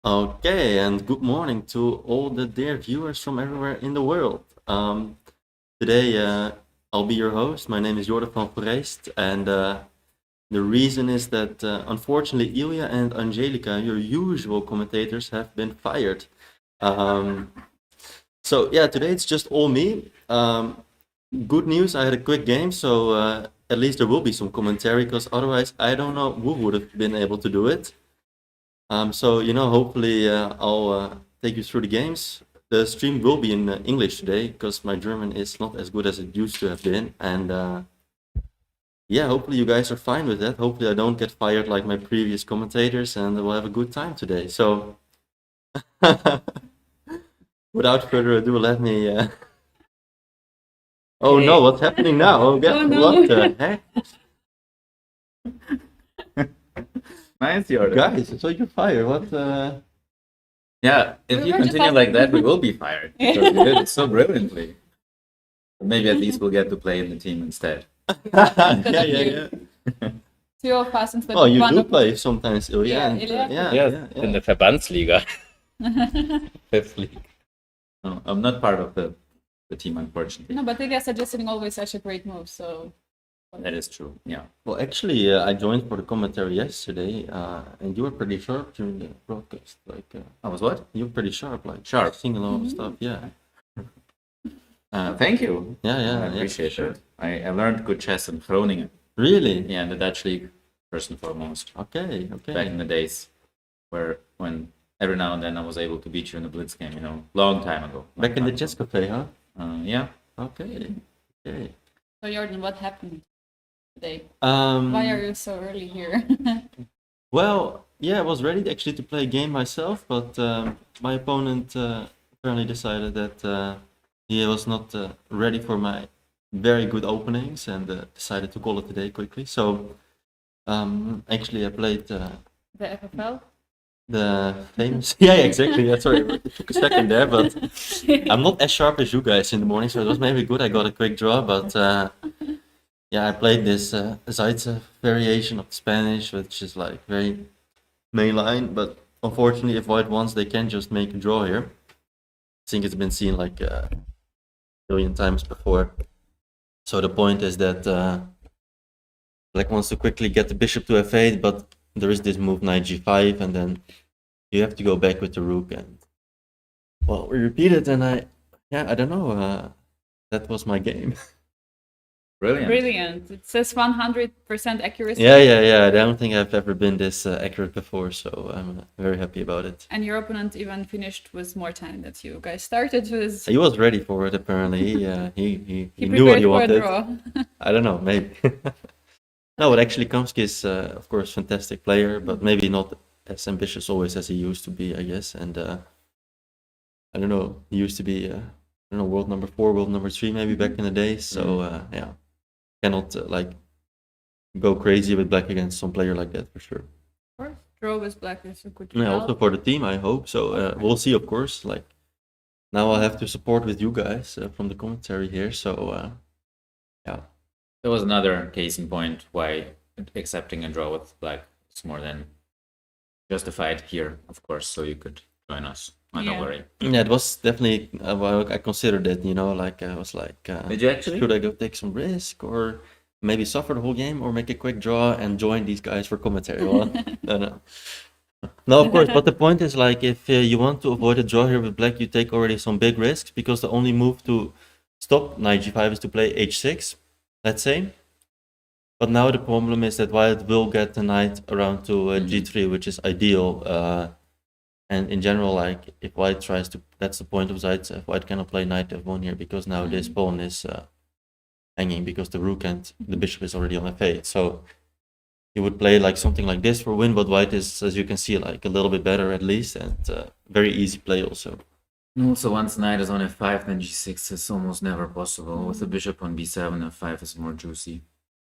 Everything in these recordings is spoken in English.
Okay, and good morning to all the dear viewers from everywhere in the world. Today, I'll be your host. My name is Jordan van Foreest, and the reason is that unfortunately, Ilja and Angelika, your usual commentators, have been fired. Um, so yeah, today it's just all me. Good news, I had a quick game, so at least there will be some commentary, because otherwise, I don't know who would have been able to do it. Hopefully I'll take you through the games. The stream will be in English today because my German is not as good as it used to have been. And yeah, hopefully you guys are fine with that. Hopefully I don't get fired like my previous commentators and we'll have a good time today. So without further ado, let me... Oh no, what's happening now? Oh no. What the heck? Nice, Jordan. Guys, so you're fired. What? Yeah, if We you were just continue like asking. that, we will be fired. Because you did it so brilliantly. But maybe at least we'll get to play in the team instead. Yeah. Two of us instead Oh, of you one do of play sometimes, Ilja. Yeah, and, Ilja. yeah. In the Verbandsliga. Fifth league. No, I'm not part of the team, unfortunately. No, but Ilya suggesting always such a great move, so That is true, yeah. Well, actually, I joined for the commentary yesterday, and you were pretty sharp during the broadcast. I was what? You were pretty sharp, Sharp. seeing a lot of stuff. Yeah, Thank you. yeah. I appreciate it. I learned good chess in Groningen. Really? Yeah, in the Dutch league, first and foremost. Okay. Back in the days when every now and then I was able to beat you in a blitz game, long time ago. Back in the chess cafe, huh? Yeah. Okay. so Jordan, what happened today? Um, Why are you so early here? Well, yeah, I was ready actually to play a game myself, but my opponent apparently decided that he was not ready for my very good openings and decided to call it today quickly. So actually, I played The FFL? the famous. Yeah, exactly. Yeah, sorry, it took a second there, but I'm not as sharp as you guys in the morning, so it was maybe good. I got a quick draw, but yeah, I played this Zaitsev variation of Spanish, which is like very mainline, but unfortunately, if white wants, they can just make a draw here. I think it's been seen like a billion times before. So the point is that black wants to quickly get the bishop to f8, but there is this move knight g5, and then you have to go back with the rook, and well, we repeat it, and I don't know, that was my game. Brilliant. Brilliant. It says 100% accuracy. Yeah. I don't think I've ever been this accurate before, so I'm very happy about it. And your opponent even finished with more time than you guys started with. He was ready for it, apparently. He He knew what he prepared for a wanted. draw. I don't know, maybe. No, but actually, Kamsky is, of course, fantastic player, but maybe not as ambitious always as he used to be, I guess. And I don't know, he used to be, I don't know, world number 4, world number 3, maybe back in the days. So yeah, cannot like go crazy with black against some player like that for sure. Of course, draw with black is a good Yeah, result. also for the team, I hope. So we'll see, of course. Like now, I'll have to support with you guys from the commentary here. So yeah. There was another case in point why accepting a draw with black is more than justified here, of course, so you could join us. Don't Yeah. worry. Yeah, it was definitely. Well, I considered it. Like I was like, Did you actually? should I go take some risk or maybe suffer the whole game or make a quick draw and join these guys for commentary? Well, no. No, of course. But the point is, like, if you want to avoid a draw here with black, you take already some big risks, because the only move to stop knight g5 is to play h6, let's say. But now the problem is that white will get the knight around to g3, which is ideal. And in general, like, if white tries to, that's the point of Zaitsev, white cannot play knight f1 here, because now this pawn is hanging, because the rook and the bishop is already on f8. So he would play like something like this for win, but white is, as you can see, like a little bit better at least, and very easy play also. Also, once knight is on f5, then g6 is almost never possible. With the bishop on b7, f5 is more juicy,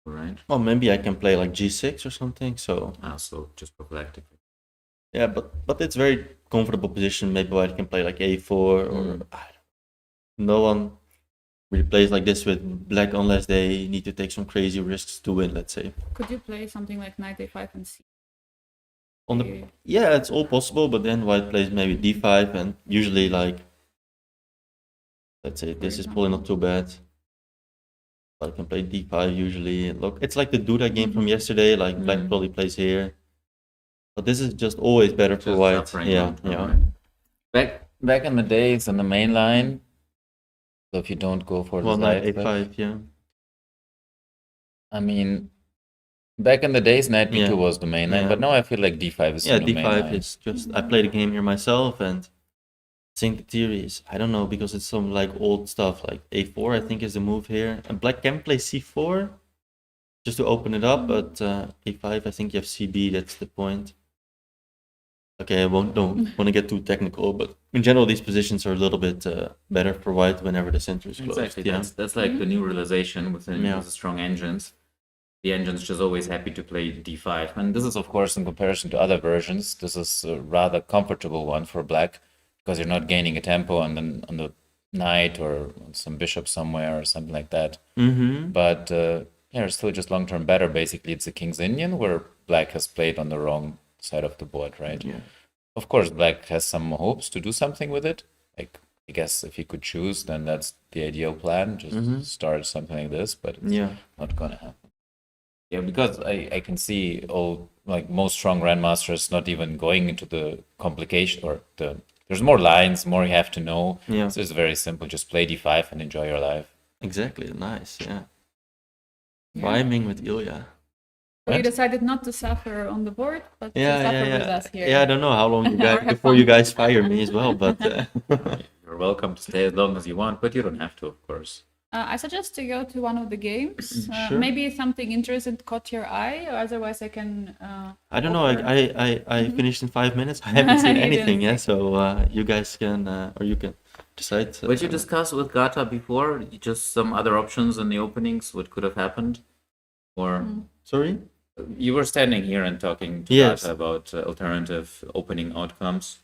right? Well, maybe I can play like g6 or something, so... Also, just prophylactically. Yeah, but it's very comfortable position. Maybe white can play like a4 or... I don't know. No one really plays like this with black unless they need to take some crazy risks to win, let's say. Could you play something like knight a5 and c? On the yeah, it's all possible, but then white plays maybe d5, and usually like, let's say this is probably not too bad. I can play d5 usually. Look, it's like the Duda game from yesterday. Like black probably plays here, but this is just always better for Just white. suffering Yeah, long term, yeah. right? Back in the days on the main line, so if you don't go for the Well, knight Zaitsev, a5, yeah. I mean, back in the days, knight b2 Yeah. was the main line, Yeah. but now I feel like d5 is Yeah, the new main d5 line. is just. I played a game here myself, and I think the theory is, I don't know, because it's some like old stuff, like a4 I think is the move here, and black can play c4 just to open it up, but a5 I think you have cb. That's the point. Okay, I don't want to get too technical, but in general these positions are a little bit better for white whenever the center is closed. Exactly, Yeah. that's like the new realization with Yeah. the strong engines. The engine's just always happy to play d5, and this is of course in comparison to other versions, this is a rather comfortable one for black because you're not gaining a tempo on the knight or on some bishop somewhere or something like that. Mm-hmm. But yeah, it's still just long term better. Basically, it's a King's Indian where black has played on the wrong side of the board, right? Yeah. Of course, black has some hopes to do something with it. Like, I guess if he could choose, then that's the ideal plan. Just start something like this, but it's Yeah. not gonna happen. Yeah, because I can see all like most strong grandmasters not even going into the complication or there's more lines, more you have to know. Yeah. So it's very simple. Just play d5 and enjoy your life. Exactly. Nice. Yeah. Rhyming with Ilya. So you Right? decided not to suffer on the board, but to Yeah, suffer yeah, with yeah. us here. Yeah, I don't know how long you guys Or have before you fun. guys fire me as well, but You're welcome to stay as long as you want, but you don't have to, of course. I suggest to go to one of the games. Sure. Maybe something interesting caught your eye, or otherwise I can. I don't know. offer. I finished in 5 minutes. I haven't seen You anything didn't yet, so you guys can or you can decide. What you discussed with Gata before, just some other options in the openings, what could have happened? Or Sorry. you were standing here and talking to Yes. Gata about alternative opening outcomes.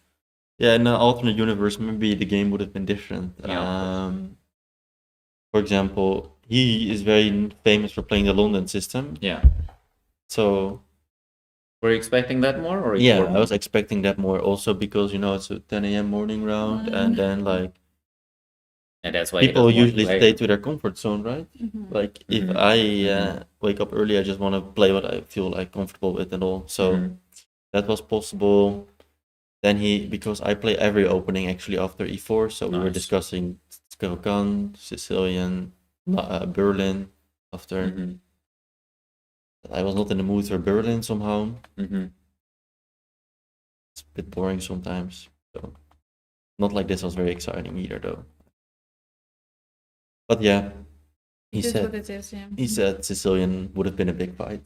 Yeah, in an alternate universe, maybe the game would have been different. Yeah, For example, he is very famous for playing the London system. Yeah. So Were you expecting that more? Or yeah, were I was expecting that more also because it's a 10 a.m. morning round, and then like and that's why he people doesn't want to usually play. stay to their comfort zone, right? Like if I wake up early, I just want to play what I feel like comfortable with and all. So that was possible. Then because I play every opening actually after e4, so we were Nice. discussing Skorokan, Sicilian, Berlin after. I was not in the mood for Berlin somehow. It's a bit boring sometimes. So not like this was very exciting either though. But yeah, It is what it is, yeah. he said Sicilian would have been a big fight.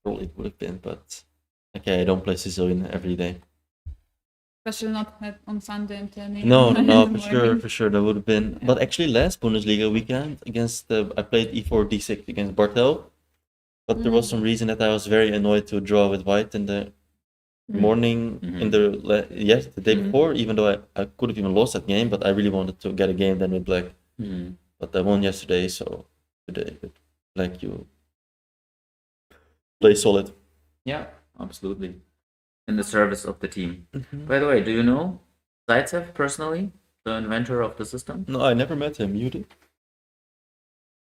Probably it would have been, but okay, I don't play Sicilian every day. Especially not on Sunday and 10 a.m. No, in no, the for sure, morning. for sure, that would have been. But actually, last Bundesliga weekend against I played e4 d6 against Bartel, but there was some reason that I was very annoyed to draw with white in the morning in the day before, even though I could have even lost that game, but I really wanted to get a game then with black. But I won yesterday, so today with black you play solid. Yeah, absolutely. In the service of the team. By the way, do you know Zaitsev personally, the inventor of the system? No, I never met him. You did?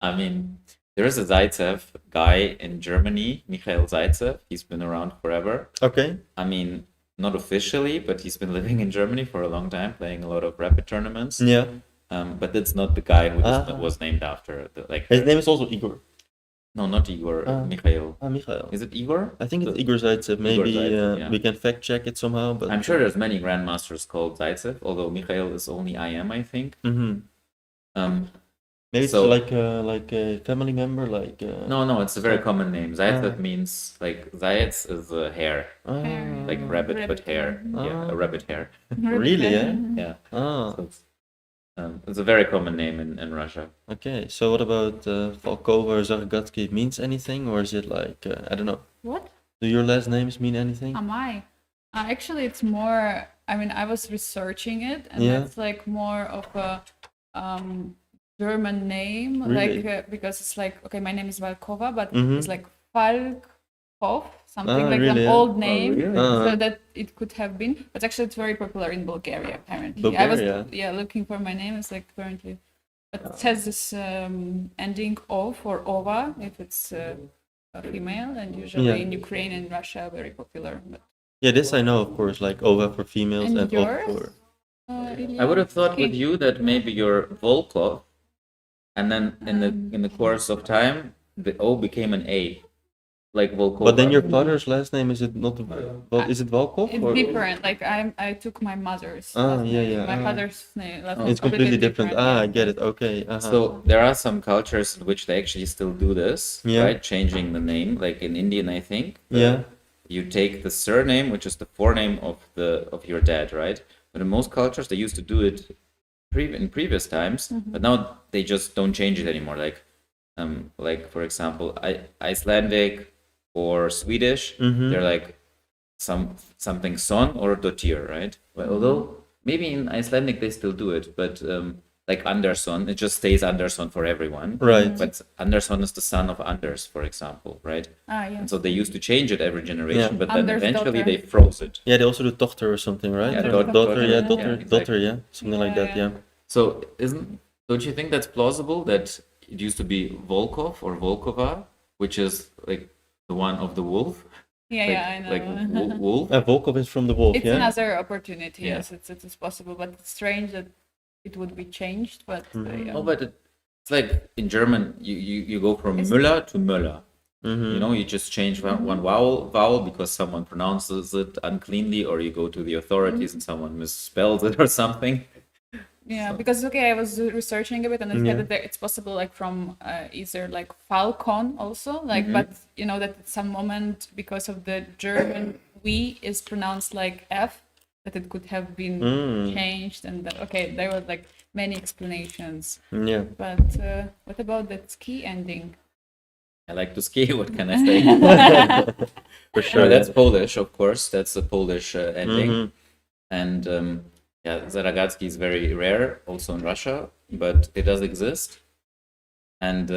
I mean, there is a Zaitsev guy in Germany, Michael Zaitsev. He's been around forever. Okay. I mean, not officially, but he's been living in Germany for a long time, playing a lot of rapid tournaments. Yeah. But that's not the guy who was named after. His name is also Igor. No, not Igor. Mikhail. Mikhail. Is it Igor? I think it's Igor Zaitsev. Maybe Zaitsev, yeah. we can fact check it somehow. But I'm sure there's many grandmasters called Zaitsev, although Mikhail is only IM, I think. Maybe it's so- like a family member, like. No, it's a very common name. Zaitsev means like Zayets is a hare, like rabbit, but hair. Yeah, a rabbit hair. Really? Yeah. Yeah. Ah. So it's a very common name in Russia. Okay. So what about Valkova or Zaragatski? Means anything, or is it like I don't know? What? Do your last names mean anything? Am I? Actually, it's more. I mean, I was researching it, and Yeah. it's like more of a German name, Really? like because it's like okay, my name is Valkova, but Mhm. it's like Valkov, something Ah, like really, an yeah? old name, really? so that it could have been. But actually, it's very popular in Bulgaria. Apparently, I Bulgaria? was looking for my name. It's like currently, but it has this ending O for ova if it's a female, and usually Yeah. in Ukraine and Russia very popular. But Yeah, this I know, of course, like OVA for females and and OV yours? for. I would have thought with Ski. you that maybe you're Volkov, and then in the course of time, the O became an A, like Volkova. But then your father's last name, is it not, is it Volkov? It's or? different. Like I took my mother's. Ah, last yeah, name. yeah. My Ah. father's name. Last name It's is completely different. Ah, yeah. I get it. Okay. Uh-huh. So there are some cultures in which they actually still do this, Yeah. right? Changing the name, like in Indian, I think. Yeah. You take the surname, which is the forename of your dad, right? But in most cultures, they used to do it in previous times, but now they just don't change it anymore. Like for example, Icelandic or Swedish, they're like something son or dotir, right? Well, although maybe in Icelandic they still do it, but like Anderson, it just stays Anderson for everyone. Right. But Anderson is the son of Anders, for example, right? Ah, yes. And so they used to change it every generation, Yeah. but then Anders' eventually daughter. they froze it. Yeah, they also do Tochter or something, right? Yeah, Or daughter, daughter, yeah, yeah, daughter, exactly. daughter, yeah, something like that, Yeah. yeah. So don't you think that's plausible that it used to be Volkov or Volkova, which is like the one of the wolf? Yeah, Like, yeah, I know. like wolf? Volkov is from the wolf, It's yeah. another opportunity. Yeah. Yes, it is possible, but it's strange that it would be changed. But yeah. Oh, but it's like in German, you go from It's- Müller to Möller. Mm-hmm. You know, you just change one vowel because someone pronounces it uncleanly, or you go to the authorities and someone misspells it or something. Yeah, because I was researching a bit, and it Yeah. said that it's possible, like from either like Falcon also, like, but you know that at some moment because of the German we is pronounced like F, that it could have been changed, and that, there was like many explanations. Yeah. But what about that ski ending? I like to ski. What can I say? For Sure, sure. that's Polish, of course. That's a Polish ending. Mhm. And yeah, Zaragatski is very rare, also in Russia, but it does exist. And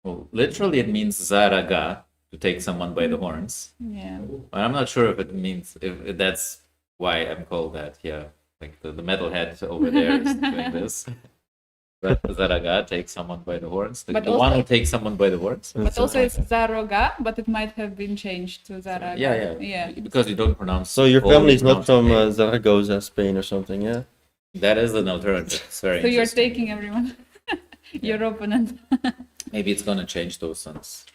well, literally, it means Zaraga, to take someone by the horns. Yeah. But I'm not sure if it means if that's why I'm called that. Yeah, like the metalhead over there is doing this. But Zaraga takes someone by the horns. The But one also- who takes someone by the horns. But also it's Zaroga, but it might have been changed to Zaraga. Yeah. Because you don't pronounce. So your all, family you is not pronounce from A. Zaragoza, Spain or something, yeah? That is an alternative. It's very So you're interesting. taking everyone, your opponent. Maybe it's gonna change those since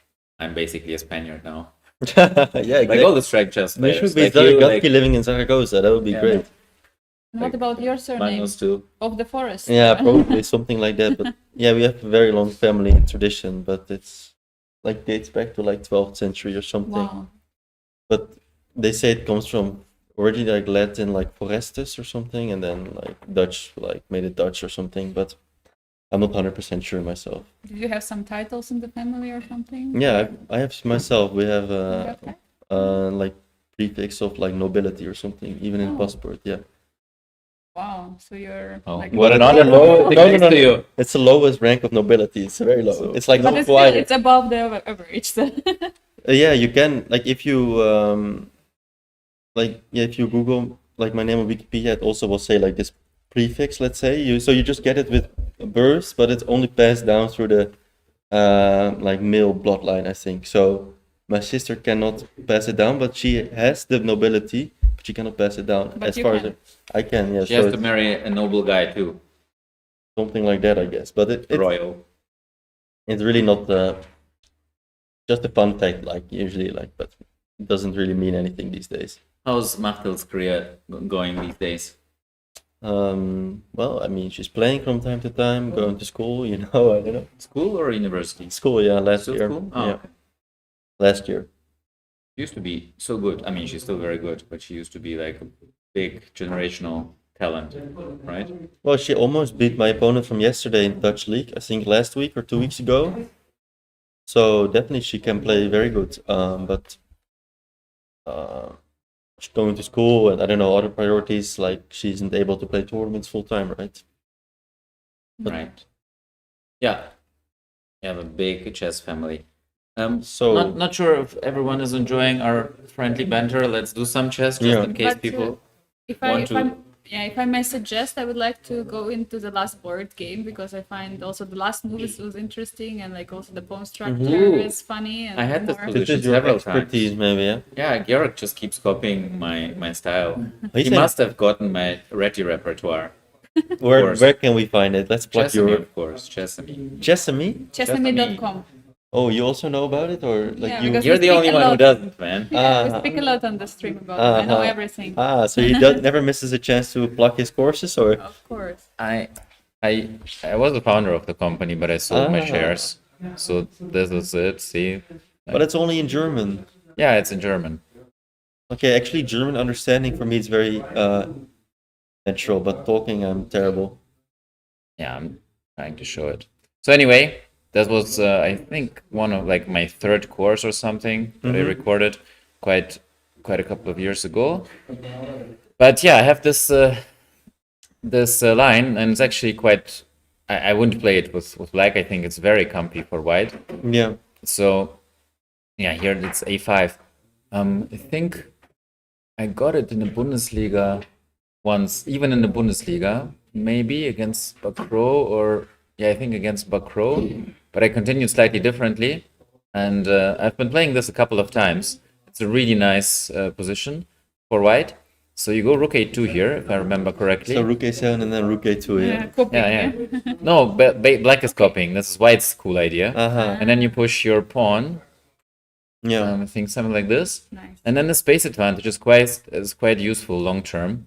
I'm basically a Spaniard now. Yeah, exactly. Like all the strike chess There players. should be Like you, Zaragatski like living in Zaragoza, that would be Yeah. great. And what about your surname? Magnus too. Of the forest. Yeah, probably something like that. But yeah, we have a very long family tradition, but it's like dates back to like 12th century or something. Wow. But they say it comes from originally like Latin, like Forestus or something, and then like Dutch, like made it Dutch or something. But I'm not 100% sure myself. Did you have some titles in the family or something? Yeah, I have myself. We have Okay. like prefix of like nobility or something, even in Oh. passport. Yeah, What so you're Oh, like what But another no, low no, thing no, next no, to no. you. it's the lowest rank of nobility. It's very low. So- It's like but not it's still, quite. it's above the average. So. Yeah, you can like if you like yeah, if you Google like my name on Wikipedia, it also will say like this prefix. Let's say you just get it with birth, but it's only passed down through the like male bloodline, I think. So my sister cannot pass it down, but she has the nobility, but she cannot pass it down. But As you far can. as I can, yeah. She So has to it's marry a noble guy too. something like that, I guess. But Royal. it's really not just a fun fact, like usually, like, but it doesn't really mean anything these days. How's Machtel's career going these days? Well, I mean, she's playing from time to time, going to school, I don't know. School or university? School, yeah, last Still year. school? Oh, Yeah, okay. last year. She used to be so good. I mean, she's still very good, but she used to be like a big generational talent, right? Well, she almost beat my opponent from yesterday in Dutch league, I think last week or 2 weeks ago. So definitely she can play very good. But she's going to school and I don't know, other priorities, like she isn't able to play tournaments full time, right? But- Right. Yeah. You have a big chess family. So- not sure if everyone is enjoying our friendly banter. Let's do some chess just Yeah. in case But, people If want to. if I may suggest, I would like to go into the last board game because I find also the last move was interesting and like also the pawn structure Ooh. is funny and I had this more. position. this is your several expertise, times. maybe, yeah? Yeah, Georg just keeps copying my style. He's He saying- must have gotten my ready repertoire. course. Where can we find it? Let's plug Chessamy, your of course. Chessamy. Chessamy. Chessamy.com. Oh, you also know about it, or like Yeah, you? because- You're the speak only a one who lot. doesn't, man. Yeah, we Ah. speak a lot on the stream about it. I know everything. So he never misses a chance to plug his courses, or Of course. I was the founder of the company, but I sold my Ah. shares. So this is it. See, but it's only in German. yeah, it's in German. Okay, actually, German understanding for me is very natural, but talking I'm terrible. Yeah, I'm trying to show it. So anyway, that was I think one of like my third course or something that I recorded quite a couple of years ago. But yeah, I have this line, and it's actually quite. I wouldn't play it with black. I think it's very comfy for white. Yeah. So yeah, here it's a5. I think I got it in the Bundesliga once, even in the Bundesliga, maybe against Bakro, or yeah, I think against Bakro, but I continued slightly differently, and I've been playing this a couple of times. It's a really nice position for white. So you go rook a2 here, if I remember correctly. So rook a7 and then rook a2. Yeah. Copying, Yeah. No, black is copying. This is white's cool idea. And then you push your pawn. Yeah. I think something like this. Nice. And then the space advantage is quite useful long term.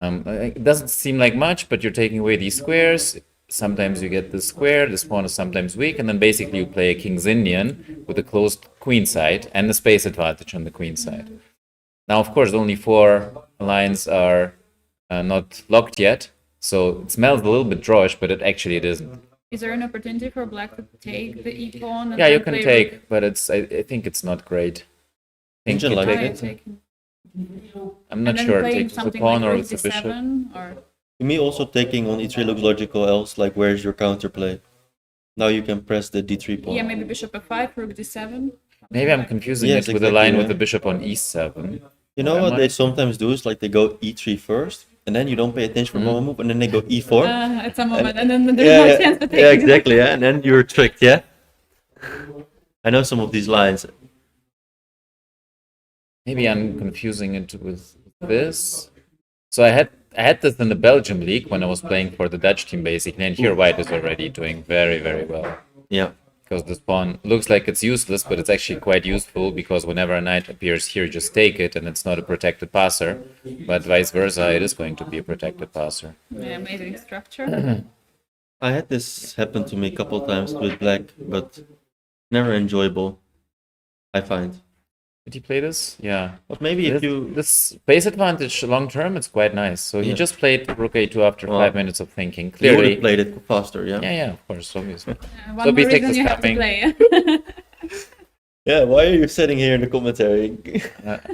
It doesn't seem like much, but you're taking away these squares. Sometimes you get this square. This pawn is sometimes weak, and then basically you play a King's Indian with a closed queen side and the space advantage on the queen side. Now, of course, only 4 lines are not locked yet, so it smells a little bit drawish, but it isn't. Is there an opportunity for black to take the e pawn? and Yeah, you then can play take, but I think it's not great. I think Angel you like take rook? it. Taking. I'm not And then sure. playing Take with the something pawn like or rook with the bishop. d7 or To me, also taking on e3 looks logical. Else, like, where's your counterplay? Now you can press the d3 pawn. yeah, maybe bishop f5, rook d7. Maybe I'm confusing Yes, it with the exactly, line with yeah. the bishop on e7. You know I'm what not- they sometimes do is like they go e3 first, and then you don't pay attention for one move, and then they go e4. At some moment, and then there's no chance to take yeah, it. exactly. Yeah, and then you're tricked. Yeah. I know some of these lines. Maybe I'm confusing it with this. So I had this in the Belgium league when I was playing for the Dutch team basically, and here white is already doing very, very well. Yeah. Because this pawn looks like it's useless, but it's actually quite useful because whenever a knight appears here, you just take it and it's not a protected passer. But vice versa, it is going to be a protected passer. Yeah, amazing structure. I had this happen to me a couple times with black, but never enjoyable, I find. Did he play this? Yeah. But maybe if you... This space advantage long term, it's quite nice. So he Yeah. just played rook a2 after Well, 5 minutes of thinking. You would Clearly, have played it faster, yeah? yeah, of course, obviously. One So more B6 reason is you have to coming. play. Yeah, why are you sitting here in the commentary?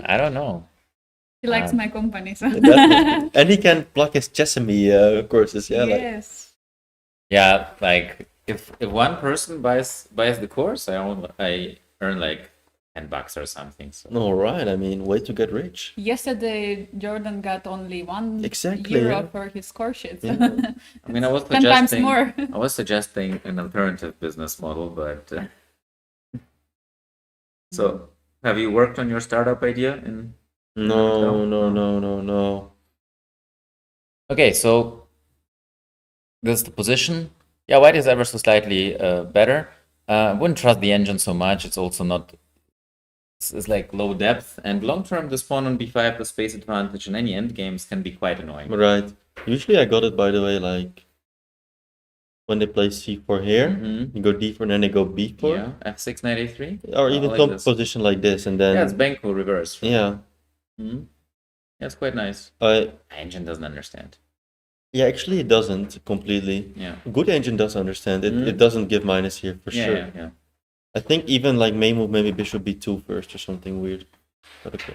I don't know. He likes my company, so. And he can plug his Chessamy courses, yeah? Like, Yes. Yeah, like if one person buys the course, I earn like $10 or something. So all right, I mean, way to get rich. Yesterday, Jordan got only €1 Exactly, yeah. for his score sheet. Yeah. I mean, I was 10 times suggesting more. I was suggesting an alternative business model, but so have you worked on your startup idea in? No. Okay, so this is the position. Yeah, white is ever so slightly better. I wouldn't trust the engine so much. It's also not. It's like low depth, and long term, this pawn on b5, the space advantage in any end games can be quite annoying. Right. Usually I got it, by the way, like, when they play c4 here, Mhm. you go d4 and then they go b4. Yeah, f6, knight a3. Or I even like some this. position like this, and then... Yeah, it's Benko reverse. Yeah. Mhm. Yeah, it's quite nice. Engine doesn't understand. Yeah, actually it doesn't completely. Yeah. Good engine does understand. It doesn't give minus here for Yeah, sure. yeah. I think even like main move maybe bishop b2 first or something weird. But okay.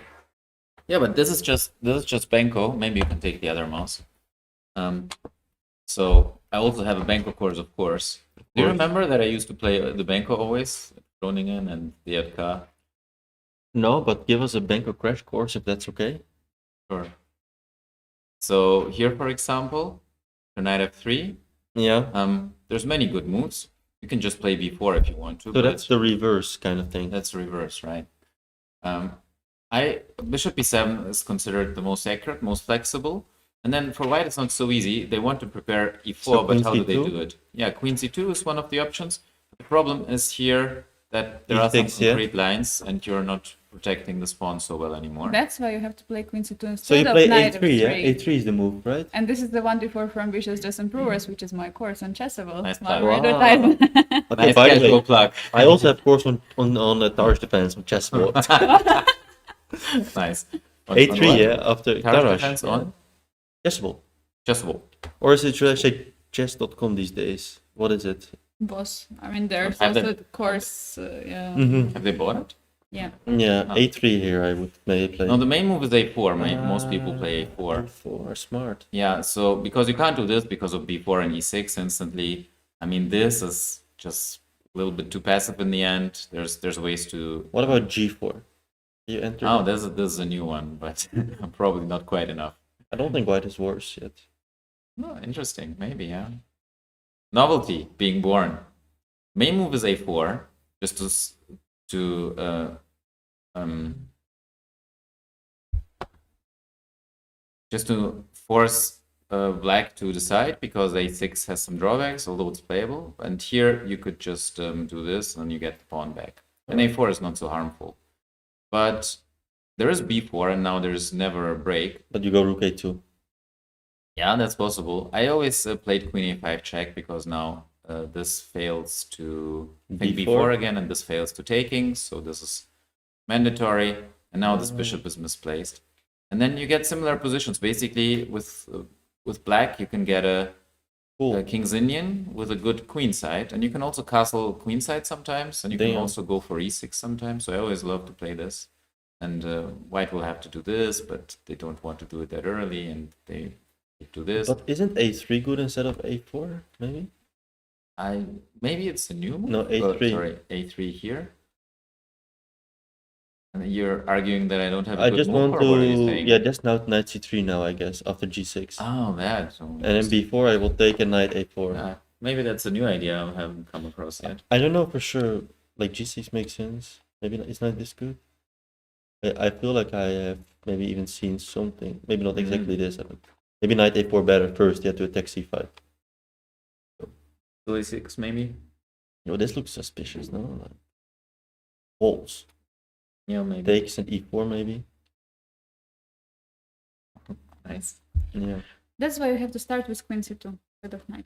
Yeah, but this is just Benko. Maybe you can take the other mouse. So I also have a Benko course, of course. Do you remember that I used to play the Benko always Groningen and DJK. No, but give us a Benko crash course if that's okay. Sure. So here, for example, the knight f3. Yeah. There's many good moves. You can just play b4 if you want to. So that's the reverse kind of thing. That's the reverse, right? Bishop b7 is considered the most accurate, most flexible. And then for white, it's not so easy. They want to prepare e4, So but how do queen they c2? do it? Yeah, queen c2 is one of the options. The problem is here that there are some e6, yeah. concrete lines, and you're not protecting the pawn so well anymore. That's why you have to play queen c2 So instead you of play knight a3, yeah? f3. A3 is the move, right? And this is the 1d4 for ambitious chess improvers, which is my course on Chessable. Nice My plug. advertisement. Okay, Nice by the casual way, plug. I also have course on Tower's defense on Chessborn. Nice. A3, yeah, after Tower's Tarash. defense on Chessable. Chessable. Or is it, should I say chess.com these days? What is it? Boss. I mean, there's Have also they- the course, yeah. Mm-hmm. Have they bought it? Yeah. Yeah, A3 here I would maybe play. No, the main move is a4. Most people play a4. A4, smart. Yeah, so because you can't do this because of b4 and e6 instantly. I mean, this is just a little bit too passive in the end. There's ways to. What about G4? You enter. Oh, this is a new one, but probably not quite enough. I don't think white is worse yet. Oh, interesting. Maybe, yeah. Novelty being born. Main move is a4, just to force black to decide because a6 has some drawbacks, although it's playable. And here you could just do this and you get the pawn back. And a4 is not so harmful. But there is b4 and now there's never a break. But you go rook A2. Yeah, that's possible. I always played queen a5 check because now this fails to think B4. b4 again and this fails to taking. So this is mandatory. And now this bishop is misplaced. And then you get similar positions. Basically, with black, you can get a King's Indian with a good queen side. And you can also castle queen side sometimes. And you can Damn. also go for e6 sometimes. So I always love to play this. And white will have to do this, but they don't want to do it that early. And they do this. But isn't A3 good instead of A4, maybe? Maybe it's a new move? No, A3. Sorry, a3 here. And you're arguing that I don't have a I good just move, want or what are you to... saying? Yeah, just now knight C3 now, I guess, after G6. Oh, that. So And then B4, I will take a knight A4. maybe that's a new idea I haven't come across yet. I don't know for sure, like G6 makes sense. Maybe it's not this good. I feel like I have maybe even seen something. Maybe not exactly this. But maybe knight A4 better first, you have to attack C5. a6 maybe? Oh, this looks suspicious, no? Like, holes. Yeah, maybe. Takes an E4 maybe. Nice. Yeah, That's why you have to start with queen c2 instead of knight.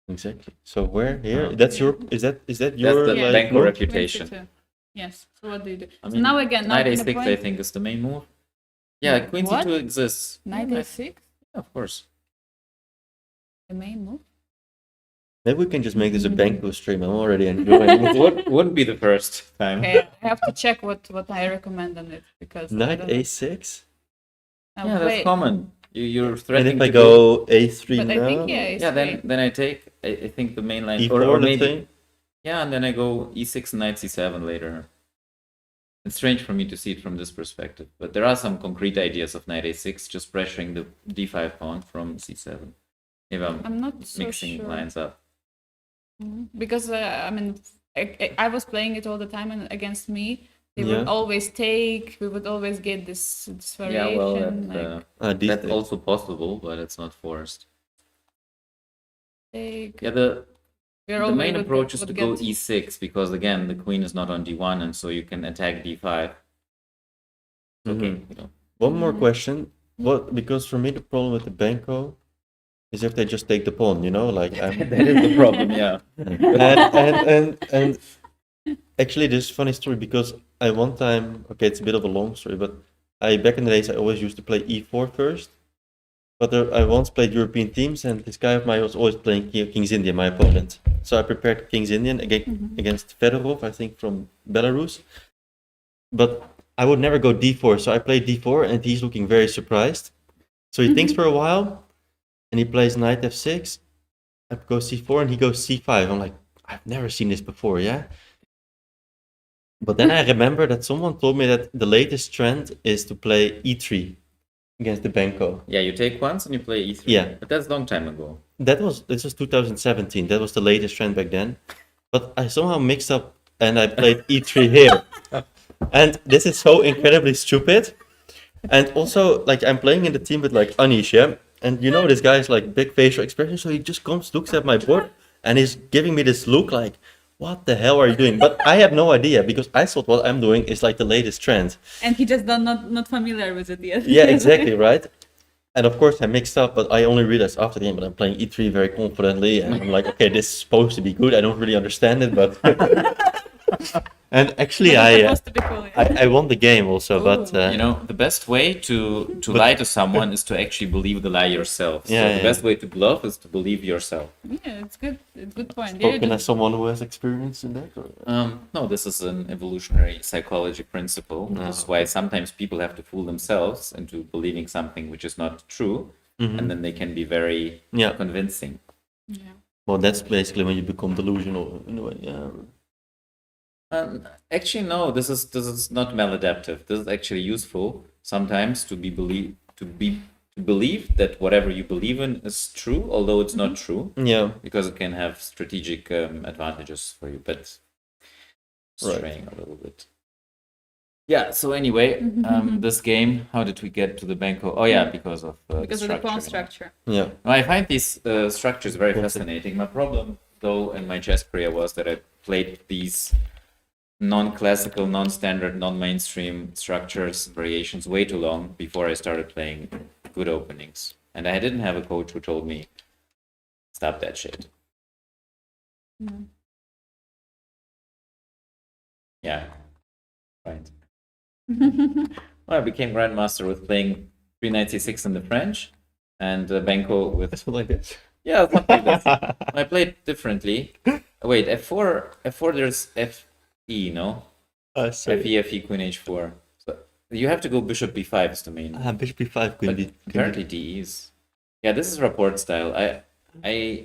exactly. So where here? Oh. That's your is that your the Yeah. like Benko move? reputation. Queen c2. Yes. So what do you do? I So mean, now again, now Knight in the a6 I point, think is the main move. Yeah, queen What? c2 exists. knight Yeah, a6, of course. the main move. Maybe we can just make this a Benko stream. I'm already enjoying it. Wouldn't be the first time. Okay, I have to check what I recommend on it because I Knight don't know. A6. Now, Yeah, that's wait, common. You're And threatening if I to go A3 but now, I think yeah, Yeah, then I take I think the main line E4 or let's maybe say. yeah, and then I go e6 and knight c7 later. It's strange for me to see it from this perspective, but there are some concrete ideas of knight a6 just pressuring the d5 pawn from c7. If I'm not so mixing sure. lines up. Because I mean, I was playing it all the time, and against me, they Yeah. would always take. We would always get this variation. Yeah, well, These that's days. also possible, but it's not forced. take. Yeah, the We're main approach is to go get- e6 because again the queen is not on d1 and so you can attack d5. Okay, Mhm. you know. One more question. What? Because for me the problem with the Benko is if they just take the pawn, you know, like That is the problem, yeah. and actually this is a funny story because I one time, okay, it's a bit of a long story, but back in the days I always used to play e4 first. But I once played European teams and this guy of mine was always playing King's Indian, my opponent. So I prepared King's Indian against Fedorov, I think from Belarus. But I would never go d4, so I played d4 and he's looking very surprised. So he thinks for a while and he plays knight f6. I go c4 and he goes c5. I'm like, I've never seen this before, yeah? But then I remember that someone told me that the latest trend is to play e3 against the Benko. Yeah, you take once and you play e3. Yeah. But that's a long time ago. This was 2017. That was the latest trend back then. But I somehow mixed up and I played e3 here. And this is so incredibly stupid. And also, like, I'm playing in the team with, like, Anish, yeah? And you know this guy is, like, big facial expression, so he just comes, looks at my board, and he's giving me this look like, what the hell are you doing? But I have no idea, because I thought what I'm doing is, like, the latest trend. And he just not familiar with it yet. Yeah, exactly, right? And of course I mixed up, but I only realized after the game that I'm playing e3 very confidently, and I'm like, okay, this is supposed to be good. I don't really understand it, but... And actually, But it's supposed to be cool, yeah. I won the game also, but... You know, the best way to lie to someone is to actually believe the lie yourself. So Yeah, the best way to bluff is to believe yourself. Yeah, it's good. It's a good point. Yeah, Spoken just- as someone who has experience in that? Or? No, this is an evolutionary psychology principle. This is why sometimes people have to fool themselves into believing something which is not true, and then they can be very Yeah. convincing. yeah. Well, that's basically when you become delusional in a way, yeah. Actually, no. This is not maladaptive. This is actually useful sometimes to believe that whatever you believe in is true, although it's not true, Yeah, because it can have strategic advantages for you. But Right. straying a little bit. Yeah. So anyway, this game. How did we get to the Benko? Oh yeah, because of Because of the pawn structure. structure. yeah. No, I find these structures very fascinating. My problem, though, in my chess career was that I played these non-classical, non-standard, non-mainstream structures, variations way too long before I started playing good openings. And I didn't have a coach who told me, stop that shit. Yeah, right. Well, I became Grandmaster with playing 396 in the French and Benko with Something like this. Yeah, something like this. I played differently. Wait, f4, there's fe, no? Sorry. Fe, Queen h4. So you have to go bishop b5 is the main. Bishop b5, queen But d. apparently d is. Yeah, this is Rapport style. I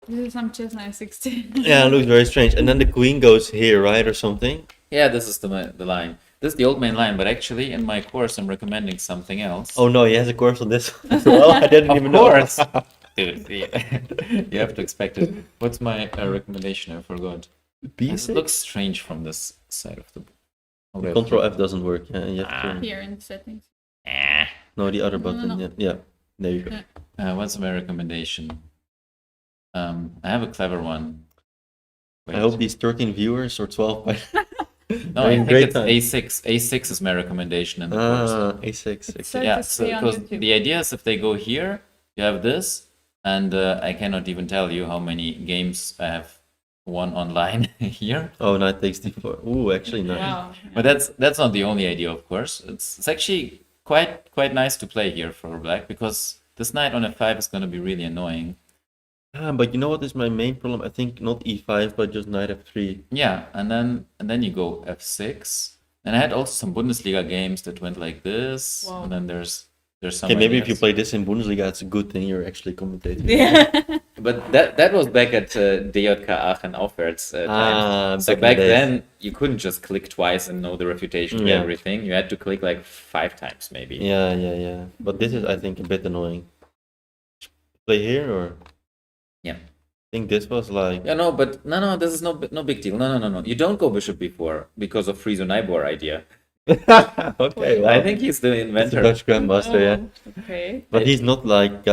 This is some chess 916. Yeah, it looks very strange. And then the queen goes here, right, or something? yeah, this is the line. This is the old main line, but actually in my course I'm recommending something else. Oh no, he has a course on this as well. I didn't even know. course. Dude, you have to expect it. What's my recommendation? I forgot. It looks strange from this side of the book. Okay, Control F doesn't work. Yeah, you have to... Here in the settings. No, the other No, button. no. Yeah, yeah. There you go. What's my recommendation? I have a clever one. Wait. I hope these 13 viewers or 12 by... No, I having think great it's time. A6. A6 is my recommendation in the course. A6. It's Okay. Yeah, to so see on because YouTube. the idea is if they go here, you have this, and I cannot even tell you how many games I have won online here. Oh, knight takes d4. Ooh, actually nice. Wow. But that's not the only idea, of course. It's actually quite nice to play here for black because this knight on f5 is going to be really annoying. But you know what is my main problem? I think not e5, but just knight f3. Yeah, and then you go f6. And I had also some Bundesliga games that went like this, Wow. and then there's some. Okay, maybe if you ideas. play this in Bundesliga, it's a good thing you're actually commentating. Yeah. But that was back at DJK Aachen aufwärts times. So back in back the days. then you couldn't just click twice and know the refutation to Yeah. everything. You had to click like 5 times maybe. Yeah. But this is, I think, a bit annoying. Play here or? Yeah. I think this was like. Yeah, no, but no, this is no big deal. No. You don't go bishop b4 because of Friso Nybor idea. Okay, well, I think he's the it's a inventor. Dutch grandmaster, yeah. Oh, okay. But he's not like.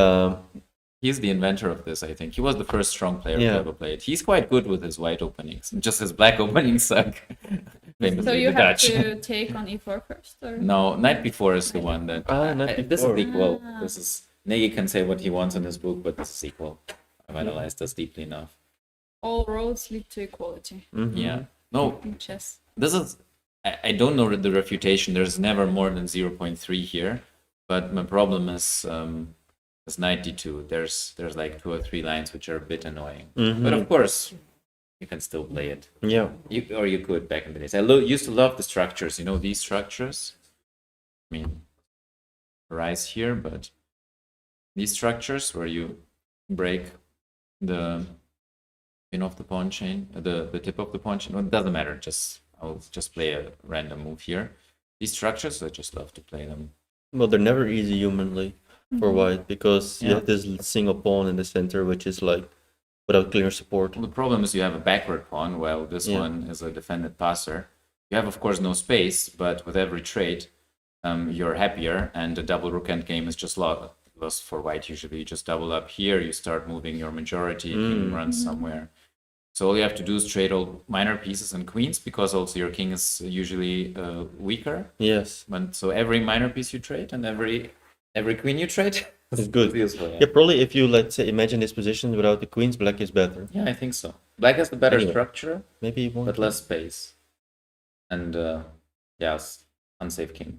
He's the inventor of this, I think. He was the first strong player Yeah. to ever play it. He's quite good with his white openings. Just his black openings suck. Famously, So you the have Dutch. to take on e4 first, or? No, knight b4 is the one that. Knight This is b4. equal. Ah. This is Nagy can say what he wants in his book, but this is equal. I've analyzed this deeply enough. All roads lead to equality Mhm. Yeah. No, in chess. this is. I don't know the refutation. There's never more than 0.3 here, but my problem is knight d2. There's like 2 or 3 lines which are a bit annoying. Mhm. But of course, you can still play it. Yeah. You could back in the days. I used to love the structures. You know these structures. I mean, rise here, but these structures where you break the spin off the pawn chain, the tip of the pawn chain. Well, it doesn't matter. I'll just play a random move here. These structures, I just love to play them. Well, they're never easy humanly for white because you Yeah. have this single pawn in the center, which is like without clear support. Well, the problem is you have a backward pawn, while this Yeah. one is a defended passer. You have, of course, no space, but with every trade, you're happier, and the double rook endgame is just lost for white. Usually, you just double up here, you start moving your majority, king runs somewhere. So all you have to do is trade all minor pieces and queens, because also your king is usually weaker. Yes, So every minor piece you trade and every queen you trade it's good. useful. Yeah, probably if you, let's say, imagine this position without the queens, black is better. Yeah, I think so. Black has the better Anyway. structure, Maybe you want but less space. And unsafe king.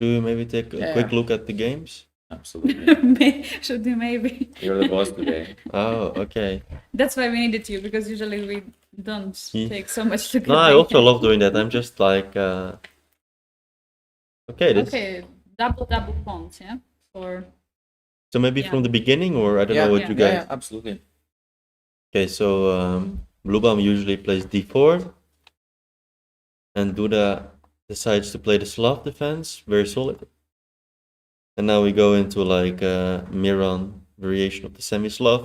to maybe take a Yeah. quick look at the games. Absolutely. Should do maybe. You're the boss today. Oh, okay. That's why we needed you, because usually we don't Yeah. take so much to get No, I back also in. love doing that. I'm just like, okay, this. Okay, double pawns, yeah? Or So maybe Yeah. from the beginning, or I don't know what you guys. Yeah, absolutely. Okay, so Blübaum usually plays d4, and Duda decides to play the Slav defense, very solid. And now we go into like a Miran variation of the semi-Slav,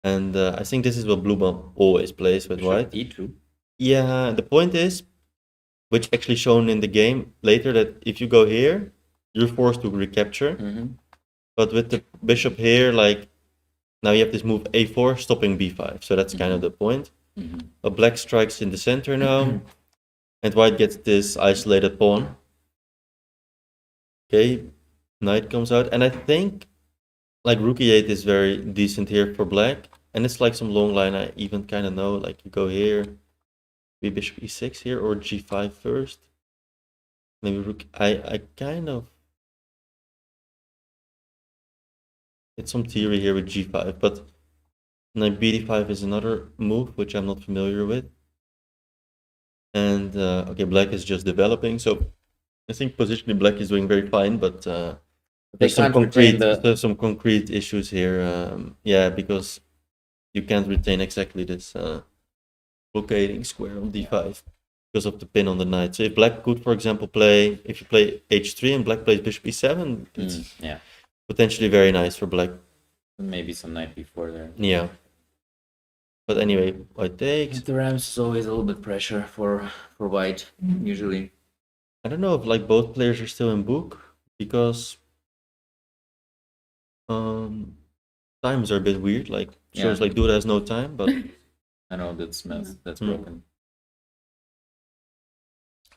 and I think this is what Blübaum always plays with white. E2. Yeah, the point is, which actually shown in the game later, that if you go here, you're forced to recapture. Mm-hmm. But with the bishop here, like now you have this move a4 stopping b5, so that's kind of the point. Mm-hmm. But black strikes in the center now, and white gets this isolated pawn. Okay, knight comes out, and I think like rook e8 is very decent here for black, and it's like some long line I even kind of know, like you go here, maybe bishop e6 here, or g5 first. Maybe rook, I kind of, it's some theory here with g5, but knight bd5 is another move which I'm not familiar with. And okay, black is just developing, so I think positionally black is doing very fine, but there's some can't retain there's some concrete issues here. Yeah, because you can't retain exactly this blockading square on d5 because of the pin on the knight. So if black could, for example, if you play h3 and black plays bishop e7, it's Yeah, potentially very nice for black. maybe some knight before there. Yeah. But anyway, white takes. The Rams is always a little bit pressure for white, usually. I don't know if like both players are still in book because times are a bit weird. Like shows Yeah. like Duda has no time, but I know that's that's Mm. broken.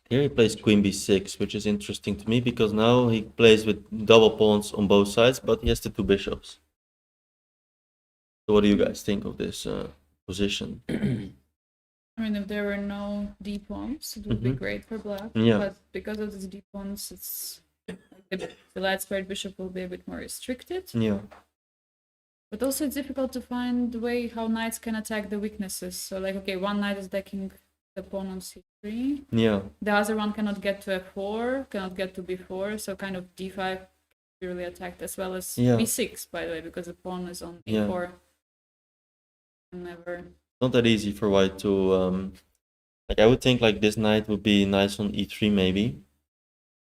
here he plays queen b6, which is interesting to me because now he plays with double pawns on both sides, but he has the two bishops. So what do you guys think of this position? I mean, if there were no d pawns, it would be Mhm. great for black. Yeah. But because of these d pawns, it's the light squared bishop will be a bit more restricted. Yeah. But also, it's difficult to find the way how knights can attack the weaknesses. So, like, okay, one knight is attacking the pawn on c3. Yeah. The other one cannot get to f4, cannot get to b4. So, kind of d5 can be really attacked, as well as Yeah. b6, by the way, because the pawn is on Yeah. a4. Never. Not that easy for white to like I would think like this knight would be nice on e3 maybe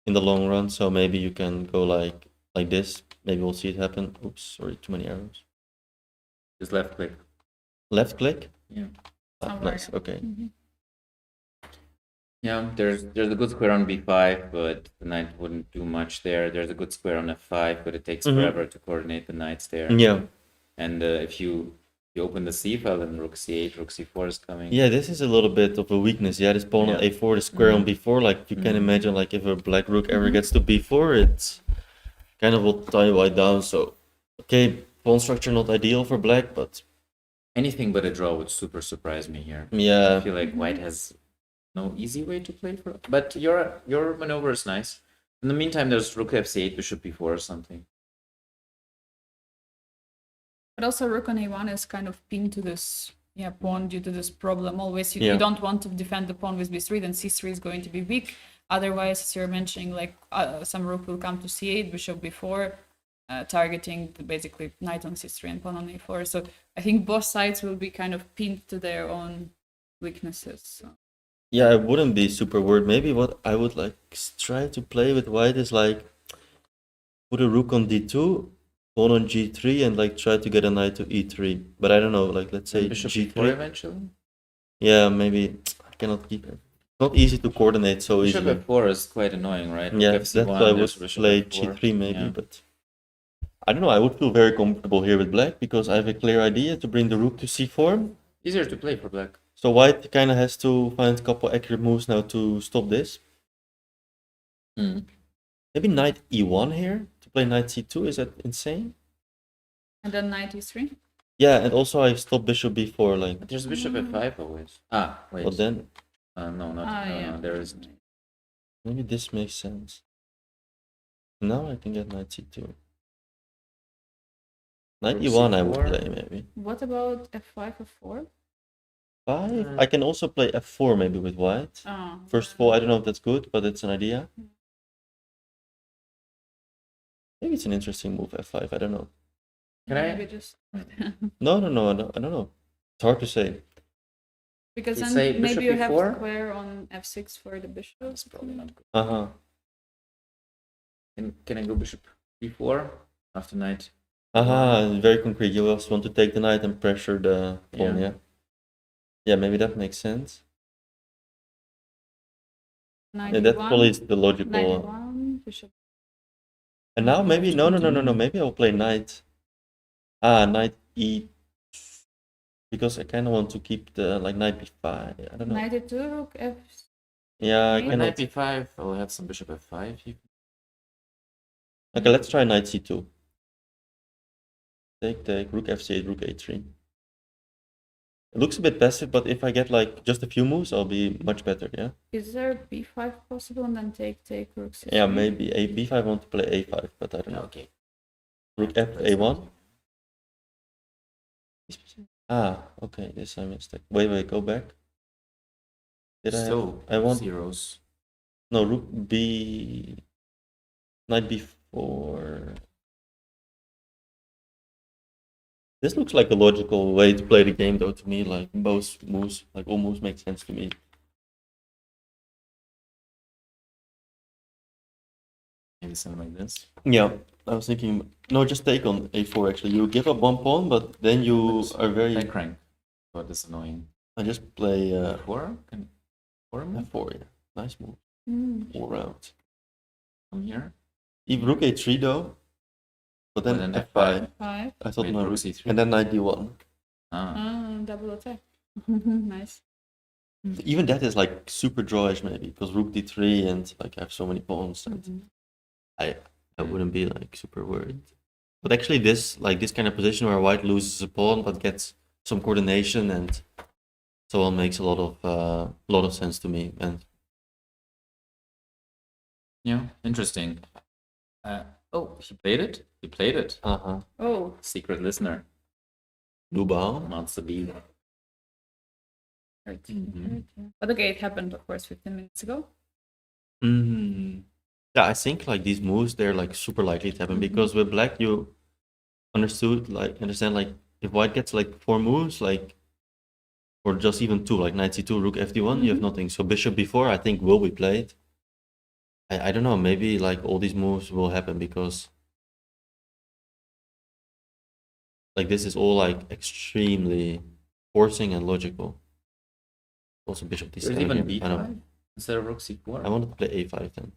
in the long run, so maybe you can go like this. Maybe we'll see it happen. Oops, sorry, too many arrows. Just left click. Left click? Yeah. Ah, Somewhere. nice, okay. Mhm. Yeah, there's a good square on b5, but the knight wouldn't do much there. There's a good square on f5, but it takes Mhm. forever to coordinate the knights there. Yeah. And if you open the c file, then rook c8, rook c4 is coming. Yeah, this is a little bit of a weakness. Yeah, this pawn on Yeah. a4, the square on Mhm. b4, like you can Mhm. imagine like if a black rook ever gets to b4, it's kind of will tie white down. So okay, pawn structure not ideal for black, but Anything but a draw would super surprise me here. I yeah. feel like white has no easy way to play for, but your maneuver is nice. In the meantime, there's rook f8, bishop b4 or something. But also rook on a1 is kind of pinned to this pawn due to this problem. Always you Yeah. don't want to defend the pawn with b3, then c3 is going to be weak. Otherwise, as you're mentioning, like some rook will come to c8, bishop b4, targeting basically knight on c3 and pawn on a4. So I think both sides will be kind of pinned to their own weaknesses. So. Yeah, I wouldn't be super worried. Maybe what I would like try to play with white is like put a rook on d2, pawn on g3, and like try to get a knight to e3. But I don't know, like let's say Bishop g3 e4 eventually. Yeah, maybe I cannot keep it. Not easy to coordinate so Bishop easily. f4 is quite annoying, right? Yeah, Rook that's fc1, why I would there's bishop play f4. g3 maybe, Yeah. but I don't know. I would feel very comfortable here with black because I have a clear idea to bring the rook to c4. Easier to play for black. So white kind of has to find a couple accurate moves now to stop this. Maybe knight e1 here to play knight c2. Is that insane? And then knight e3. Yeah, and also I stop bishop b4. Like, But there's bishop f5 always. Wait. but then No, not. Yeah. There isn't. maybe this makes sense. Now I can get knight c2. Knight Rook e1 I would c4. play maybe. What about f5, f4? 5. I can also play f4 maybe with white. Oh. First of all, I don't know if that's good, but it's an idea. Maybe it's an interesting move, f5. I don't know. Can I? Maybe just No, I don't know. It's hard to say. because You then say bishop maybe you have e4? square on f6 for the bishop. That's probably not good. Uh-huh. Can I go bishop b4 after knight? Very concrete. You also want to take the knight and pressure the pawn, Yeah. yeah? Yeah, maybe that makes sense. Knight Yeah, that e1, probably is the knight logical. e1, bishop. And now maybe no. Continue. Maybe I'll play knight. Knight e. Because I kind of want to keep the like knight b5. I don't know. Knight e2, rook f. Yeah, I Knight When cannot. knight b5, I'll have some bishop f5. Okay, let's try knight c2. Take, rook f8, rook a3. It looks a bit passive, but if I get like just a few moves, I'll be much better, yeah? Is there b5 possible and then take rook c3? Yeah, maybe b5 I want to play a5, but I don't know. Okay. Rook f a1. Okay, this I mistake. Wait, go back. Did So I want zeros. no rook b knight b4. This looks like a logical way to play the game though to me, like both moves like almost make sense to me. Maybe something like this. Yeah, I was thinking no, just take on a4 actually. You give up one pawn, but then you are very I crank. But this is annoying. I just play Four? Can four move? f4, yeah. Nice move. All round. From here? Even rook a3 though. But then But then f5. Five. I thought Wait, no rook rook c3. and then knight d1. Double attack. Nice. Even that is like super drawish maybe because rook d3 and like I have so many pawns that I wouldn't be like super worried. But actually this kind of position where white loses a pawn but gets some coordination and so on makes a lot of sense to me. And Yeah, interesting. Oh, he played it? He played it. Oh, Secret listener. Blübaum. Monster B. 13. But okay, it happened of course 15 minutes ago. Yeah, I think like these moves they're like super likely to happen because with black you understand like if white gets like 4 moves like or just even 2 like knight c2 rook fd1 you have nothing. So bishop b4 I think will be played. I don't know, maybe like all these moves will happen because like this is all like extremely forcing and logical. Also bishop d7 There's even here. I don't know. b5 instead of rook c4. I wanted to play a5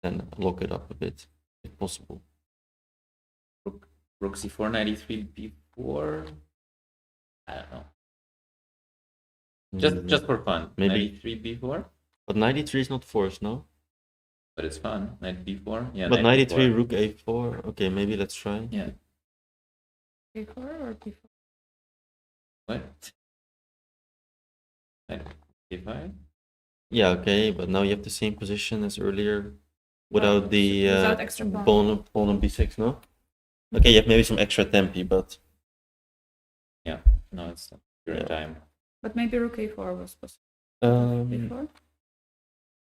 then lock it up a bit if possible. Rook c4, 93 b4. I don't know. Just for fun. Maybe. 93 b4. But 93 is not forced, no? But it's fun. Knight b4. Yeah. But knight 93 b4. rook a4. Okay, maybe let's try. Yeah. A4 or b4? What? Knight b5. Yeah, okay, but now you have the same position as earlier without the without extra pawn. pawn on b6, no? Okay, you have maybe some extra tempi, but Yeah. No, it's not. You're in Yeah. time. But maybe rook a4 was possible. um, B4?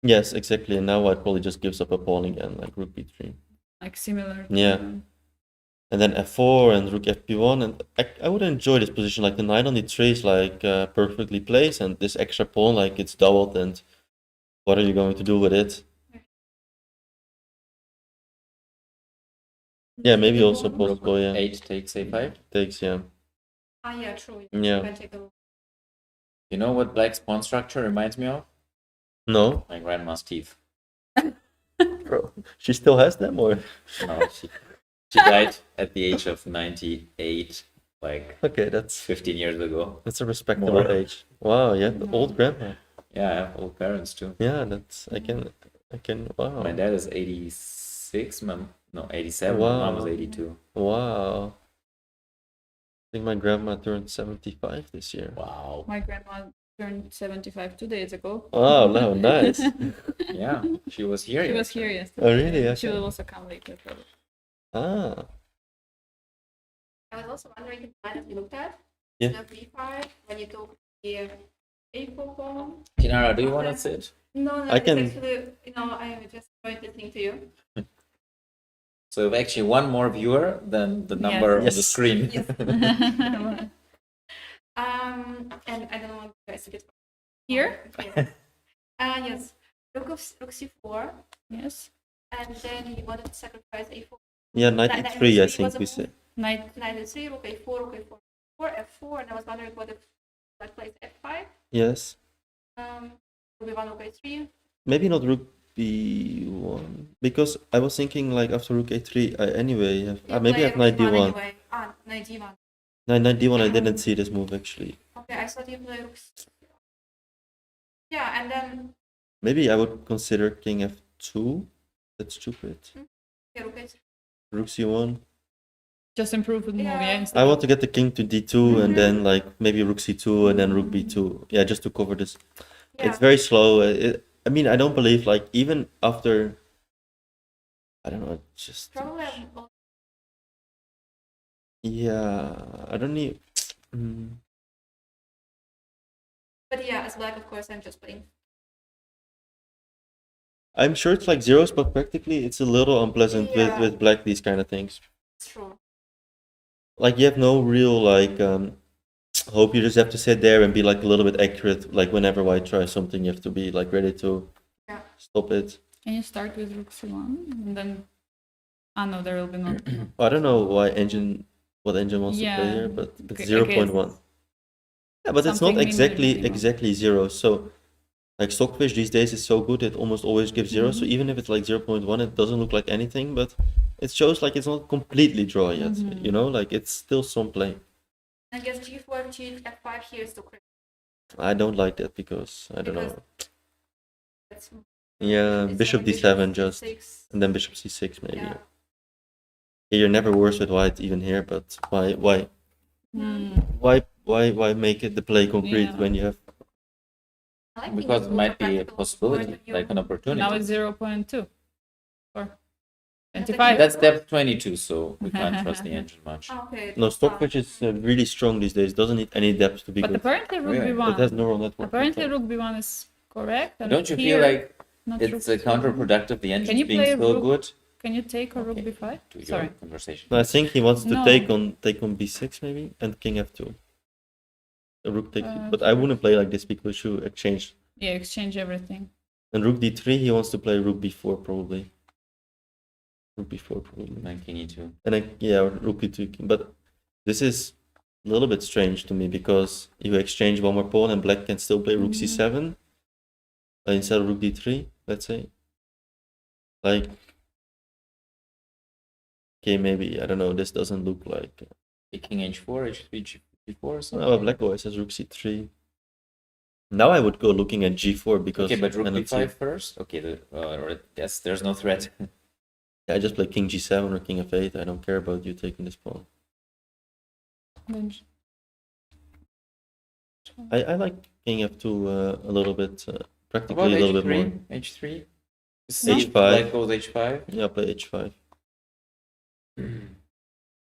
yes, exactly. And now white probably just gives up a pawn again, like rook b3. Like similar. Yeah. And then f4 and rook fp1, and I would enjoy this position. Like the knight on d3 is like perfectly placed, and this extra pawn, like it's doubled, and what are you going to do with it? Yeah, maybe also possible, yeah. 8 takes a5. Takes, yeah. Yeah, true. Yeah. Can take a look. You know what black's pawn structure reminds me of? No? My grandma's teeth. Bro, she still has them, or? No, she died at the age of 98, like Okay, that's 15 years ago. a respectable More. age. Wow, yeah, the old grandma. Yeah, I have old parents too. Yeah, that's, I can, wow. My dad is 86, no, 87. Wow. My mom was 82. Wow. I think my grandma turned 75 this year. Wow. My grandma turned 75 2 days ago. Oh, no, nice. Yeah, she was here. She was yesterday. here yesterday. Oh, really? She Okay. will also come later. Probably. Ah, I was also wondering if that you looked at. Yeah. The V5 when you talk the A4 pawn. Kinara, do you want to sit? No, I can- it's actually, I just enjoyed listening to you. So we have actually one more viewer than the number on the Yes. screen. Yes. And I don't know if you guys get Here? Yes. Yes. Rook C4, Yes. and then you wanted to sacrifice A4. yeah, Knight 93, I E3 think was a we move. said. Knight. Knight E3, Rook A4, Rook A4, F4, and I was wondering what if Black plays F5. Yes. Rook B1, Rook A3. Maybe not rook b1, because I was thinking like after rook a3, I anyway have, You maybe I play have knight Rook d1. Anyway. Knight D1. Knight d1, I didn't see this move actually. Okay, I thought you play Rook. Yeah, and then Maybe I would consider king f2. That's stupid. yeah, Rook A3. Rook c1. Just improve the move, Yeah. yeah. Instead I of- want to get the king to d2 and then like maybe rook c2 and then rook b2. Yeah, just to cover this. Yeah. It's very slow. I mean, I don't believe like even after, I don't know, it's just, Probably I'm yeah, I don't need. but yeah, as Black, of course, I'm just playing. I'm sure it's like zeros, but practically it's a little unpleasant Yeah. with black, these kind of things. It's true. Like you have no real like hope. You just have to sit there and be like a little bit accurate. Like whenever white tries something, you have to be like ready to Yeah. stop it. Can you start with rook c1 and then? No, there will be not. I don't know what engine wants to play Yeah, here, but I it's guess 0.1. Yeah, but it's not something exactly minimal. zero. So like Stockfish these days is so good, it almost always gives 0. So even if it's like 0.1, it doesn't look like anything, but it shows like it's not completely draw yet. You know, like it's still some play. I guess G4, G F5 here is too quick. I don't like that because I don't Because- know. That's Yeah, it's bishop like d7 just, C6. and then bishop c6 maybe. Yeah. Yeah, you're never worse with white even here, but why make it the play concrete Yeah. when you have? I like Because it being might be a practical possibility, more than like an opportunity. Now it's 0.2 or That's 25. That's depth 22, so we can't trust the engine much. Okay. No, Stockfish is really strong these days. Doesn't need any depth to be But good. apparently rook Really? b1. It has neural network. Apparently rook b1 is correct. And Don't you here, feel like not it's rook c1. counterproductive, the engine's you being play so rook- good? Can you take a rook Okay. b5? To your Sorry. conversation. No, I think he wants to No. take on b6 maybe and king f2. The rook takes, but I wouldn't play like this because you exchange. Yeah, exchange everything. And rook d3, he wants to play rook b4 probably. Rook b4 probably. Then king e2. And then, yeah, rook e2. But this is a little bit strange to me because you exchange one more pawn and black can still play rook c7 instead of rook d3, let's say. Like, okay, maybe, I don't know, this doesn't look like. King h4, h3, g4 or something. Oh, black always has rook c3. Now I would go looking at g4 because Okay, but rook I don't see- b5 first? Okay, I guess there's no threat. I just play king g7 or king f8. I don't care about you taking this pawn. Then I like king f2 a little bit, About practically a little bit more. h3? H5. Black goes h5. Yeah, play h5. and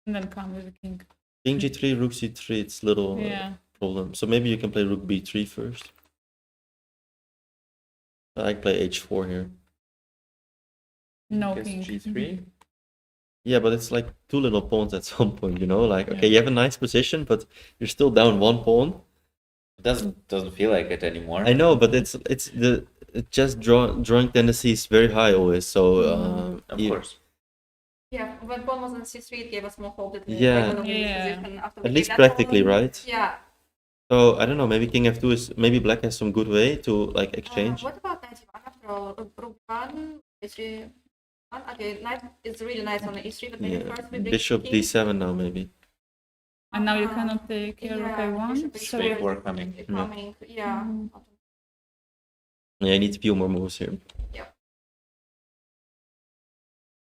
then come with the king. King g3, rook c3, it's little Yeah. problem. So maybe you can play rook b3 first. I play h4 here. No Guess king. g3. Yeah, but it's like two little pawns at some point, you know? Like, okay, Yeah. you have a nice position, but you're still down one pawn. It doesn't feel like it anymore. I know, but it's just drawing tendency is very high always. So Of you- course. Yeah, when pawn was on c3, it gave us more hope that we Yeah. were gonna win Yeah. this position after we at take least that practically, pawn. right? Yeah. So I don't know. Maybe king f2 is maybe black has some good way to like exchange. What about knight e1 after all? Rook 1, h3, 1? Okay, knight is really nice on the e3, but maybe Yeah, first we break bishop king. d7 now maybe. And now you cannot take rook Yeah, a1. bishop So Fake h4 war coming. is coming. Yeah. Yeah, I need a few more moves here.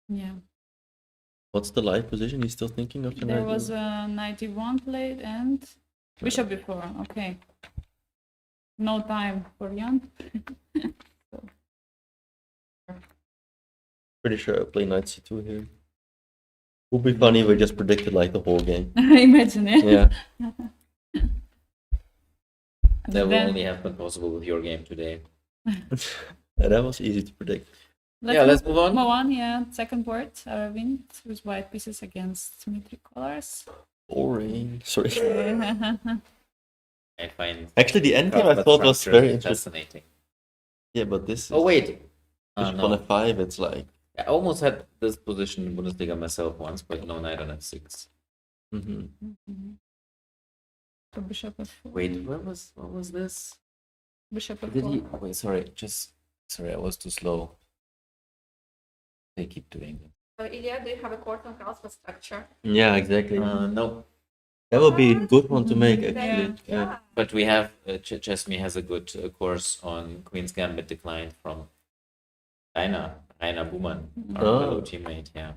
yeah, What's the live position? He's still thinking of the there knight? was a knight e1 played and bishop b4. Okay, no time for Jan. Pretty sure I'll play knight c2 here. Would be funny if we just predicted like the whole game. Imagine it. Yeah. That will Then- only have been possible with your game today. That was easy to predict. Let's move on. Move on, yeah. Second board, Aravind with white pieces against symmetric colors. Boring. Sorry. I find Actually, the endgame I combat thought was structure very interesting. fascinating. Yeah, but this is Oh wait, bishop on no. f5. It's like. I almost had this position in Bundesliga myself once, but no knight on f6. Mhm. So bishop f4. Wait, what was this? Bishop Did he? f4. Wait, sorry, I was too slow. They keep doing it. So Ilya, do you have a course on Karlsruhe structure? Yeah, exactly. No, That would be a good one to make Yeah. actually. Yeah. but we have Chessme has a good course on Queen's Gambit declined from Rainer Buhmann, our Oh. fellow teammate. Yeah,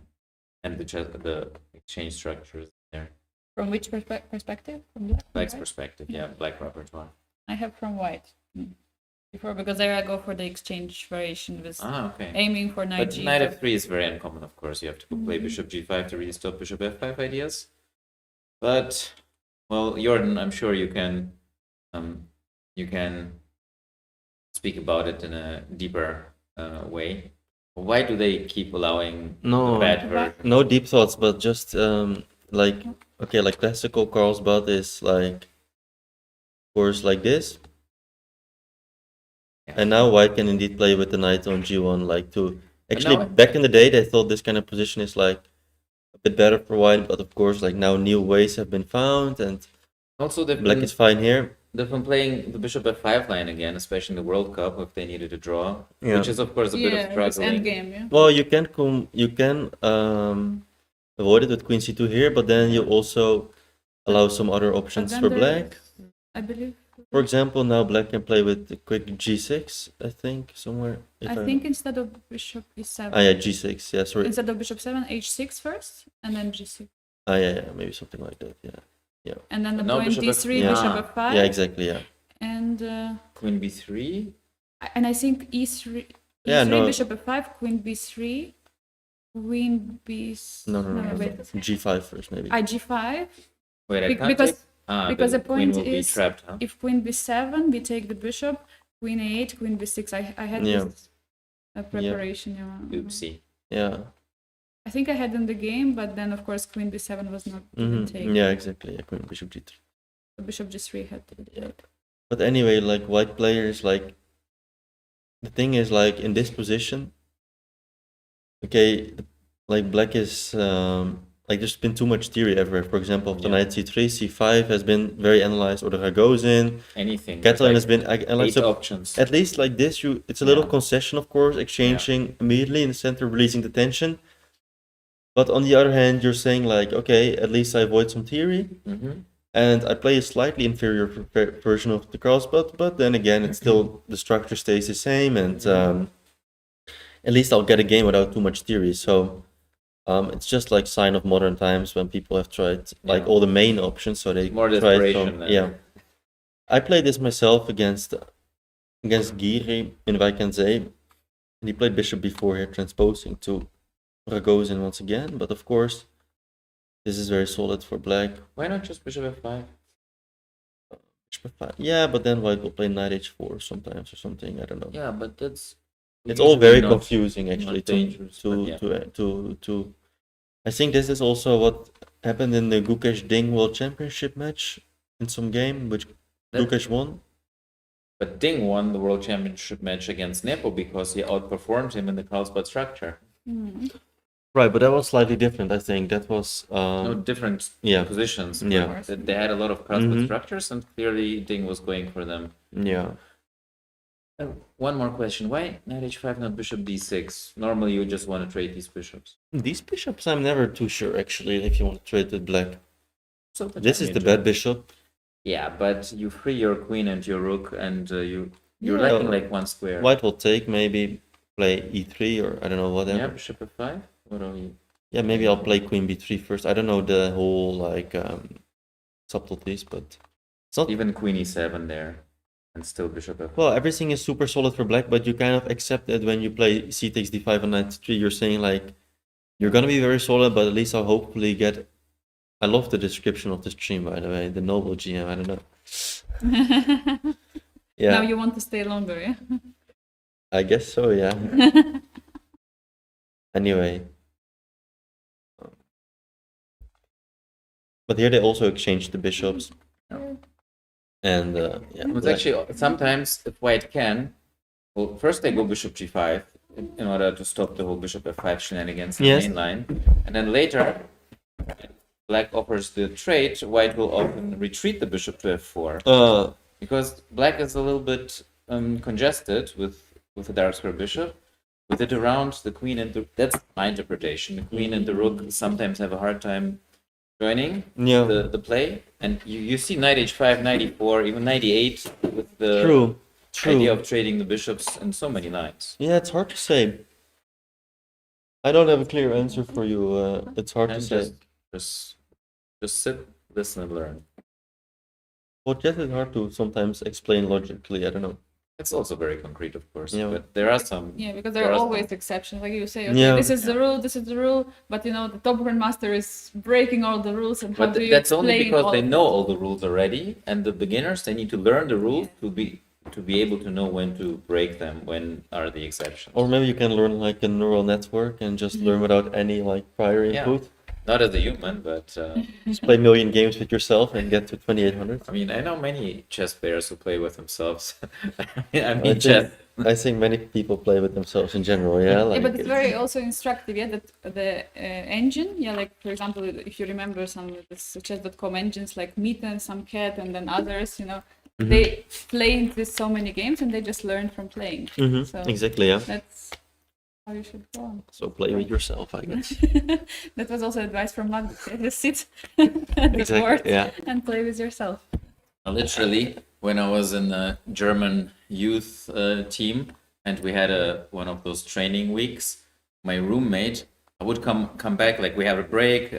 and the exchange structures there. From which perspective? From black? Black's right? perspective, yeah, black repertoire. I have from white. Before, because there I go for the exchange variation with Okay. aiming for knight But g. knight f3 is very uncommon, of course. You have to play bishop g5 to really stop bishop f5 ideas. But, well, Jordan, I'm sure you can speak about it in a deeper way. Why do they keep allowing No. the bad version? No deep thoughts, but just like okay, like classical Carlsbad is like, of course, like this. Yeah. And now white can indeed play with the knight on g1, like to actually now- back in the day they thought this kind of position is like a bit better for white, but of course like now new ways have been found and Also, they've black been, is fine here. they've been playing the bishop f5 line again, especially in the World Cup if they needed a draw, Yeah. which is of course a bit of Yeah, it's struggling. endgame, yeah. Well, you can avoid it with queen c2 here, but then you also allow some other But options then for there black. is, I believe. For example, now black can play with the quick g6, I think, somewhere. If I think instead of bishop e7. Ah, yeah, g6. Yeah, sorry. Instead of bishop 7, h6 first, and then g6. Ah, yeah, maybe something like that. Yeah. And then the No, point bishop d3, F- bishop Yeah. f5. Yeah, exactly. Yeah. And Queen b3. I think e3, Yeah, e3 no. bishop f5, queen b3, queen b. No. wait. G5 first, maybe. g5. Wait, I Be- can't because- take- because the queen point will be is- trapped, huh? If queen b7, we take the bishop. Queen a8, queen b6. I had Yeah. this preparation. Yeah. Oopsie. Yeah. I think I had in the game, but then of course queen b7 was not even taken. Yeah, exactly. Yeah, queen bishop g3. So bishop g3 had to be played. But anyway, like white players, like the thing is, like in this position, okay, like black is like there's been too much theory everywhere. For example, the Yeah. knight c3, c5 has been very analyzed, or the Ragozin. Anything. Catalan Like has been I like eight so options. at least like this, it's a little Yeah. concession, of course, exchanging immediately in the center, releasing the tension. But on the other hand, you're saying like, okay, at least I avoid some theory, Mhm. and I play a slightly inferior version of the Carlsbad. But then again, it's still the structure stays the same, and at least I'll get a game without too much theory. So it's just like sign of modern times when people have tried like Yeah. all the main options, so they More tried desperation some, than- yeah. I played this myself against Giri in Vaikensee, and he played bishop b4 here, transposing to Ragozin once again. But of course, this is very solid for black. Why not just bishop f5? Bishop f5. Yeah, but then white will play knight h4 sometimes or something. I don't know. Yeah, but that's It's all usually very not- confusing actually not dangerous, but yeah. to I think this is also what happened in the Gukesh Ding World Championship match in some game, which That- Gukesh won. But Ding won the World Championship match against Nepo because he outperformed him in the Carlsbad structure. Right, but that was slightly different, I think. That was No different yeah. positions. but Yeah. They had a lot of Carlsbad Mhm. structures, and clearly Ding was going for them. Yeah. One more question. Why knight h5, not bishop d6? Normally you just want to trade these bishops. These bishops, I'm never too sure, actually, if you want to trade with black. So This is the bad bishop. Yeah, but you free your queen and your rook, and you're Yeah. lacking like one square. White will take, maybe play e3 or I don't know, whatever. Yeah, bishop f5. What are you? Yeah, maybe I'll play queen b3 first. I don't know the whole like subtleties, but it's not. Even queen e7 there, and still bishop f5. Well, everything is super solid for black, but you kind of accept it when you play c takes d5 and knight 3. You're saying like you're gonna be very solid, but at least I'll hopefully get. I love the description of the stream, by the way. The noble GM. I don't know. Yeah, Now you want to stay longer, yeah? I guess so. Yeah. Anyway. But here they also exchanged the bishops. And yeah, It's black- actually sometimes if white can, well, first they go bishop g5 in order to stop the whole bishop f5 shenanigans in Yes. the main line, and then later, black offers the trade. White will often retreat the bishop to f4 because black is a little bit congested with the dark square bishop. With it around, the queen and the that's my interpretation. The queen and the rook sometimes have a hard time joining yeah. the play, and you see knight h5, knight e4, even knight e8 with the True. idea True. of trading the bishops in so many lines. Yeah, it's hard to say. I don't have a clear answer for you. It's hard to And say. just sit, listen, and learn. Well, chess is hard to sometimes explain logically. I don't know. It's also very concrete, of course, Yeah. but there are some. Yeah, because there are always exceptions. Like you say, okay, Yeah. this is the rule, this is the rule, but you know, the top grandmaster is breaking all the rules, and how But do you that's only explain because all they of know this? all the rules already, and the beginners they need to learn the rules to be able to know when to break them, when are the exceptions. Or maybe you can learn like a neural network and just learn without any like prior Yeah. input. Not as a human, but Just play a million games with yourself and get to 2800. I mean, I know many chess players who play with themselves. I I mean, think, chess. I think many people play with themselves in general. Yeah, like Yeah, but it's very also instructive, yeah, that the engine, yeah, like for example, if you remember some of this chess.com engines like Meet and some Cat and then others, you know, they play into so many games and they just learn from playing. Mhm, So exactly. Yeah. that's how you should go on. So play with yourself, I guess. That was also advice from Magnus. Just sit at the Exactly. board Yeah. and play with yourself. Literally, when I was in the German youth team and we had one of those training weeks, my roommate, I would come back, like we have a break,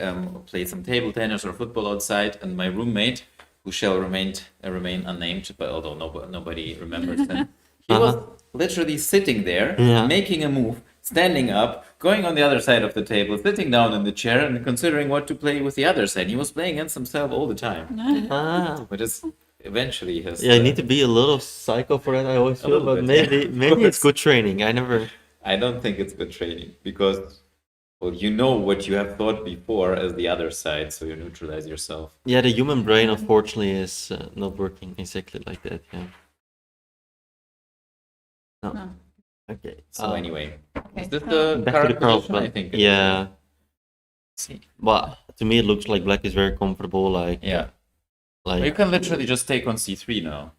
play some table tennis or football outside, and my roommate, who shall remain unnamed, but although nobody remembers him, he was literally sitting there, Yeah. making a move, standing up, going on the other side of the table, sitting down in the chair, and considering what to play with the other side. He was playing against himself all the time. Ah. But it's eventually his. Yeah, you need to be a little psycho for that. I always feel, little but bit, maybe yeah. maybe it's good training. I never. I don't think it's good training because, well, you know what you have thought before as the other side, so you neutralize yourself. Yeah, the human brain unfortunately is not working exactly like that. Yeah. No. No. Okay. So anyway, Okay. is this the Back to the current curls, position? I but think. it is. yeah. See. But to me, it looks like black is very comfortable. Like Yeah. You like can literally just take on c3 now.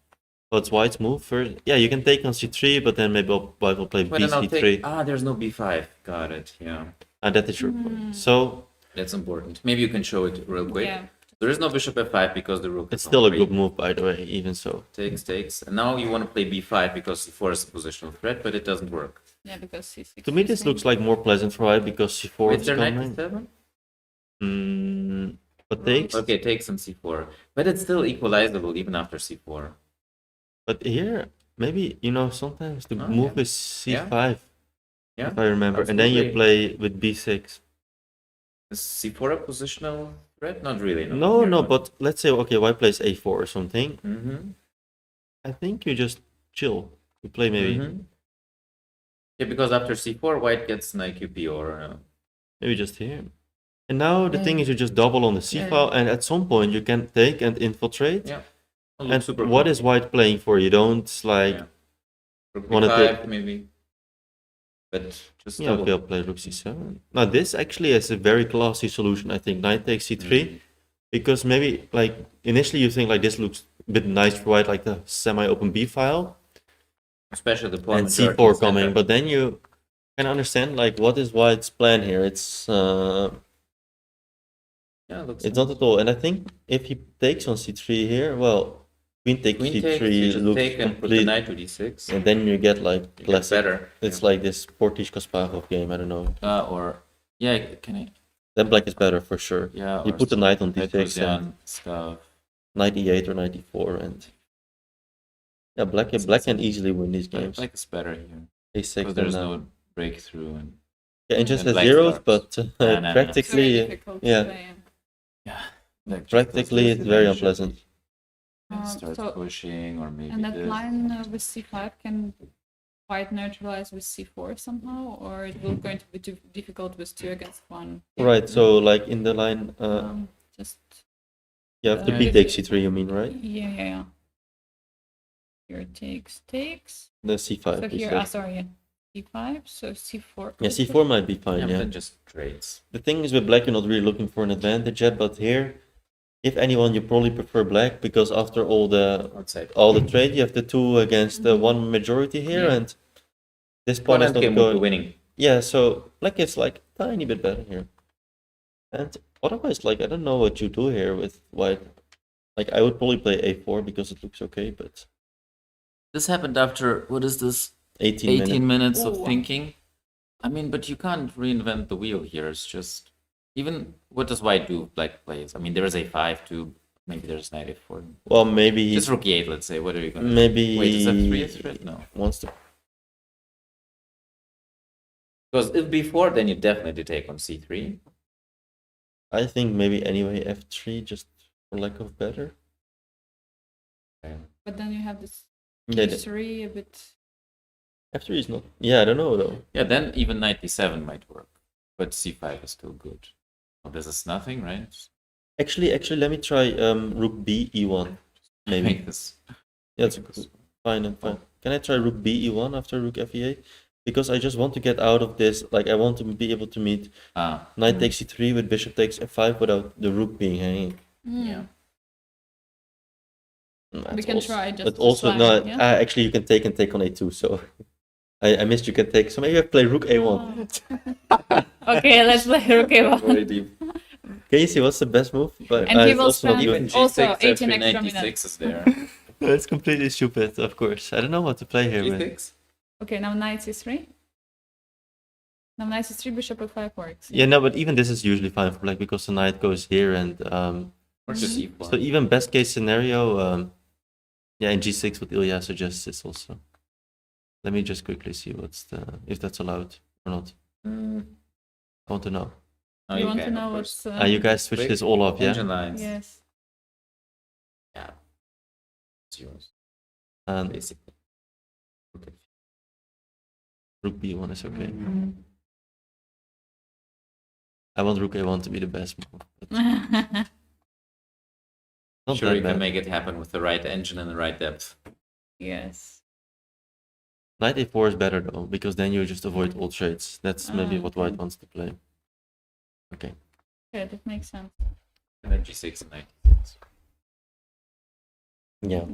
oh, it's white's move first. Yeah, you can take on c3, but then maybe white will play Wait, no, bc3. take. There's no b5. Got it. Yeah, And that is your point. So that's important. Maybe you can show it real quick. Yeah. There is no bishop f5 because the rook. it's is still on a three. good move, by the way. Even so. Takes. And now you want to play b5 because c4 is a positional threat, but it doesn't work. Yeah, because C6. To me, this looks like more pleasant for white because c4 Is is there knight coming. e7? But takes. Okay, takes on c4. But it's still equalizable even after c4. But here, maybe sometimes the Oh, move yeah. is c5, Yeah. if I remember, and then you play with b6. Is c4 a positional threat? Not really. No, but let's say okay, white plays a4 or something. Mm-hmm. I think you just chill. You play maybe Yeah, because after c4, white gets an IQP or. maybe just here. And now the thing is you just double on the c Yeah. file, and at some point you can take and infiltrate. Yeah. And what is white playing for? You don't like Yeah. Rook wanna B5 take- maybe. But just yeah, double. okay, I'll play rook c7. Now this actually is a very classy solution, I think. Knight takes c3, because maybe like initially you think like this looks a bit nice for white, like the semi-open b file Especially the pawn and majority in c4 the coming, center. but then you can understand like what is white's plan here. It's Yeah, looks it's nice. not at all. And I think if he takes on c3 here, well, queen takes Queen c3 takes, you just looks take and put the complete, knight to d6. and then you get like You get classic. better. It's like this Portish Kasparov game. I don't know. Or yeah, can I? Then black is better for sure. Yeah, You or put the knight on d6 Petrosian and stuff. knight e8 or knight e4, and yeah, black can easily win these games. Black is better here a6 because there's and no breakthrough and yeah, and just and has black zeros, starts. but No, no, no. It's very practically, difficult to yeah. play. yeah. Black practically it's very unpleasant. Starts So- pushing or maybe And that this. line with c5 can quite neutralize with c4 somehow, or it will going to be difficult with 2 against 1. Right, so like in the line, Just you have to yeah, b yeah. takes c3, you mean, right? yeah. Here takes. The c5. So you here, said. sorry, c5. So c4. Yeah, c4 might be Yeah, fine, but yeah. then just trades. The thing is with black, you're not really looking for an advantage yet, but here, if anyone, you probably prefer black, because after all the Outside. trade, you have the 2 against the 1 majority here, Yeah. and this One pawn is end not game would be going. winning. Yeah, so black is like a tiny bit better here. And otherwise, like, I don't know what you do here with white. Like, I would probably play a4 because it looks okay, but This happened after, what is this? 18 minutes. minutes of Ooh. thinking. I mean, but you can't reinvent the wheel here. It's just, even, what does white do? Black plays. I mean, there is a5 too. Maybe there's knight a4. Well, maybe Just rook e8, let's say. What are you going to do? maybe Wait, is f3 a threat? No. wants to. Because if b4, then you definitely take on c3. I think maybe anyway f3 just for lack of better. But then you have this Yeah, e3 a bit. f3 is not. Yeah, I don't know though. Yeah, then even knight d7 might work. But c5 is still good. Oh, this is nothing, right? Actually, let me try rook b e1. Maybe. Make this. Yeah, it's fine and fine. Can I try rook b e1 after rook f8? Because I just want to get out of this. Like, I want to be able to meet knight takes c3 with bishop takes f5 without the rook being hanging. Yeah. We can try just But to also, slam no, it, yeah? actually, you can take on a2. So I missed you can take. So maybe I play rook a1. Okay, let's play rook a1. Very deep. Can you see what's the best move? But And he it's will also not spend- good. Even Also, g6, 18 f3, extra knight minutes. d6 is there. No, it's completely stupid, of course. I don't know what to play here with. g6? Okay, now knight c3. Now knight c3, bishop f5 works. Yeah, no, but even this is usually fine for black because the knight goes here, and Or just e4? so even best case scenario, yeah, in g6 what Ilya suggests is also. Let me just quickly see if that's allowed or not. I want to know. Oh, You want to can, know of course. what's... You guys switch Quick this all off, yeah? Engine lines. Yes. Yeah. It's yours, And basically. Okay. rook b1 is okay. I want rook a1 to be the best move. But not Sure, that you can bad. make it happen with the right engine and the right depth. Yes. Knight a4 is better though, because then you just avoid all trades. That's maybe what white okay. wants to play. Okay. Okay, that makes sense. And then g6 and knight d6. Yeah.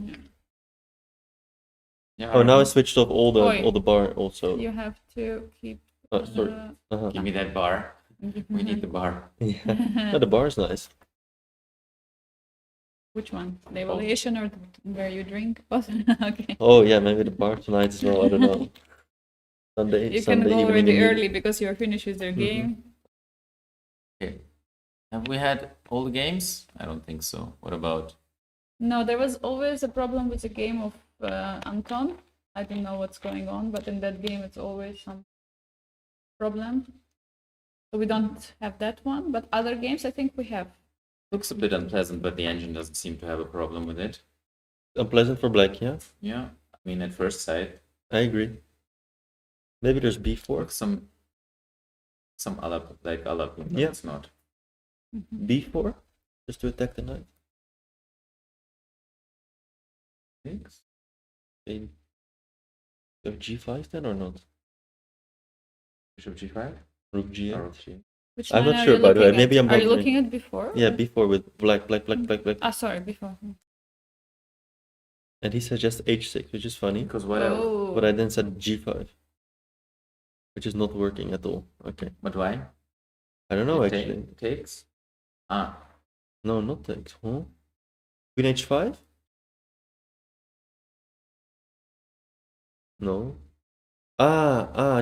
Yeah. Oh, now I switched off all Oi. the bar also. You have to keep... Oh, sorry. Uh-huh. Give me that bar. We need the bar. Yeah. No, the bar is nice. Which one? The evaluation or where you drink? Okay. Oh yeah, maybe the bar tonight as well. I don't know. Sunday You can go evening. already maybe. early because you're finished with their game. Okay. Have we had all the games? I don't think so. What about? No, there was always a problem with the game of Anton. I don't know what's going on, but in that game it's always some problem. So we don't have that one, but other games I think we have. Looks a bit unpleasant, but the engine doesn't seem to have a problem with it. Unpleasant for black, yeah. Yeah. I mean, at first sight, I agree. Maybe there's b4. some other like other people. Yeah. It's not. b4, just to attack the knight. Thanks. Maybe. So g5 then or not? Bishop G5? Rook g8. Or Rook G8? Which I'm line not are sure, you by the way. looking Maybe at? I'm Are you wondering. looking at before? Yeah, b4 with black. Ah, sorry, before. And he suggests h6, which is funny. Because what else? Oh. But I then said g5, which is not working at all. Okay. But why? I don't know It actually. takes? Ah. No, not takes. Huh? Queen h5? No.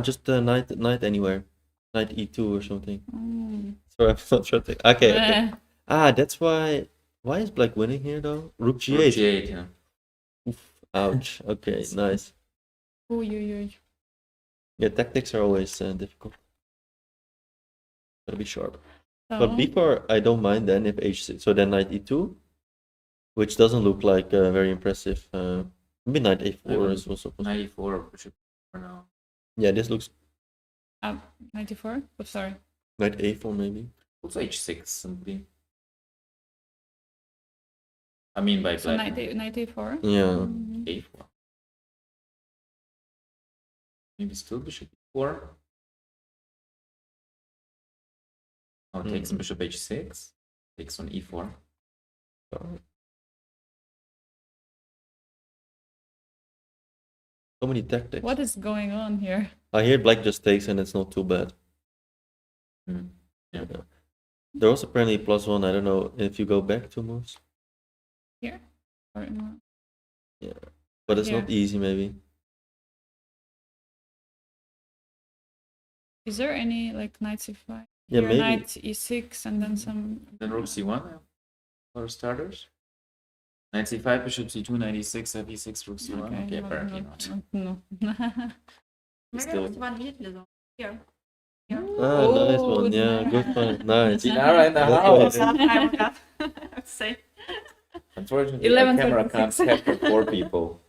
Just knight anywhere. Knight e2 or something. Sorry, I'm not sure. Okay. That's why. Why is black winning here though? Rook g8. Rook G8, yeah. Oof, ouch. Okay, nice. Yeah, tactics are always difficult. Gotta be sharp. But b4, I don't mind then if h6. So then knight e2, which doesn't look like very impressive. Maybe knight a4 is also possible. 94 bishop for now. Yeah, this looks 94? Oh, sorry. knight a4 maybe. Also h6 simply. I mean by So black. 94? Yeah. a4. Maybe still bishop e4. Now takes on bishop h6. Takes on e4. So many tactics. What is going on here? I hear black just takes and it's not too bad. Yeah. There was apparently +1. I don't know if you go back 2 moves. Here? Or no? Yeah. But it's not easy maybe. Is there any like knight c5? Yeah, Here, maybe. knight e6 and then some. Then rook c1 for starters. Knight c5, bishop c2, knight e6, f6, rook c1. Okay, apparently not. No. Maybe Still- I was one immediately though. Here. Nice one. Yeah, good one. Nice. Dinara in the That's house. right. I forgot. I'd say. Unfortunately, 11, the camera can't 36. capture 4 people.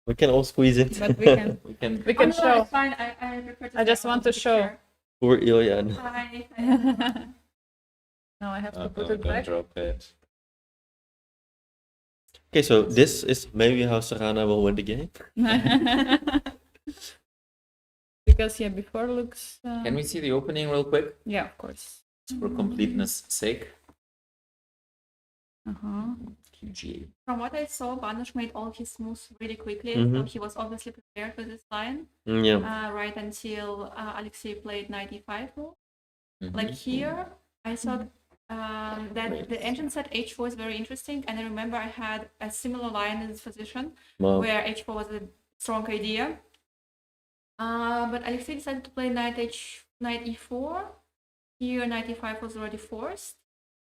We can all squeeze it. But we can. We can Oh, no, show. it's fine. I prefer to I just say want to show. picture. Poor Ilya. Hi. Now I have to Oh, put no, it don't back. drop it. Okay, so this is maybe how Sarana will win the game. Because yeah, before looks. Can we see the opening real quick? Yeah, of course. For completeness sake. QG. From what I saw, Banush made all his moves really quickly. So Mhm. he was obviously prepared for this line. Yeah. Right until Alexei played 95 move. Mhm. Like here, I thought that the engine set h4 is very interesting, and I remember I had a similar line in this position Wow. where h4 was a strong idea. But Alexei decided to play knight e4. Here, knight e5 was already forced.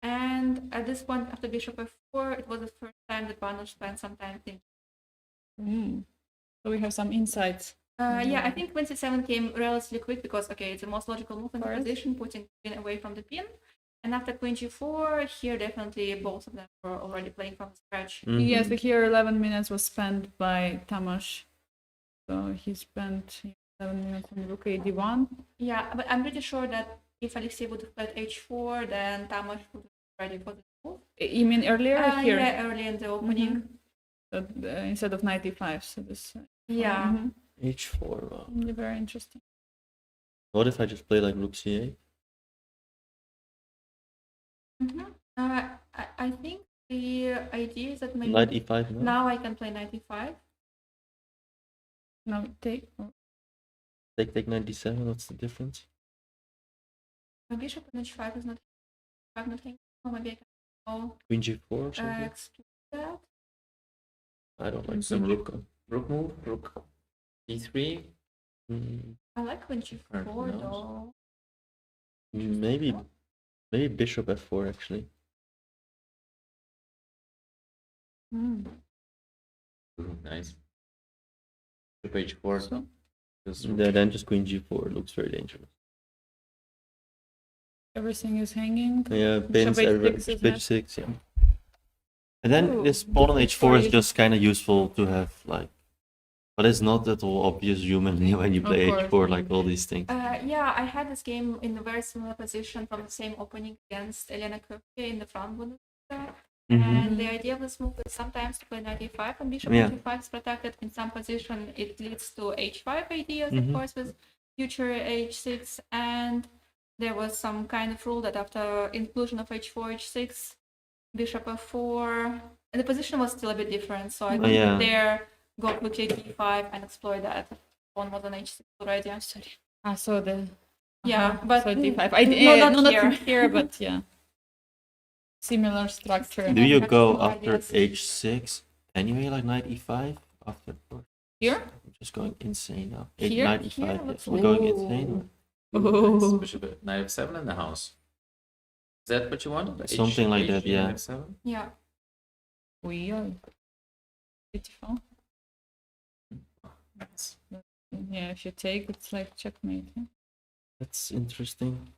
And at this point, after bishop f4, it was the first time that Banush spent some time thinking. So we have some insights. Yeah, I think queen c7 came relatively quick because, okay, it's the most logical move in the Correct. position, putting queen away from the pin. And after queen g4, here definitely both of them were already playing from scratch. Mhm. Yes, here 11 minutes was spent by Tamas. So he spent 11 minutes on rook a1. Yeah, but I'm pretty sure that if Alexei would have played h4, then Tamas would have been ready for the move. You mean earlier or here? Yeah, early in the opening. So, instead of 95. So this. Yeah. H4. Wow. Very interesting. What if I just play like rook c8? I think the idea is that maybe Knight e5 now? now I can play knight e5. Now take. Take knight d7, what's the difference? My bishop on h5 is not hanging. Or maybe I can go Queen g4 or something? explore that. I don't like Some queen rook move, rook d3. g4. I like queen g4 knows? though. Maybe bishop f4 actually. Nice. Bishop h4. So- Then just queen g4 looks very dangerous. Everything is hanging. Yeah, pins Bishop everywhere. h6 is Bishop left. 6, yeah. And then Ooh, this pawn on h4 is sorry. just kind of useful to have like But it's not at all obvious humanly when you Of play course. h4, like all these things. Yeah, I had this game in a very similar position from the same opening against Elena Köpke in the front Bundesliga. And the idea of this move is sometimes to play knight e5 and bishop Yeah. h5 is protected. In some position, it leads to h5 ideas, of course, with future h6. And there was some kind of rule that after inclusion of h4, h6, bishop f4, and the position was still a bit different. So I could yeah. there go quickly d5 and explore that. One was on h6 already. I'm sorry. So the Yeah, but so d5. not here. Not here, but yeah, similar structure. Do you That's go some after ideas. h6 anyway, like knight e5? After Here? I'm just going insane now. Here? Knight e5. Here? Yeah. Looks We're like- going insane. Oh. Bishop knight f7 in the house. Is that what you want? Something like that, yeah. Knight f7? Yeah. We are beautiful. Nice. Yeah, if you take, it's like checkmate. Yeah? That's interesting.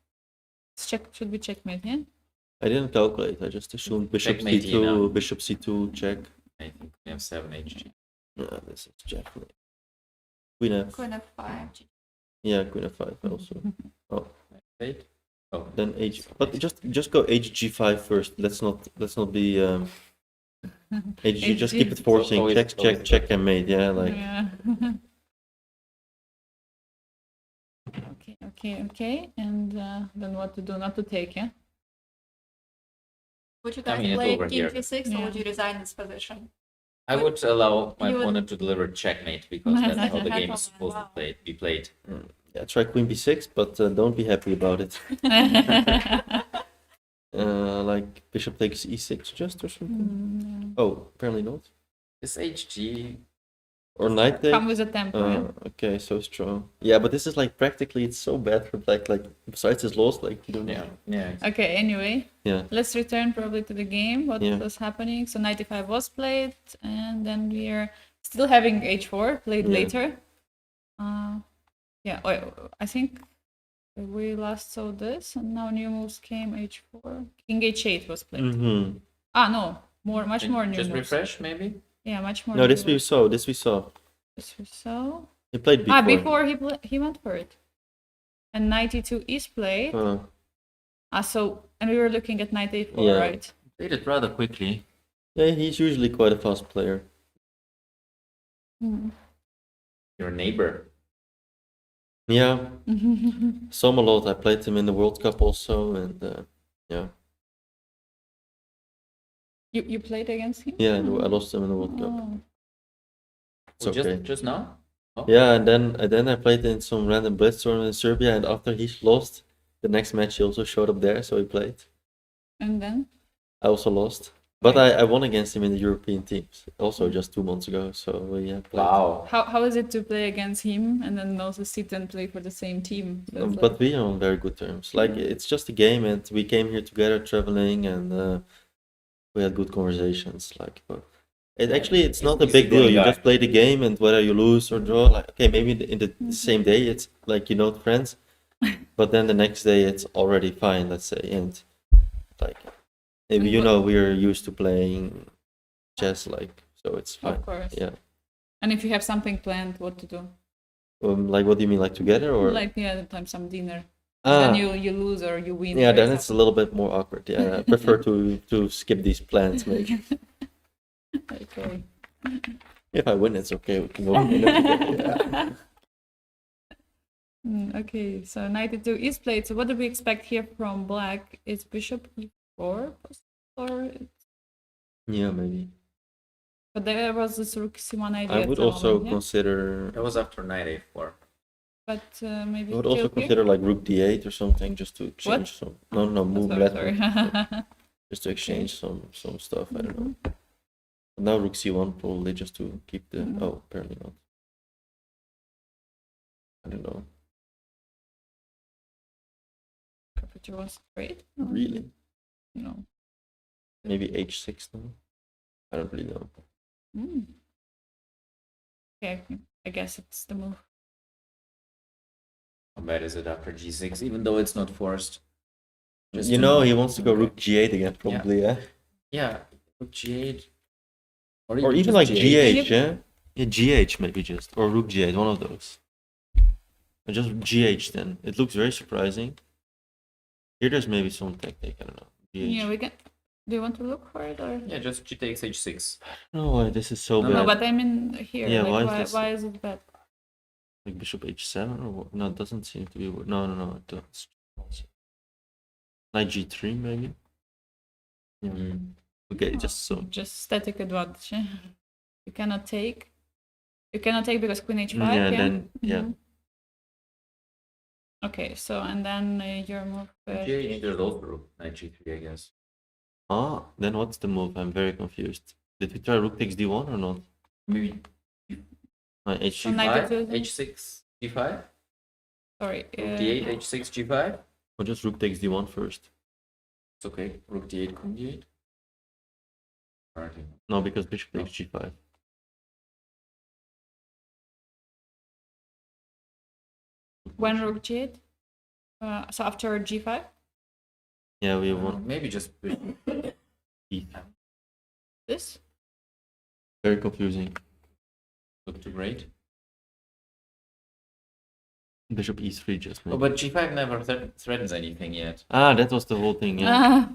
It's should be checkmate, yeah? I didn't calculate. I just assumed bishop Checkmate, c2, you know. bishop c2, check. I think we have 7 hg. Yeah, this is definitely queen f. Queen f5. Yeah, queen f5 also. Eight. Oh, Then h. But just go hg5 first. Let's not be hg. Just keep it forcing. Always- Check, check, always check, and mate. Yeah, like Yeah. Okay. And then what to do? Not to take, yeah? Would you I guys mean, it's play over king here. g6 or would Yeah. you resign this position? I would allow my You would- opponent to deliver checkmate because that's how the game is Wow. supposed to be played. yeah. Try queen b6, but don't be happy about it. Like bishop takes e6 just or something. Oh, apparently not. This hg, Or knight take. Come with a tempo. yeah? Okay, so strong. Yeah, but this is like practically it's so bad for black. Like besides his loss, like you don't know. yeah. Okay, anyway, Yeah. let's return probably to the game. What Yeah. was happening? So 95 was played, and then we're still having h4 played Yeah. later. I think we last saw this, and now new moves came. H4, King H8 was played. Mm-hmm. No, much more new Just moves. refresh, maybe? Yeah, much more. No, new this we moves. saw. This we saw. This we saw. He played before. Before he went for it, and 92 is played. And we were looking at knight a4, Yeah. right? Played it rather quickly. Yeah, he's usually quite a fast player. Your neighbor. Yeah, saw him a lot. I played him in the World Cup also, and yeah, You played against him? yeah, I lost him in the World Cup. Oh. It's Oh, okay. Just now? Oh. Yeah, and then I played in some random blitz tournament in Serbia, and after he lost, the next match he also showed up there, so he played. And then? I also lost, but I won against him in the European teams, also just 2 months ago. So yeah, played. Wow. How is it to play against him and then also sit and play for the same team? So it's But we are on very good terms. Like it's just a game, and we came here together traveling, and we had good conversations. Like, but it's not a He's a big deal. good You guy. just play the game, and whether you lose or draw, like okay, maybe in the same day it's like you know friends, but then the next day it's already fine. Let's say, and like maybe you know we're used to playing chess, like so it's fine. Of course. Yeah. And if you have something planned, what to do? Like what do you mean, like together or? Like time some dinner. Ah. Then you lose or you win. Yeah, for then it's a example. little bit more awkward. Yeah, I prefer to skip these plans. Maybe Okay. if I win, it's okay. We can go dinner together. Yeah. Okay, so 92 is played. So what do we expect here from black? Is bishop e4 or? Yeah, maybe. But there was this rook c1 idea. I at would the also moment, yeah? consider. That was after knight a4. But maybe. I would also still here? consider like rook d8 or something, just to exchange some. No, move Sorry, left, sorry. just to exchange some stuff. I don't know. But now rook c1 probably just to keep the. Oh, apparently not. I don't know. Temperature was straight. Really? No. Maybe h6 now. I don't really know. Okay, I guess it's the move. How bad is it after g6, even though it's not forced? Just You to know, he wants to go rook g8 again, Yeah. probably. Yeah. Yeah, rook g8. Or even just like g8. g8, yeah? Yeah, GH maybe just, or rook G8, one of those. Or just GH then. It looks very surprising. Here there's maybe some tactic, I don't know. GH. Yeah, we can. Do you want to look for it or? Yeah, just g takes h6. No, why this is so No, bad. No, but I mean here. Yeah, like, why is this- why is it bad? Like bishop h7 or what? No, it doesn't seem to be. No, it does. Knight g3 maybe. Yeah. Okay, just so. Just static advantage. Eh? You cannot take. You cannot take because queen h5. Yeah, then yeah. Mhm. Okay, so and then your move. G8, there's also rook, knight g3, I guess. Ah, then what's the move? I'm very confused. Did we try rook takes d1 or not? Maybe H So knight g5, d2. h6, g5, Sorry. rook d8, h6, g5. or just rook takes d1 first? It's okay. Rook d8, queen d8. Alright. No, because bishop takes g5. When rook g8. So after g5. Yeah, we want Maybe just e. This. Very confusing. look too great. Bishop e3 just Oh, maybe. but g5 never threatens anything yet. Ah, that was the whole thing, yeah. Ah,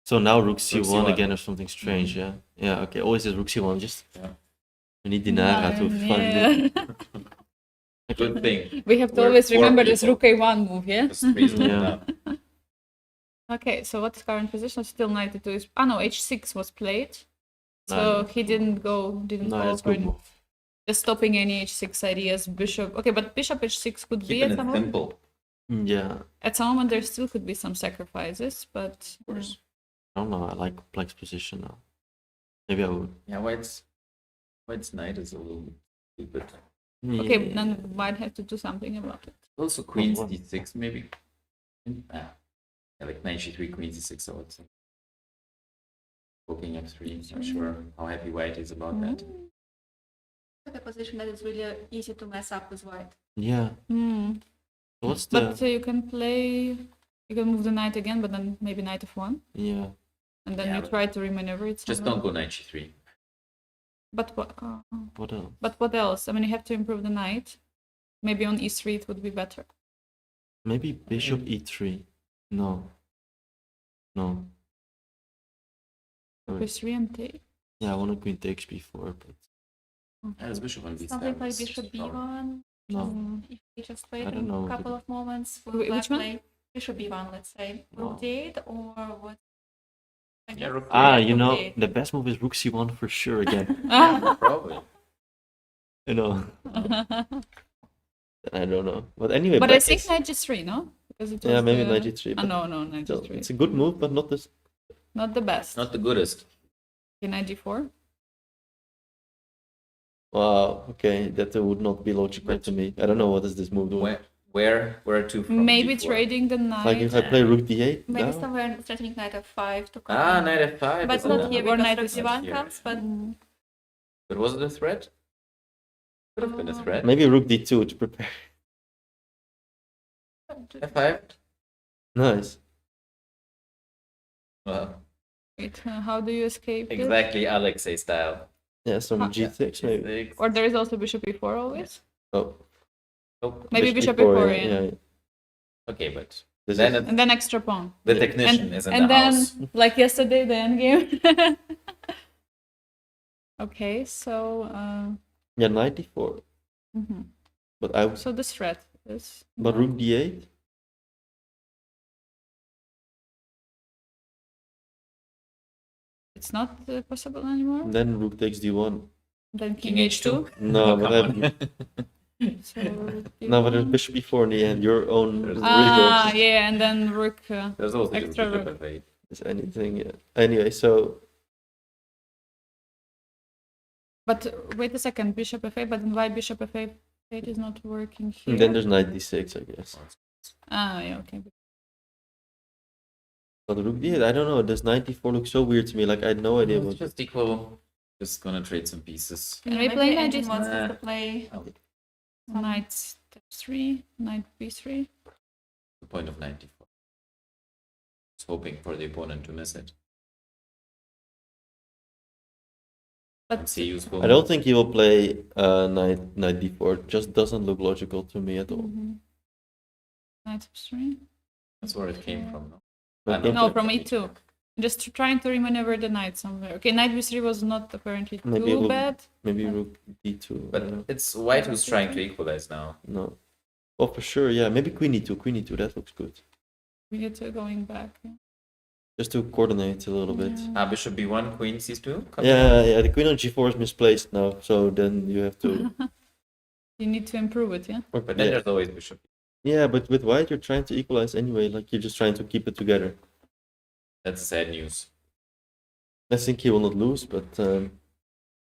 So now rook c1 c1. again or something strange, yeah? Yeah, okay, always is rook c1, just... Yeah. We need Dinara to yeah. find it. Good thing. We have to We're always four remember this people. rook a1 move, yeah? Just reason Yeah. enough. Okay, so what's current position? Still knight to is. Ah no, h6 was played. So No, he didn't go no, go that's for good any. move. Just stopping any h6 ideas. Bishop. Okay, but bishop h6 could be Keeping at it some moment. simple. Yeah, At some moment there still could be some sacrifices, but Of course. I don't know, I like Black's position now. Maybe I would. Yeah, white's knight is a little stupid. okay, Yeah. then we might have to do something about it. Also queen what? d6 maybe. Yeah, like knight g3, queen c6, I would say. Poking f3, not sure how happy white is about that. The position that is really easy to mess up with white. Yeah. Hmm. What's the... But you can play. You can move the knight again, but then maybe knight f1, Yeah. and then Yeah, you but try to remaneuver it. Just somehow. don't go knight g3. But what? What else? But what else? I mean, you have to improve the knight. Maybe on e3 it would be better. Maybe bishop e3. No. No. Wait. e3 and take. Yeah, I wanted queen takes before, but Yeah, it's bishop on b7. Something like is bishop power. b1. no. If we just wait I don't know. a couple of moments, Wh- will which black one? play bishop b1, let's say. No. Rook d8 or what? I Yeah, guess rook Ah, d8. you know, d8. the best move is rook c1 for sure again. Probably. You know, I don't know. But anyway, But I black think is- knight g3, no? Because it Yeah, was maybe the... knight g3. Ah, But no, knight still, g3. it's a good move, but not this. Not the best. Not the goodest. Okay, knight g4. Wow, okay, that would not be logical But- to me. I don't know what is this move doing. Where to from Maybe g4? trading the knight. Like if I play rook d8 Maybe now? somewhere threatening knight f5 to come. Ah, knight f5. But is not a- here Or because knight rook is d1 here. comes, but But was it a threat? Could have been a threat. Maybe rook d2 to prepare. f5. Nice. Well, Wait, how do you escape this? exactly Alexei style. Yeah, some Ah, g6 maybe. G6. Or there is also bishop e4 always? Oh, Oh, Maybe bishop e4, e4, yeah, yeah. yeah. okay, but This then is- And then extra pawn. the Yeah. technician is in and the then, house. like yesterday, the endgame. Okay, so yeah, knight d4. mhm. But I So this threat is. but rook d8. It's not possible anymore. Then rook takes d1. Then King king h2. h2. No, but Come I, on. So no, but there's d1. bishop e4 in the end. Your own There's- Ah, result yeah, and then rook. There's also just Extra bishop rook. f8. is anything. Yeah. Anyway, so But wait a second, bishop f8. But then why bishop f8 is not working here? then there's knight d6, I guess. Ah, yeah, okay. But rook d8, I don't know. This knight d4 looks so weird to me. Like I had no idea It's what. just equal. Just gonna trade some pieces. Can yeah, we maybe play the knight engine d3? wants us Nah. to play. Knight f3, knight b3. The point of 94. Just hoping for the opponent to miss it. But see useful. I don't think he will play knight d4. It just doesn't look logical to me at all. knight f3. That's where it came from. No? But Ah, no. No, from e2. Just trying to remaneuver the knight somewhere. Okay, knight b3 was not apparently Maybe too rook- bad. Maybe rook d2. I don't But know. it's white who's trying to equalize now. No. Oh, for sure, yeah. Maybe queen e2. Queen e2, that looks good. We get to going back. Yeah. Just to coordinate a little bit. Ah, bishop b1, queen c2. Yeah, the queen on g4 is misplaced now, so then you have to. You need to improve it, yeah? But then Yeah. there's always bishop. Yeah, but with white, you're trying to equalize anyway. Like you're just trying to keep it together. That's sad news. I think he will not lose, but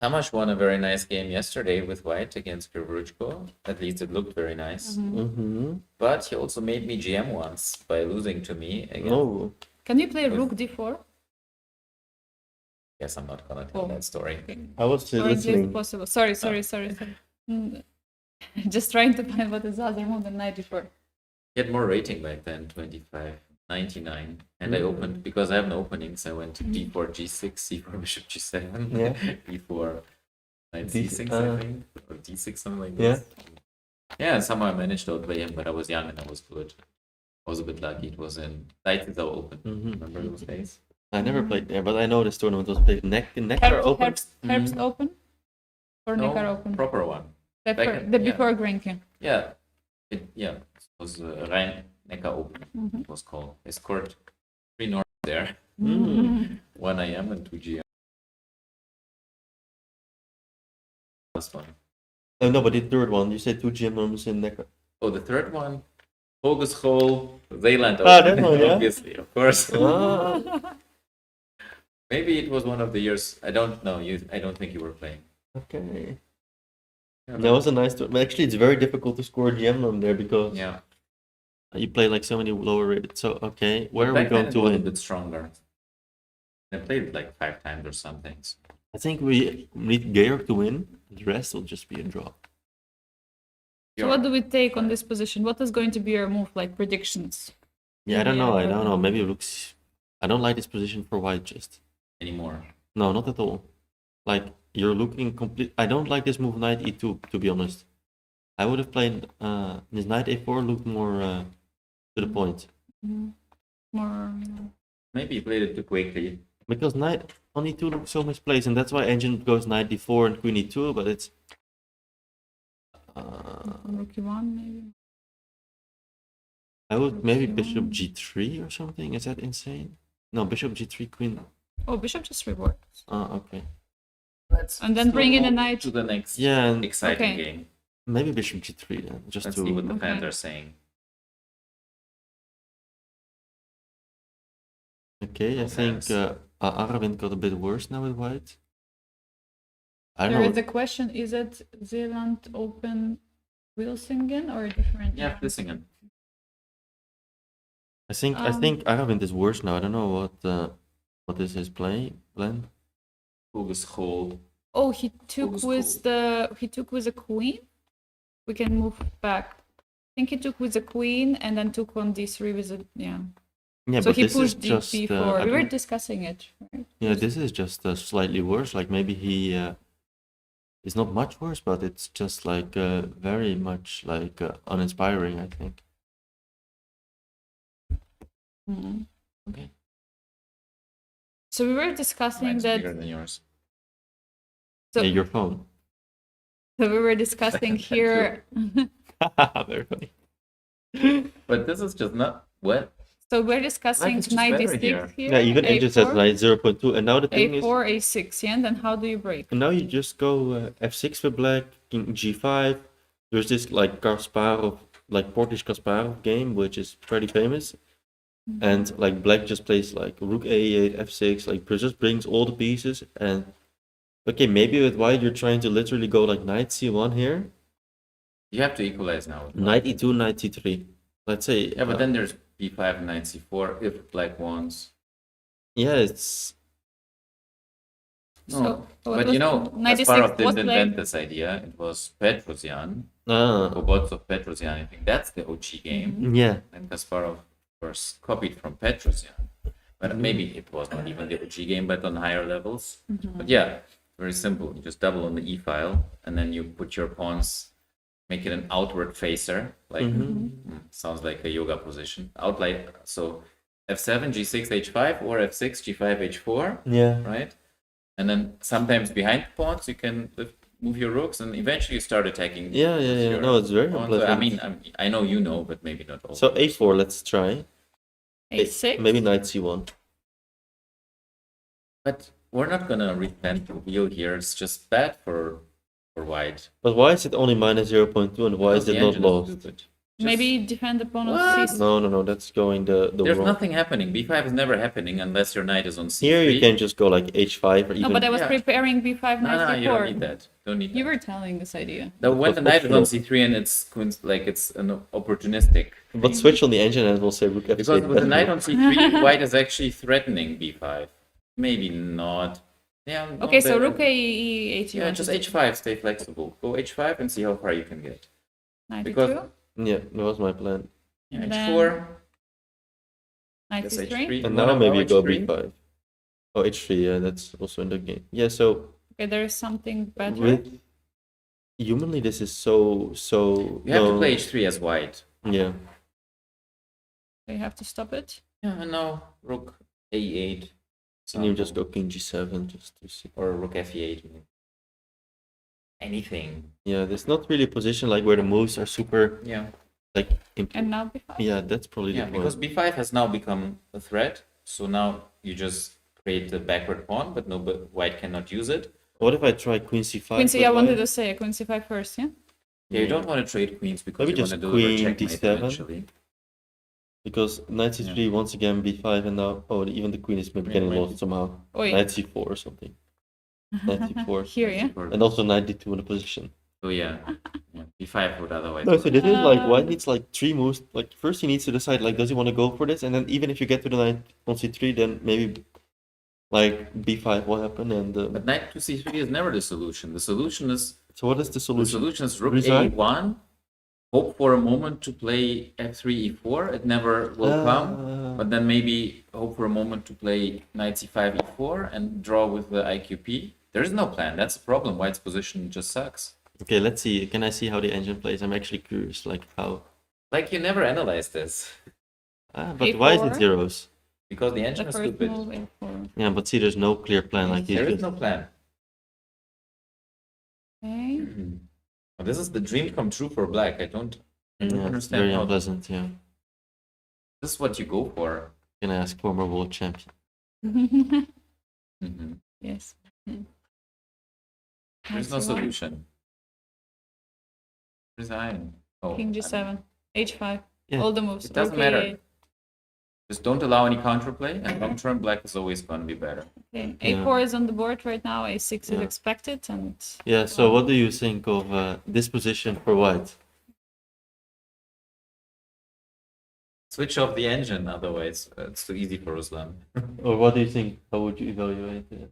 Tamash won a very nice game yesterday with white against Krivoruchko. At least it looked very nice. But he also made me GM once by losing to me again. Oh, Can you play rook d4? Guess I'm not gonna tell Oh. that story. I was Or is it listening. possible? Sorry. Just trying to find what is the other move than knight d4. He had more rating back then, 25.99. And I opened, because I have no openings, I went to d4, g6, c4, bishop g7, Yeah. e4, knight D6, c6, I think, or d6, something like Yeah. this. Yeah, and somehow I managed to outplay him, but I was young and I was good. I was a bit lucky. It was in Deizisau Open. Remember those days? I never played there, but I know this tournament was played Neckar Open. Herbst open? Or No, Neckar open? proper one. The, back fir- in- the yeah. before Grenke. Yeah, it was Rhein-Neckar Open, it was called. I scored 3 north there, 1 AM and 2 GM. Last one. Oh, no, but the third one, you said 2 GM norms in Neckar. Oh, the third one? Hogeschool, Zeeland Ah, Open, that one, yeah? obviously, of course. Ah, Maybe it was one of the years, I don't know, I don't think you were playing. okay. Yeah, That was a nice tournament. Actually, it's very difficult to score GM norm there because yeah. you play like so many lower rated. So, okay, where are we Back then going it to was a win? bit stronger. I played it like 5 times or something. So. I think we need Georg to win. The rest will just be a draw. So what do we take on this position? What is going to be our move, like predictions? Yeah, I don't know. I Yeah. don't know. Maybe it looks. I don't like this position for white. Just Anymore. no, not at all. Like you're looking complete. I don't like this move knight e2. To be honest, I would have played this knight a4. Looked more to the point More. Maybe you played it too quickly. because knight on e2 looks so misplaced, and that's why engine goes knight d4 and queen e2. But it's Rook e1, maybe. I would maybe bishop g3 or something. Is that insane? No, bishop g3 queen. Oh, bishop just reworks. Okay. Let's And then bring in a move knight. to the next Yeah, and exciting Okay. game. maybe bishop g3 then, just Let's to. see what the Okay. fans are saying. Okay, I think Fans. Aravind got a bit worse now with white. I There don't is know. a question: is it Zeeland Open Wilsingen or a different? Yeah, Vlissingen. I think Aravind is worse now. I don't know what is his plan. Hogeschool. Oh, he took Who's with a queen. We can move back. I think he took with a queen and then took on d3 with a yeah. Yeah, So but he this is pushed just d4. I We were don't- discussing it, right? yeah, this is just slightly worse. Like maybe he it's not much worse, but it's just like very much like uninspiring. I think. Mhm. Okay. So we were discussing Mine's that. bigger than yours. So, Yeah, your phone. so we were discussing Thank here. Very funny. But this is just not what. So we're discussing Life is just knight better d6 here. here. Yeah, even Angel says A4, like 0.2, and now the thing is. a4, a6, yeah. And then how do you break? And now you just go f6 for black, king g5. There's this like Kasparov, like Portish Kasparov game, which is pretty famous. And like black just plays like rook a8, f6, like just brings all the pieces. And okay, maybe with white you're trying to literally go like knight c1 here, You have to equalize now. knight e2, knight c3. Let's say. Yeah, but then there's b5 and knight c4 if black wants. Yeah, it's. No. So what But was you know, knight Kasparov d6 didn't was invent like this idea. It was Petrosyan, Ah, Robots Petrosyan. I think that's the OG game. yeah. And Kasparov, of course, copied from Petrosyan. But maybe it was not even the OG game, but on higher levels. But yeah, very simple. You just double on the e file, and then you put your pawns, make it an outward facer, like sounds like a yoga position. Outline. So f7, g6, h5, or f6, g5, h4. Yeah. Right. And then sometimes behind the pawns you can move your rooks, and eventually you start attacking. Yeah. No, it's very pawns. unpleasant. I mean, I know you know, but maybe not all. So a4, let's try. A6. Maybe knight c1. But we're not gonna reinvent the wheel here. It's just bad for white. But why is it only minus 0.2 and why is Because it the not engine is lost? stupid. Maybe defend opponent What? c6. No, that's going the There's wrong. nothing happening. B5 is never happening unless your knight is on c3. Here you can just go like h5 or even. No, but I was Yeah. preparing b5 No, knight you don't need c4. that. Don't need You that. were telling this idea. Now, when the knight is on c3 and it's like it's an opportunistic. But switch on the engine and we'll say rook f8. Because with the knight on c3, white is actually threatening b5. Maybe not. Yeah. no, Okay, so the- rook a8. Yeah, just h5. Stay flexible. Go h5 and see how far you can get. Knight because- e2. Yeah, that was my plan. Yeah, Then- h4. Knight Yes, e3. h3. And No, now no, maybe no, you go h3. b5. Oh, h3, yeah, that's also in the game. Yeah, so Okay, there is something better. with humanly this is so You have to no, play h3 as white. Yeah. So you have to stop it. Yeah, and now rook a8. Can you just go king g7 just to see? Or rook fe8. Anything. Yeah, there's not really a position like where the moves are super Yeah. like And now b5. yeah, that's probably Yeah, the because point. b5 has now become a threat. So now you just create the backward pawn, but no, but white cannot use it. What if I try queen c5? Queen c, with I wanted white? to say queen c5 first, yeah? Yeah, you don't want to trade queens because Maybe you want just to deliver queen checkmate d7. eventually. Because knight c3 once again b5 and now even the queen is maybe Yeah, getting maybe. lost somehow. Oi. Knight c4 or something. Knight c4. Here, yeah? And also knight d2 in the position. Oh yeah. Yeah, b5 would otherwise. No, so this is like Uh, white needs like 3 moves. Like first he needs to decide like does he want to go for this, and then even if you get to the knight on c3, then maybe like b5 will happen. And But knight to c3 is never the solution. The solution is so what is the solution? rook Resign? a1. Hope for a moment to play f3 e4. It never will come. But then maybe hope for a moment to play knight c5 e4 and draw with the IQP. There is no plan. That's the problem. White's position just sucks. Okay, let's see. Can I see how the engine plays? I'm actually curious, like how. Like you never analyze this But why is it A4? zeros? because the The engine is first stupid. move a4. Yeah, but see, there's no clear plan. Like There you is no plan. Okay. But this is the dream come true for black. I don't yeah, it's understand very how unpleasant. Yeah. this is what you go for. Can I ask former world champion? Mhm. Yes. There's no solution. Resign. Oh, King g7, h5, Yeah. all the moves. It doesn't Okay, matter. Just don't allow any counterplay, and long term black is always going to be better. Okay. Yeah. A4 is on the board right now, a6 is Yeah. expected, and Yeah. So what do you think of this position for white? Switch off the engine, otherwise it's too easy for Ruslan. Or what do you think? How would you evaluate it?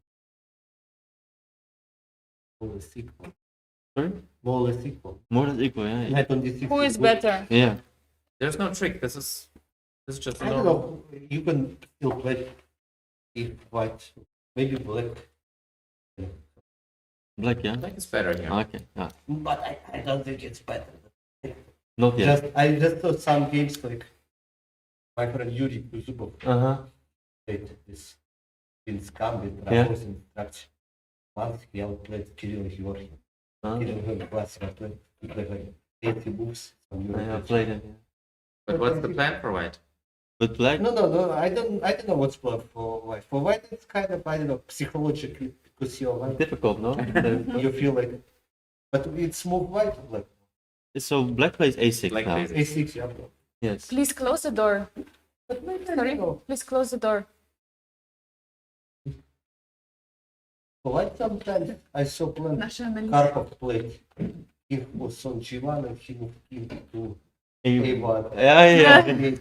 More or less equal. Sorry? More or less equal. More than equal, yeah. Knight on d6 who is good. better? Yeah. There's no trick. This is just I don't normal. know. You can still play if white, maybe black. Black, yeah. Black is better here. Okay. Yeah. But I don't think it's better. Not yet. I just saw some games like my friend Yuri Kuzubov Uh-huh. played this in Scam with Yeah. Rapport instruction. Once he outplayed Kirill Georgiev. Kirill Georgiev classic played like 80 moves. From Yuri I Kuzubov. played it. Yeah. But what's the plan for white? But black? No. I don't know what's plan for white. For white, it's kind of I don't know psychologically because you're white. Difficult, no? You feel like, but it's move white like So black plays a6 Black now. plays a6. Yeah. Yes. Please close the door. But maybe I Sorry, don't know. please close the door. For white, sometimes I saw plan Karpov played. He was on g1 and he moved king to a1. Yeah.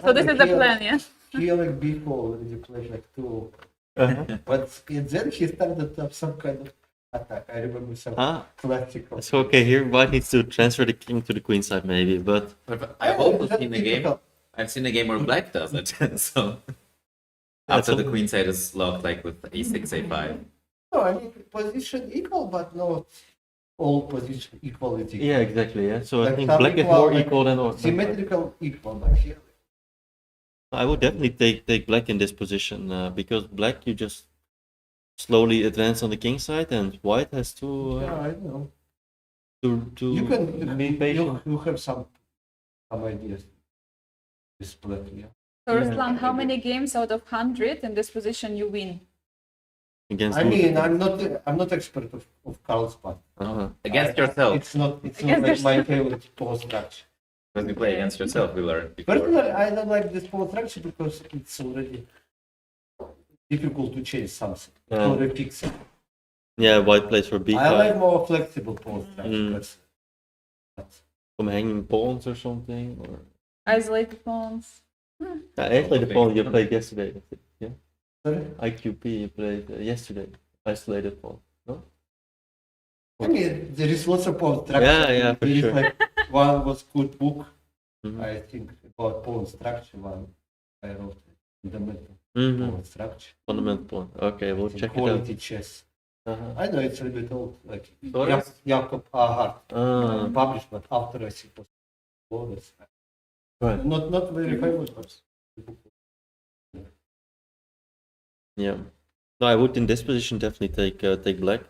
So this is the plan, yeah? He like before already played like two, Uh-huh. but then he started up some kind of attack. I remember some Ah, classical. so okay, here white needs to transfer the king to the queen side maybe, but But I've also That's seen a game. difficult. I've seen a game where black does it. So Yeah, after the some- queen side is locked, like with a6, a5. No, I mean position equal, but not all position equality. Yeah, exactly. Yeah. So I Like think some black is equal, more like equal than white. symmetrical equal, but here. I would definitely take black in this position because black you just slowly advance on the king side, and white has to Yeah, I know. to You can be patient. you have some ideas. This black, yeah. So Yeah. Ruslan, how many games out of 100 in this position you win? Against I who? mean, I'm not expert of Carlsbad. Uh-huh. Against yourself. It's not Against like my favorite pawn structure. When you play against yourself, we learned before. Personally, I don't like this pawn structure because it's already difficult to change something. It's Yeah. already fixed. Yeah, white plays for b5 I like more flexible pawn structure. Mm. But from hanging pawns or something, or Isolated pawns. actually the pawn you played yesterday. I think. Yeah, sorry? IQP you played yesterday. Isolated pawn. No. I mean, there is lots of pawn structure. Yeah, for There is sure. like one was good book, Mhm. I think, about pawn structure. One I wrote fundamental Mhm. pawn structure. Fundamental pawn. Okay, we'll It's check it out. quality chess. Uh-huh. I know it's a little bit old, like Sorry? Jakob Ahart Ah, published, but after I think was Foreest. right. Not very famous, but the book. Yeah. No, I would in this position definitely take black.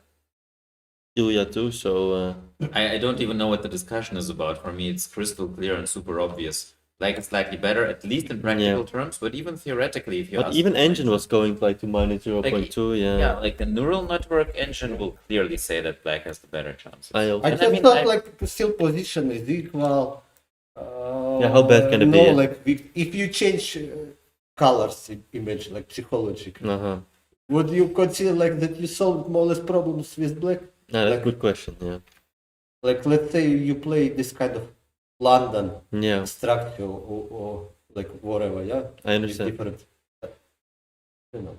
Ilya too. So I don't even know what the discussion is about. For me, it's crystal clear and super obvious. Black is slightly better, at least in practical terms, but even theoretically, if you but ask even me, engine was going like to minus 0.2. yeah, Yeah. like a neural network engine will clearly say that black has the better chances. I also- I And just mean, thought like still position is equal. Yeah, how bad can it be? No, like if you change colors, image like psychologically, Uh-huh. would you consider like that you solved more or less problems with black? Yeah, that's Like- a good question. Yeah. Like let's say you play this kind of London Yeah, structure or like whatever, yeah. I It's understand. different. You know,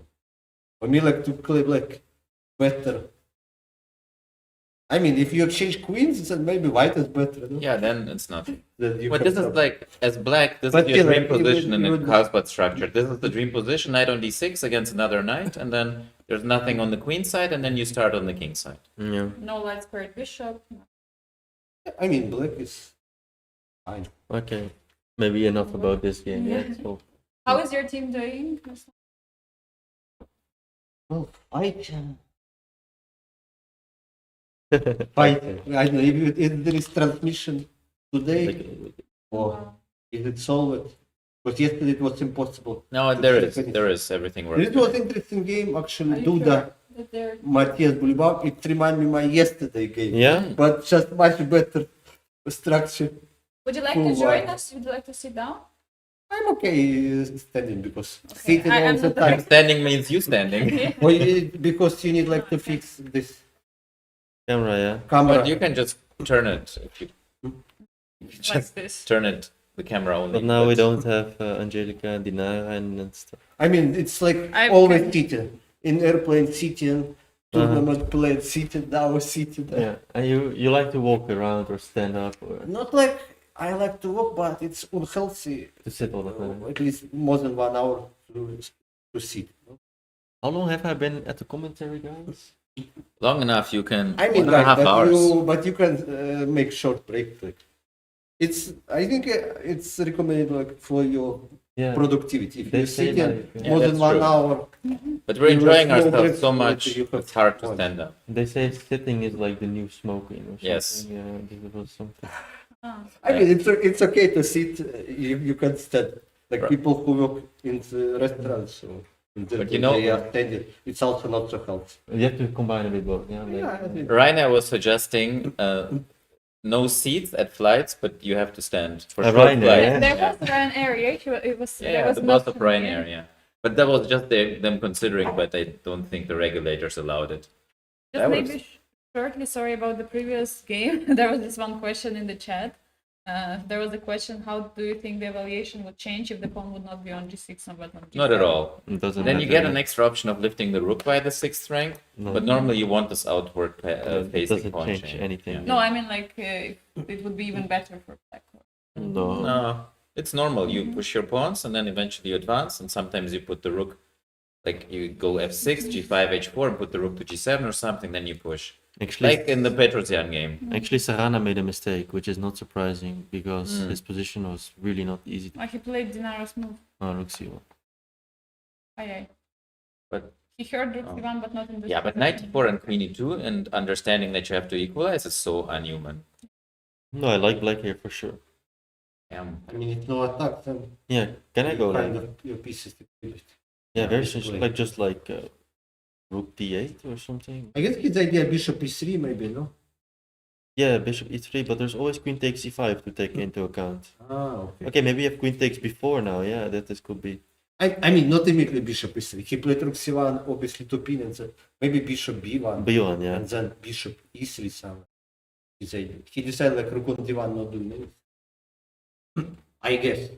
for me, like to play like better. I mean, if you exchange queens, then maybe white is better. No? Yeah, then it's not. Then you But have this is some- like, as black, this But is your still, dream like, you position would- in you a would- Carlsbad structure. This is the dream position, knight on d6 against another knight, and then there's nothing on the queen side, and then you start on the king side. Yeah. No light squared bishop. I mean, black is fine. Okay. Maybe enough about this game. Yeah. So How is your team doing? Well, fight. Fight. I don't know if there is transmission today or is it solved? But yesterday it was impossible. No, to there check is, anything. there is, everything works. It was interesting game actually. Are you Duda, sure that they're Matthias Blübaum. It reminded me my yesterday game. yeah. But just much better structure. Would you like Cool, to join wow. us? Would you like to sit down? I'm okay standing because sitting I- all I'm the not time. Standing means you standing. Well, because you need like to fix this Camera. Yeah. camera. But you can just turn it. If you Like just this. turn it, the camera only. But now we don't have Angelika and Dinara and stuff. I mean, it's like I always can- sitting in airplane, sitting, tournament playing, sitting, now sitting. Yeah. And you like to walk around or stand up or Not like I like to walk, but it's unhealthy. to sit all the time. At least more than 1 hour to sit. No? How long have I been at the commentary, guys? Long enough, you can. I mean, 1.5 like, hours. but you can make short break. Like, it's. I think it's recommended like for your Yeah. productivity. If They you say sit in like, more Yeah, than that's 1 true. hour, But we're you enjoying have no ourselves breaks, so like, much, you have it's hard to fun. stand up. they say sitting is like the new smoking or something. Yes. Yeah, this was something. Ah. I mean, it's okay to sit. You can stand. Like Right. people who work in the restaurants or in the, But you know- they are standing. It's also not so healthy. You have to combine it with both. Yeah. Like, Yeah, I think- Rainer was suggesting no seats at flights, but you have to stand for short Ryanair, flights. yeah? There was Ryanair, yeah? It was, there Yeah, was the not boss of Ryanair, yeah. But that was just them considering, but I don't think the regulators allowed it. Just That maybe was- shortly, sorry about the previous game. There was this one question in the chat. There was a question: how do you think the evaluation would change if the pawn would not be on g6 but on g7? Not at all. it doesn't Then you matter, get an yeah. extra option of lifting the rook by the 6th rank, No. but normally you want this outward It facing doesn't pawn change chain. anything. Yeah. No, I mean like it would be even better for black. No. No, it's normal. You push your pawns and then eventually you advance, and sometimes you put the rook Like you go f6, g5, h4, and put the rook to g7 or something, then you push. Actually, Like in the Petrosian game. actually, Sarana made a mistake, which is not surprising because his position was really not easy. Oh, he played Dinaro's move. Rook c1. Aye. But He heard rook c1, but not in this. yeah, but knight e4 and queen e2 and understanding that you have to equalize is so unhuman. No, I like black here for sure. I mean, it's no attack, then Yeah, can I go kind like? of your pieces to play with. Yeah, very it's simple, play. like just like rook d8 or something. I guess his idea bishop e3 maybe, no? Yeah, bishop e3, but there's always queen takes e5 to take into account. Ah, okay. Okay, maybe you have queen takes before now. Yeah, that this could be. I mean, not immediately bishop e3. He played rook c1, obviously two pins, and maybe bishop b1, b1, yeah. and then bishop e3 somewhere. He decided like rook on d1 not doing anything. I guess.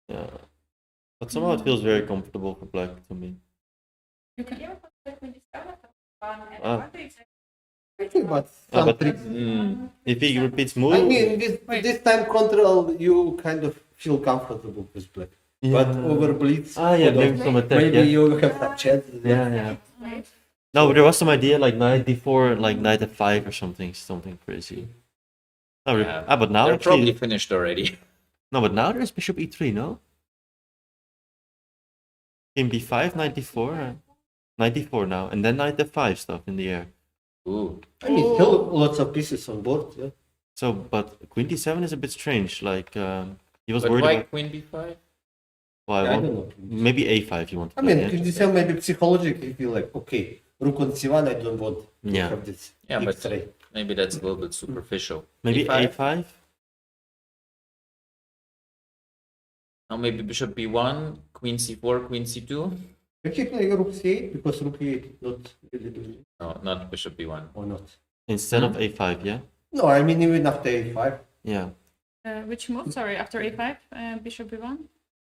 Yeah. But somehow it feels very comfortable for black to me. You can Ah. Okay, but Ah, some but tricks. if he repeats move, I mean, Wait. this time control, you kind of feel comfortable with black. But over blitz, yeah, hold on, maybe some attack. maybe Yeah, you have some chances. yeah. No, but there was some idea like knight d4, like knight f5 or something crazy. No, Yeah. but now They're actually, probably finished already. no, but now there's bishop e3, no? King b5, knight d4, knight d4 now, and then knight f5 stuff in the air. Ooh. I mean, still lots of pieces on board. Yeah. So, but queen d7 is a bit strange. Like he was But worried why about. queen b5? Well, I don't know. maybe a5 you want to I play, mean, yeah? could you say maybe psychologically feel like, okay, rook on c1, I don't want to Yeah. have this Yeah, but x-ray. maybe that's a little bit superficial. Maybe E5? a5. Now maybe bishop b1, queen c4, queen c2. Can he play rook c8 because rook e8 not really doing it, No, not bishop b1. or not? Instead of a5, yeah? No, I mean even after a5. Yeah. Which move? Sorry, after a5, bishop b1.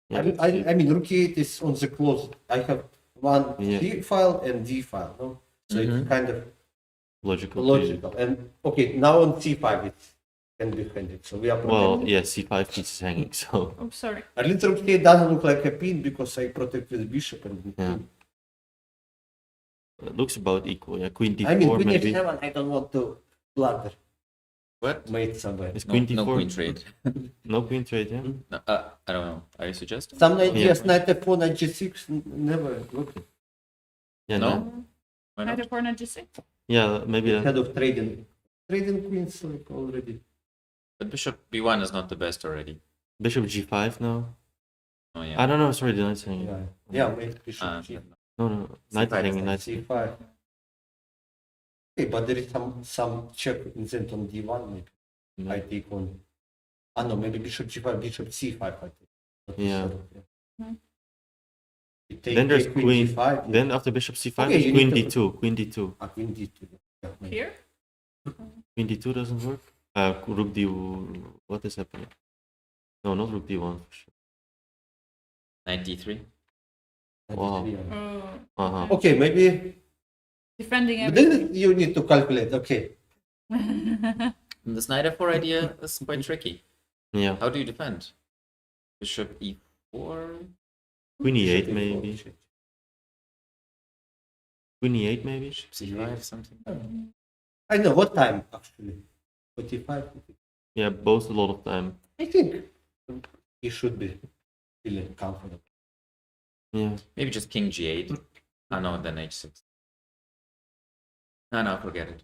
Yeah, I mean rook e8 is on the close. I have one Yeah. C file and D file, no? So it's kind of logical. logical. And okay, now on c5 it can be handed. So we are Well, protected. yeah, c5 piece is hanging, so. Oh, sorry. At least rook e8 doesn't look like a pin because I protect with bishop and with Yeah. queen. It looks about equal, yeah. Queen d4 I mean, queen maybe. f7, I don't want to blunder What? mate somewhere. Is No, queen d4? no queen trade. No queen trade, yeah? No, I don't know. Are you suggesting? Some ideas, Yeah. knight f4, knight g6 never working. Yeah, No? no. Why Knight not? f4, knight g6. Yeah, maybe that. Instead of trading. Trading queens like already. But bishop b1 is not the best already. Bishop g5 now. Oh I yeah. don't know, sorry, the knight's hanging. Yeah, yeah, mate, bishop Ah, g. No, knight C5 is hanging, knight. c5. Okay, but there is some check instead on d1 maybe. I take on. Ah no, maybe bishop g5, bishop c5 I take. Not Yeah. d7, Mhm. You take, Then there's take queen. g5. yeah. Then after bishop c5, Okay, there's you queen need to- d2. Queen d2. Ah, queen d2. Yeah, maybe. Here? Queen d2 doesn't work. Rook d. What is happening? No, not rook d1 for sure. Knight d3. Wow. Yeah. Uh-huh. Okay, maybe. Defending But everything. then you need to calculate. Okay, And this knight f4 idea is quite tricky. Yeah. How do you defend? Bishop e4. Queen e8 Bishop maybe. e4. Queen e8 maybe. Bishop c5, something. I know what time actually. 45. Yeah, both a lot of time. I think he should be feeling comfortable. Yeah. Maybe just king g8. Oh no, then h6. No, forget it.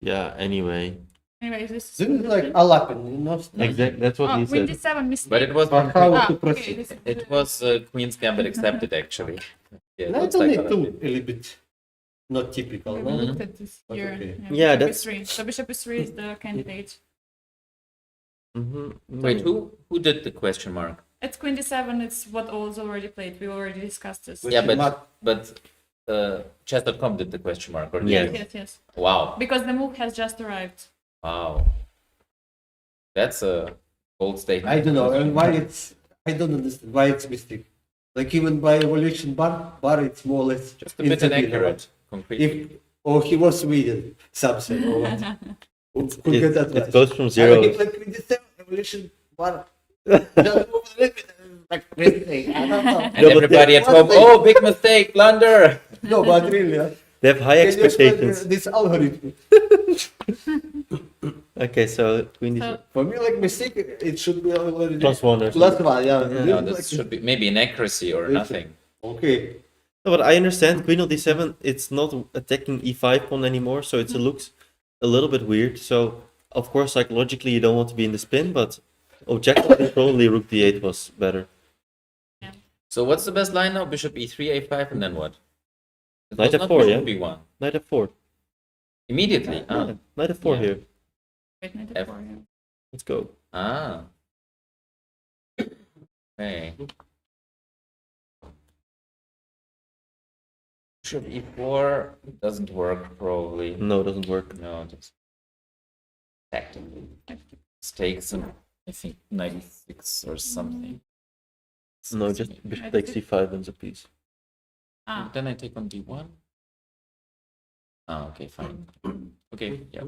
Yeah, anyway. Anyways, this This is like Alapin, you know? Exactly, that's what he queen said. d7 mistake. But it was But how Ah, to okay, proceed? this is it was Queen's Gambit accepted actually. Yeah, it Not looks only like two, Alapin. a little bit not typical, We no? looked at this But here. okay. Yeah, bishop that's- is 3. So bishop is 3 is the candidate. Wait, who did the question mark? It's queen d7. It's what was already played. We already discussed this. Which Yeah, is not- but chess.com did the question mark, or Yeah. Yes, yes. Wow, Because the move has just arrived. wow, that's a bold statement. I don't know, and why it's, I don't understand why it's mistake. Like even by evolution bar it's more or less Just a bit instantly, inaccurate, concretely. If, or he was reading something or what. Who get that It right? goes from I zero. mean, like 27 evolution bar. Just move a little bit, like mistake. I don't know. And everybody at home, oh, big mistake, blunder. No, but really, They have high can you explain expectations. this algorithm? Okay, so Queen So- D7 For me, like mistake, it should be already +1 or plus something. one. Yeah. Yeah. No, This this is should be maybe inaccuracy or It's- nothing. okay. No, but I understand Queen of D7. It's not attacking E5 pawn anymore, so it looks a little bit weird. So of course, psychologically, you don't want to be in the spin, but objectively, probably Rook D8 was better. So what's the best line now? Bishop E3, A5, and then what? It Knight was not F4, Bishop yeah. B1. Knight F4. Immediately. Ah. Yeah, Knight F4 Yeah. here. Wait, knight F- F4, yeah. Let's go. Ah. Okay. Bishop E4 doesn't work probably. No, it doesn't work. No, just tactically. Takes some, I think, 96 or something. No, just bishop takes C5 wins a piece. Ah, Then I take on D1. Ah, okay, fine. Okay, yeah.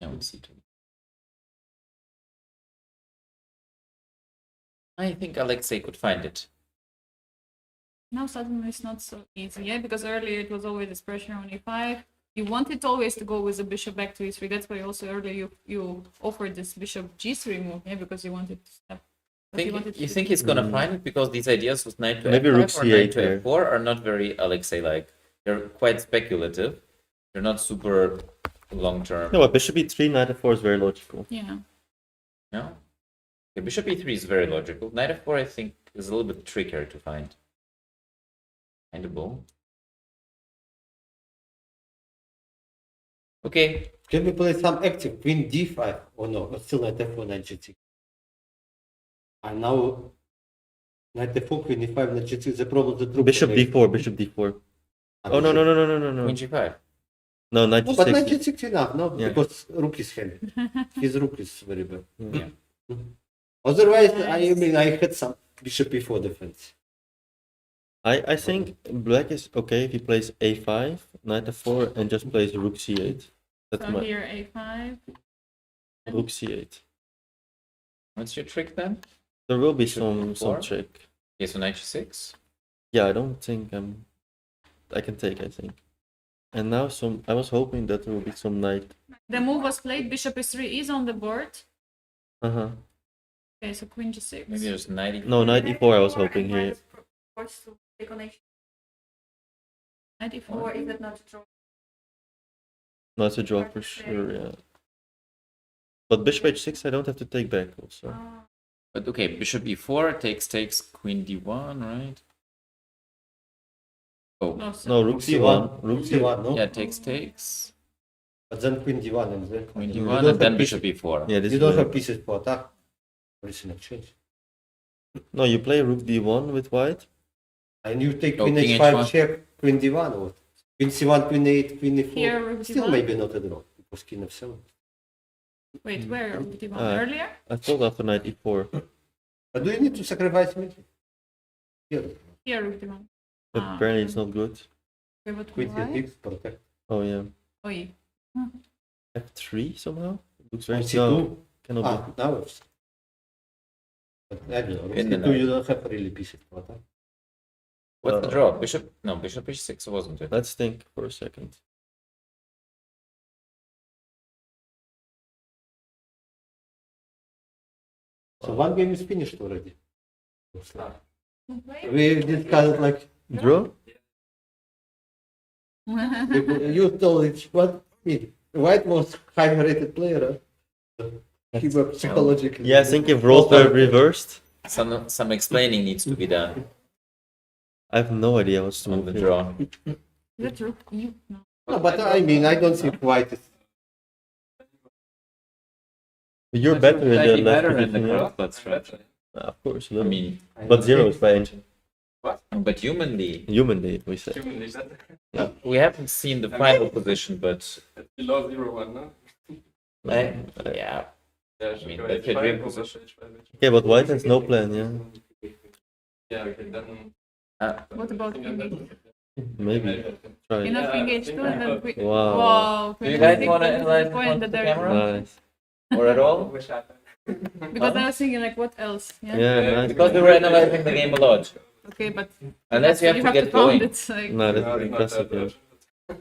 Now on C2. I think Alexei could find it. now suddenly it's not so easy, yeah, because earlier it was always this pressure on E5. You wanted always to go with the bishop back to E3. That's why also earlier you offered this bishop G3 move, yeah, because you wanted to step. but you wanted You to- think he's gonna find it because these ideas with knight to Maybe F5 rook or knight C8 to here. F4 are not very Alexei-like. They're quite speculative. They're not super long-term. No, but bishop E3, Knight F4 is very logical. Yeah. No? Okay, bishop E3 is very logical. Knight F4, I think, is a little bit trickier to find. Findable. Okay, Can we play some active Queen D5 or no? Or still Knight F4, Knight G6. And now Knight F4, Queen E5, Knight G6. The problem the troop. Bishop D4, bishop D4. Oh, no, no, no, no, no, no, no. Queen G5. No, Knight No, but Knight G6. G6 enough, no? Yeah. Because Rook is heavy. His Rook is very bad. Yeah. Otherwise, I mean, I had some Bishop E4 defense. I think black is okay if he plays A5, Knight F4, and just plays Rook C8. That's So my here A5. Rook C8. What's your trick then? There will be Bishop some E4? check. Okay, so knight G6. Yeah, I don't think I can take, I think. And now I was hoping that there will be some knight. The move was played. Bishop E3 is on the board. Uh-huh. Okay, so Queen G6. Maybe there's knight E4. No, Knight E4 I was hoping here. Forced to take on H4, Knight E4. or is that not true? No, it's a draw for sure, yeah. But Bishop H6 I don't have to take back also. But okay, bishop E4 takes Queen D1, right? Oh, Oh, so No, Rook C1. Rook C1, no? yeah, takes But then Queen D1 and then Queen you D1 don't and then have bishop pieces- E4. Yeah, this You is don't better. have pieces for attack. Or is it not change? No, you play Rook D1 with white. And you take Oh, Queen King H5 H1. check, Queen D1 or what? Queen C1, Queen A8, Queen E4. Here, Rook Still D1. maybe not a draw, because King F7. Wait, where Rook D1? Uh, Earlier? I thought after Knight E4. But do you need to sacrifice me? Here, Here, Rook D1. But Ah, apparently it's okay. not good. Okay, but Queen why? C6, protect. Oh yeah. Oh, yeah. F3 somehow? Looks very C2. no, cannot Ah, now it's... But I don't know, In the C2 you don't have really pieces for attack. What's the Uh, draw? Bishop H6 wasn't it? Let's think for a second. So one game is finished already. Looks like. We discussed like, Draw? you told it, what? Me, White most highly rated player. He worked psychologically. Yeah, I think if roles were reversed, Some explaining needs to be done I have no idea what's to on move the here. draw. Is that Rook E? No. No, but I mean, I don't think White is. But you're better in the Slightly left better in the position, yeah? cross, that's right. Of course, a I little. mean, But zero is by engine. but humanly, Humanly, we say. we haven't seen the final position, but Below 0-1, no? yeah, I mean, that's your dream position. Okay, but white has no plan, yeah? Yeah, okay, then. What about King H? Maybe. Try You it. know, King H2 and then Queen. Wow. Wow. Do you guys Queen want to H6 analyze is the point on that the there is camera? Nice. Or at all? Because I was thinking like, what else? Yeah. Yeah, nice. Because we were analyzing the game a lot. Okay, but Unless you have to get going. It, like, No, that's No, impressive. Yeah.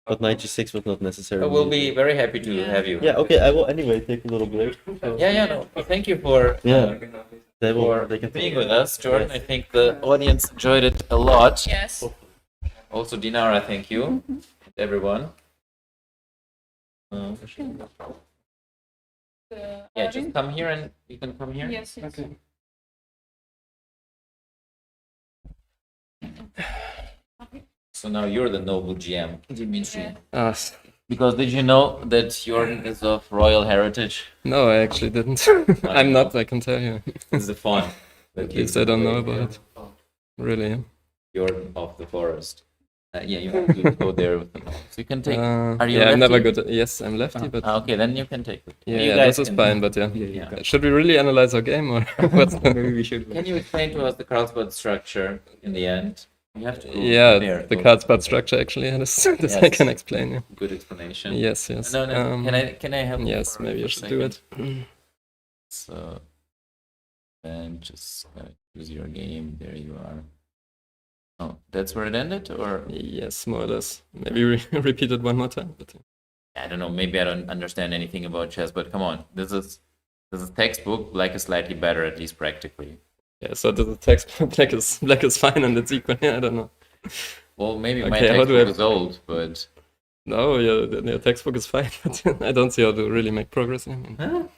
But 96 was not necessary. We'll be very happy to have you. Yeah, okay, I will anyway take a little break. So, Yeah, no. Thank you for they will. They can being with us, Jordan. I think the audience enjoyed it a lot. yes. Also, Dinara, thank you. Everyone. Yeah, just come here and you can come here. Yes. Yes. Okay. So now you're the noble GM, Dimitri. Yeah. Because did you know that Jordan is of royal heritage? No, I actually didn't. I'm not, I can tell you. It's the fun. At least I don't know about it. Really, yeah. Jordan of the Forest. Yeah, you have to go there with them. So you can take. Are you yeah, I'm never lefty? good at, yes, I'm lefty, but Okay, then you can take it. yeah, You yeah, guys this is can- fine, but yeah. Yeah. Should we really analyze our game or what's Maybe we should. Can you explain to us the Carlsbad structure in the end? You have to go Yeah, there. the Go- card spot structure actually, this I Yes. can explain, yeah. Good explanation. Yes, yes. No, can I help you Yes, for maybe a you should do second? it. So, then just choose your game. There you are. Oh, that's where it ended, or Yes, more or less. Maybe repeat it one more time. But I don't know. Maybe I don't understand anything about chess, but come on, this is textbook. Black is slightly better, at least practically. yeah, so the text black is fine and it's equal. Yeah, I don't know. Well, maybe my Okay, how do textbook I- is old, but No, yeah, the textbook is fine, but I don't see how to really make progress. I mean,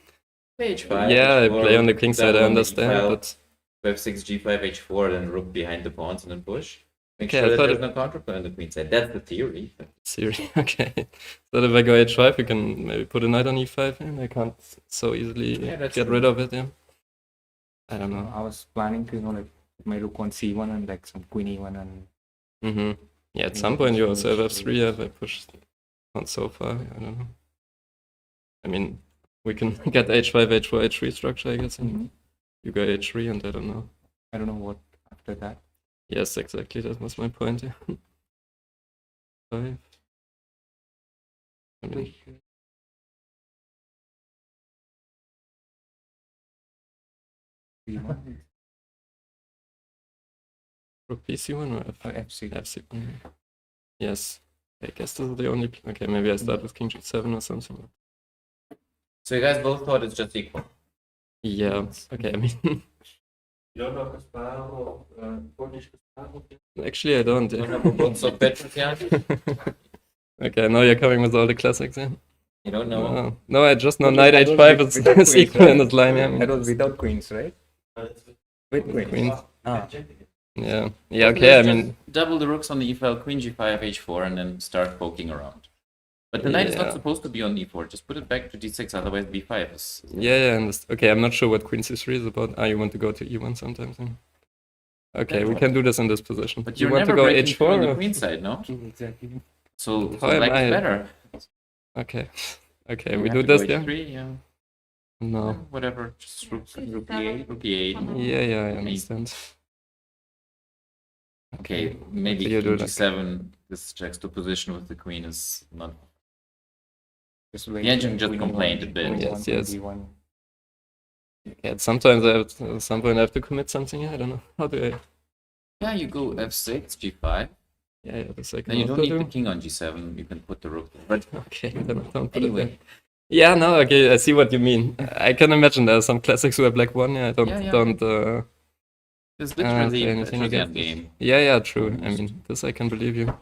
page 5. yeah, I H4, play on the king side, double I on the understand, E5, but f6, g5, h4, then rook behind the pawns and then push. Make Okay, I sure that thought there's it- no counterplay on the queen side. That's the theory. Siri, okay. So if I go h5, you can maybe put a knight on e5, and I can't so easily Yeah, that's get true. rid of it, yeah. I don't know. I was planning to, like put my rook on c1 and like some queen e1 and Mm-hmm. Yeah, at Yeah, some point you that's also have true. f3 if I push on so far, I don't know. I mean, we can get h5, h4, h3 structure, I guess, and you go h3, and I don't know. I don't know what after that. Yes, exactly, that was my point, yeah. 5. I mean, c1 rook bc1 or or f6. f6? Yes. I guess this is the only... Okay, maybe I start with king g7 or something. So you guys both thought it's just equal. Yeah, okay, I mean... You don't know Casparo, Polish Casparo? Actually, I don't, You don't know books of Petrosian? Okay, now you're coming with all the classics, yeah? You don't know? No, no, I just know That knight was h5 with- is without is queens, equal in right? this line, yeah. I mean, That was without queens, right? With queens. Queens. Ah. Yeah, yeah, okay, I Let's mean... just double the rooks on the e-file, queen g5, h4, and then start poking around. But the knight is not Yeah. supposed to be on e4. Just put it back to d6, otherwise b5 is... Yeah, okay, I'm not sure what queen c3 is about. You want to go to e1 sometimes, yeah. Okay, we can do this in this position. But You you're want to never go breaking through on h4 the or... queen side, no? Exactly. So How am black I- is better. Okay, okay, You we have do to go this, yeah? h3, yeah. No. Whatever, just rook e8, rook e8. Yeah, I understand. Okay, maybe So you king do like- g7, this juxtaposition with the queen is not... Just The engine just complained a bit. Yes, yes. Yeah, sometimes at some point I have to commit something, yeah, I don't know. How do I... Yeah, you go f6, g5. Yeah, the second Then you one don't to need do. the king on g7. You can put the rook there. But Okay, then I don't put it there. anyway, Yeah, no, okay, I see what you mean. I can imagine there are some classics who are black one, yeah, I don't, Yeah. it's literally say a anything Petrosian against this. game. Yeah, true. I mean, this I can believe you.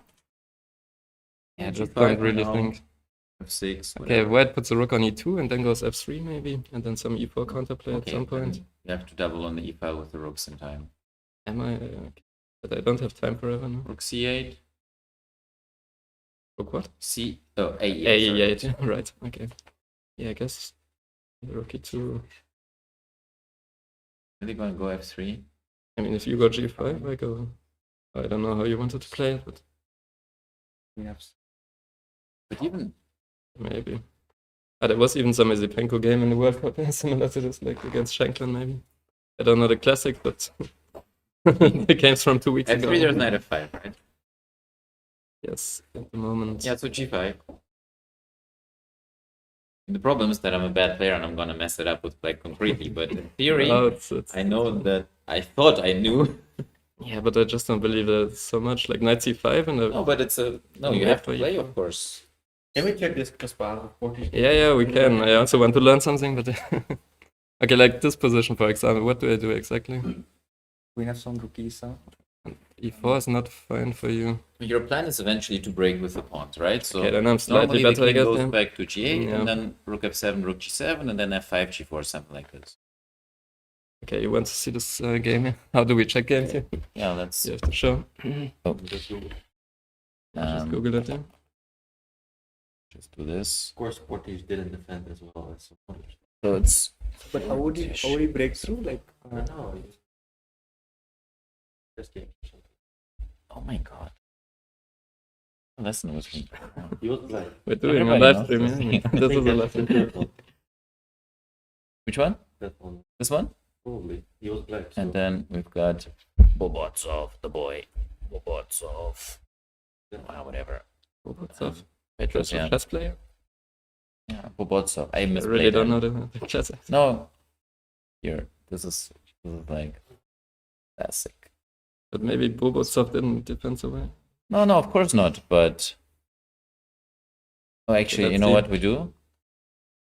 Yeah, I just g5 don't really now, think. f6. Okay, whatever. white puts a rook on e2 and then goes f3 maybe, and then some e4 counterplay at some point. then you have to double on the e-file with the rooks in time. Am I? Okay. But I don't have time forever now. Rook c8, Rook what? a8. A8, yeah, right, okay. Yeah, I guess rook e2. Are they going to go f3? I mean, if you go g5, I go... I don't know how you wanted to play it, but But even maybe. There was even some Zipenko game in the World Cup similar to this, like against Shanklin, maybe. I don't know the classic, but the games from 2 weeks f3, ago. there's knight f5, right? Yes, at the moment. Yeah, so g5. The problem is that I'm a bad player and I'm gonna mess it up with black concretely. But in theory, Oh, it's I know that I thought I knew. yeah, but I just don't believe that so much. Like knight c5 and No, but it's a no. You have to play, of course. Can we check this Kasparov 40? Yeah, we can. I also want to learn something, but okay, like this position, for example, what do I do exactly? We have some rookies. E4 is not fine for you. Your plan is eventually to break with the pawns, right? So Okay, then I'm slightly normally the better, I king guess. goes Then. back to g8 Yeah. and then rook f7, rook g7, and then f5, g4, something like this. Okay, you want to see this game here? How do we check games here? Yeah, let's. You have to show. Oh, Just um, Google it here. just do this. Of course, Portage didn't defend as well as others. So it's But how would he break through? Like, I know. Just game. oh my god. Lesson with me. He was black. We're doing a Everybody live stream. knows Yeah? this. This is a live stream. Which one? That one. This one? Probably. He was black. So. And then we've got Bobotsov, the boy. Bobotsov. Whatever. What's up? Petros, yeah. Chess player? Yeah, Bobotsov. I I misplayed really don't him. know the chess. No. Here. This is like classic. But maybe Bobotsov didn't defend so well. No, of course not. But oh, actually, let's you know see. what we do?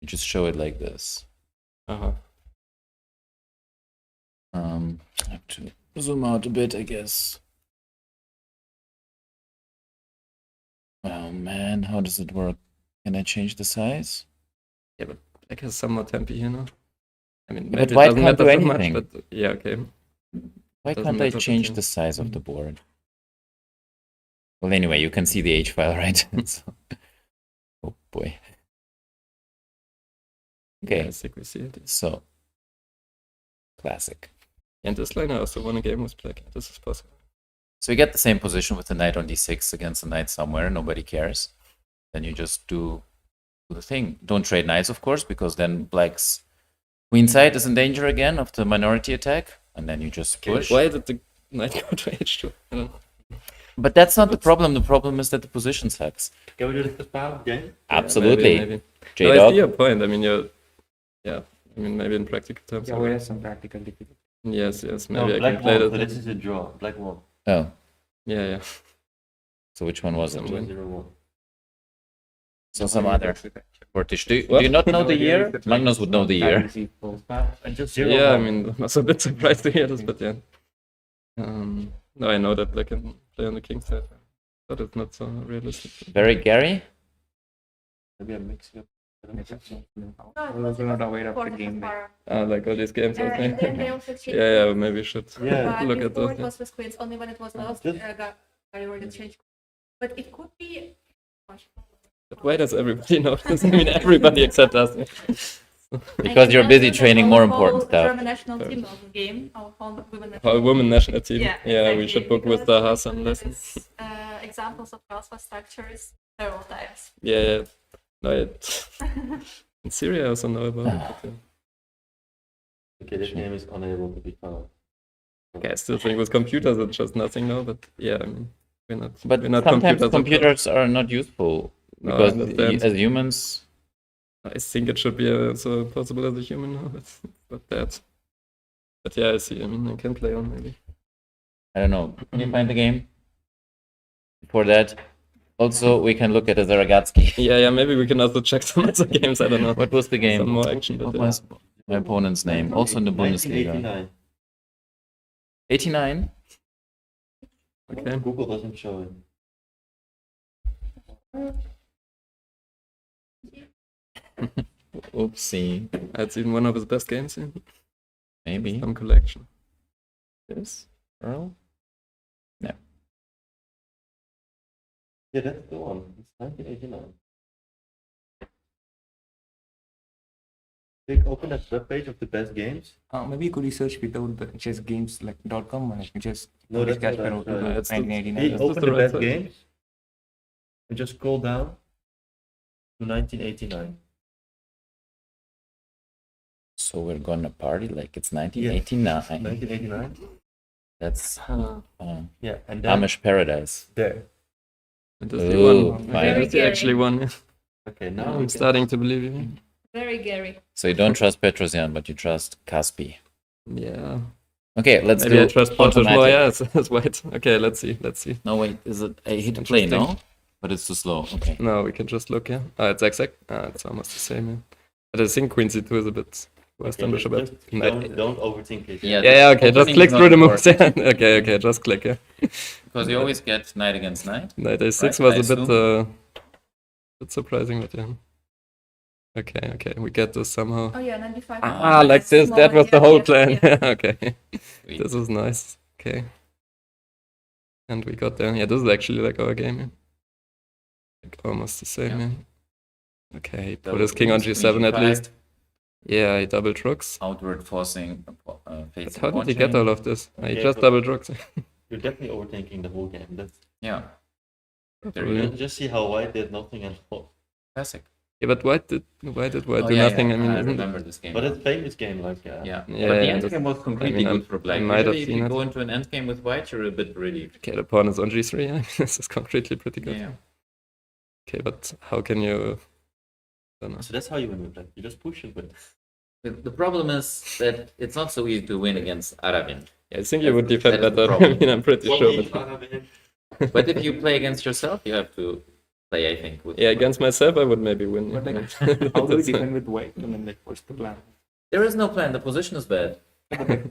You just show it like this. Uh-huh. I have to zoom out a bit, I guess. Oh man, how does it work? Can I change the size? Yeah, but I guess some more tempi here now. I mean, But maybe it white doesn't can't matter do so much, anything. but yeah, okay. Why Doesn't can't I matter, but change yeah. the size of the board? Well, anyway, you can see the H file, right? So- oh boy. Yeah, Okay, I think we see it. so classic. And this line I also won a game with black. This is possible. So you get the same position with the knight on d6 against the knight somewhere. Nobody cares. Then you just do the thing. Don't trade knights, of course, because then black's queen side is in danger again of the minority attack. And then you just push. Why did the knight go to h2? I don't know. But that's not the problem. The problem is that the position sucks. Can we do this Kasparov game? Absolutely. Maybe. J No, I Dog. see your point. I mean, yeah. I mean, maybe in practical terms. yeah, we have some practical difficulties. Yes. No, Maybe I black can play won, so that. this is a draw. Black won. Oh, Yeah. so which one was it? Somewhere. 0-1. So some other. Portish. Do What? you not know the year? Magnus would know the year. And just Yeah, 0-1. I mean, I'm also a bit surprised to hear this, but yeah. No, I know that black can play on the king side, but it's not so realistic. Very Gary? Maybe I'm mixing up. No, it I was was not aware of for the game. Kasparov. Like all these games, I And then they think. also changed Yeah, maybe we should Yeah. look at before those. it was with queens, only when it was lost, Just- Gary already changed. But it could be. But why does everybody know this? I mean, everybody except us. Because you're busy training more important Our stuff. German national team knows the game. Our whole women national Our women national team. Yeah, Yeah, we exactly, should book with because the Hassan there lesson. is, examples of alpha structures several times. Yeah. No, in Syria I also know about it. But, Okay, this game is unable to be found. okay, I still think with computers it's just nothing now, but yeah, I mean, we're But not sometimes computers. computers are not useful. No, I Because understand. as humans, I think it should be also possible as a human now, but it's not that. But yeah, I see. I mean, I can play on maybe. I don't know. Can you find the game? For that, also we can look at the Zaragatski. Yeah, maybe we can also check some other games. I don't know. What was the game? Some more action, but What yeah. was my opponent's name? Also in the Bundesliga. 1989. 89? Okay. Google doesn't show it. Oopsie. It's even one of his best games in Maybe. some collection. This? Earl? Yeah, that's the one. It's 1989. Open that webpage of the best games. Maybe you could research without the chess games like .com and just No, that's not Kasparov right. to That's the- 1989. Hey, Is this open the the right best side? games and just scroll down to 1989. So we're gonna party like it's 1989. 1989. That's Yeah, and then Amish paradise. there. And that's the Ooh, one. fine. Okay, that's the actually one. Okay, now I'm we can- starting to believe you. Very Gary. So you don't trust Petrosyan, but you trust Kaspi. Yeah. Okay, let's Maybe do I trust Portage more. automatic. Yeah, it's white. Okay, let's see. Let's see. No, wait, is it? I hit play, no? But it's too slow. Okay. No, we can just look. Yeah. It's exact. It's almost the same. Yeah. But I think Queen C2 is a bit worse than Bishop F. Don't overthink it. Yeah, Yeah, okay, just opening click is not through the moves. important. Yeah. Okay, just click, yeah. Because you always get knight against knight. Knight A6 Right, was I a bit surprising, but yeah. Okay, we get this somehow. Oh yeah, 95. Like this, that was the whole plan. Yeah. Okay, Sweet. this was nice. Okay. And we got there. Yeah, this is actually like our game, yeah. Like almost the same, yeah. Okay, put his king on G7 at least. Yeah, he doubled rooks. Outward forcing. But how did he get all of this? He Okay, just but- doubled rooks. You're definitely overthinking the whole game. That's Yeah, there you go. just see how white did nothing at all. Classic. Yeah, but why did white do Oh, yeah, nothing? yeah, I mean, I isn't it? remember this game. But it's famous game, like Yeah. Yeah, But the yeah, endgame was completely I mean, good for black. I might have Usually, if seen you it. go into an endgame with white, you're a bit relieved. Okay, the pawn is on G3. Yeah, this is concretely pretty good. Yeah. Okay, but how can you? I don't know. So that's how you win with black. You just push and win. The problem is that it's not so easy to win against Aravin. Yeah, I think you would defend That is the better. I problem. mean, I'm pretty sure. But But if you play against yourself, you have to play, I think. With yeah, against myself, I would maybe win. But yeah. like, how do we That's defend with white? I mean, like, what's the plan? There is no plan. The position is bad. But like,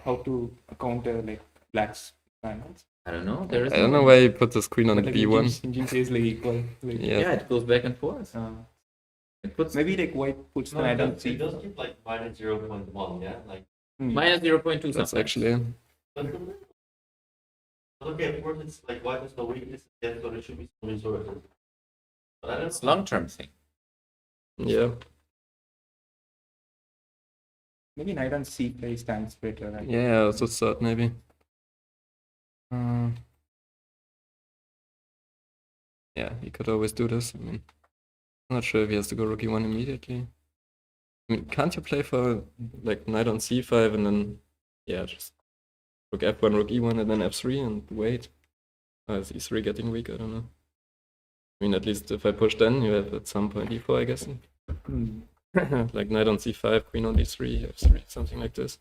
how to counter like black's plan? I don't know. There is. I don't know why he put this queen on But, like, B1. in G is like equal. Like, Yeah. Yeah, it goes back and forth. It puts maybe like white puts the knight on It C. does keep like minus 0.1, yeah? Like, minus 0.2 That's sometimes. actually. okay, of course, it's like white has no weakness, yeah, so there should be some resources. But I don't It's know. long-term thing. Yeah. Maybe knight on C5 stands better. Right? Yeah, I also thought maybe. Yeah, he could always do this. I mean, I'm not sure if he has to go rook e1 immediately. I mean, can't you play for like knight on c5 and then, yeah, just rook f1, rook e1, and then f3 and wait? Is e3 getting weak? I don't know. I mean, at least if I push then, you have at some point e4, I guess. Like knight on c5, queen on d3, f3, something like this.